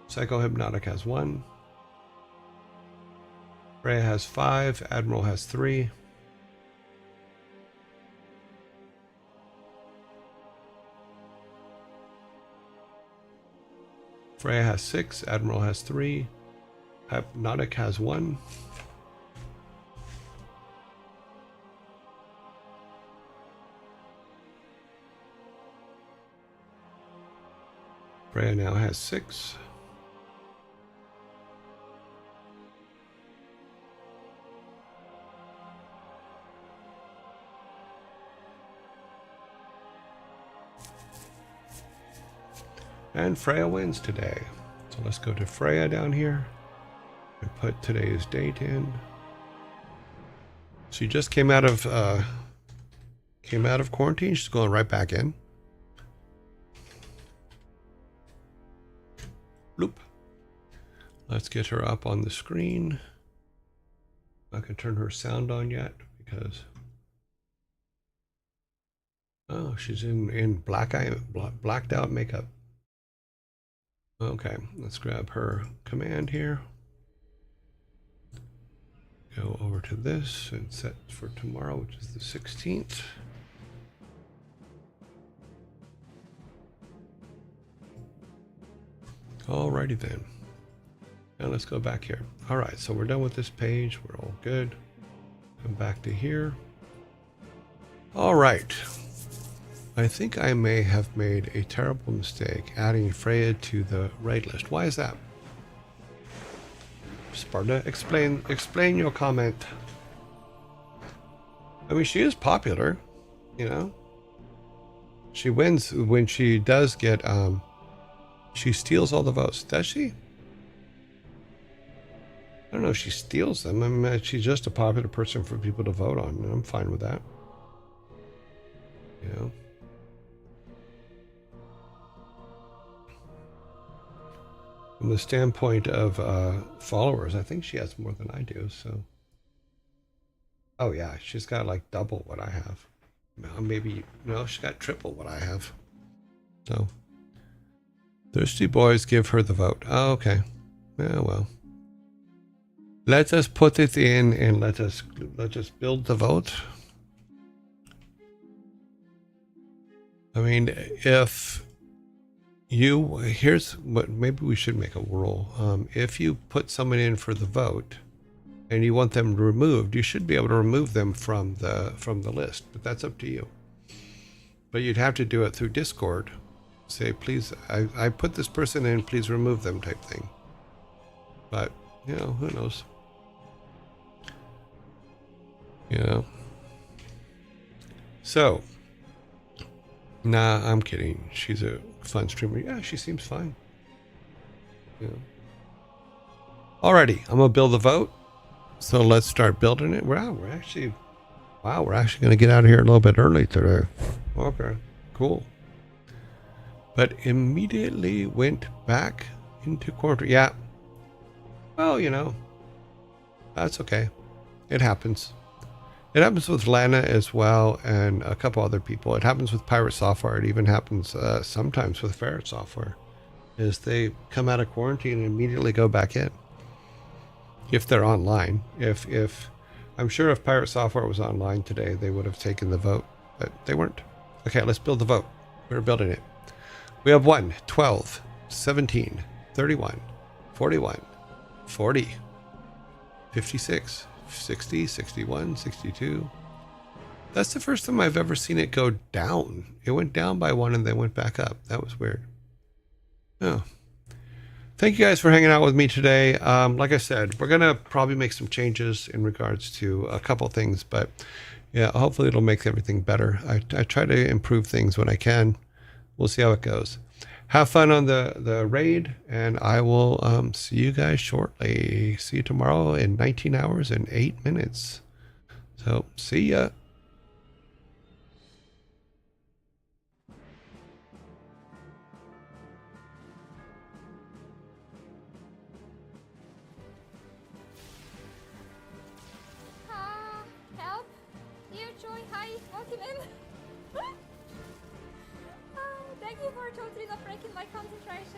Psycho Hypnotic has 1, Freya has 5, Admiral has 3, Freya has 6, Admiral has 3, Hypnotic has 1. Freya now has 6. And Freya wins today. So let's go to Freya down here and put today's date in. She just came out of quarantine. She's going right back in. Bloop. Let's get her up on the screen. Not gonna turn her sound on yet because she's in blacked out makeup. Okay, let's grab her command here. Go over to this and set for tomorrow, which is the 16th. Alrighty then. Now let's go back here. All right, so we're done with this page. We're all good. Come back to here. All right. I think I may have made a terrible mistake adding Freya to the raid list. Why is that? Sparta, explain your comment. I mean, she is popular, you know. She wins when she does get she steals all the votes. Does she? I don't know if she steals them. I mean, she's just a popular person for people to vote on, and I'm fine with that. You know. From the standpoint of followers, I think she has more than I do, so. Oh yeah, she's got like double what I have. Maybe no, she's got triple what I have. So thirsty boys give her the vote. Oh, okay. Yeah, well. Let us put it in and let us build the vote. I mean, if you here's what maybe we should make a rule. If you put someone in for the vote and you want them removed, you should be able to remove them from the list. But that's up to you. But you'd have to do it through Discord. Say, please, I put this person in, please remove them type thing. But, you know, who knows? You know. So, nah, I'm kidding. She's a fun streamer. Yeah, she seems fine. Yeah. Alrighty, I'm gonna build the vote. So let's start building it. Wow, we're actually gonna get out of here a little bit early today. Okay, cool. But immediately went back into quarter. Yeah. Well, you know, that's okay. It happens. It happens with Lana as well, and a couple other people. It happens with Pirate Software. It even happens sometimes with Ferret Software. Is they come out of quarantine and immediately go back in. If they're online. If I'm sure if Pirate Software was online today, they would have taken the vote, but they weren't. Okay, let's build the vote. We're building it. We have 1, 12, 17, 31, 41, 40, 56, 60, 61, 62. That's the first time I've ever seen it go down. It went down by 1 and then went back up. That was weird. Oh. Thank you guys for hanging out with me today. Like I said, we're going to probably make some changes in regards to a couple things, but yeah, hopefully it'll make everything better. I try to improve things when I can. We'll see how it goes. Have fun on the raid, and I will see you guys shortly. See you tomorrow in 19 hours and 8 minutes. So, see ya. Help! Dear Joy, hi, welcome in. Thank you for totally not breaking my concentration.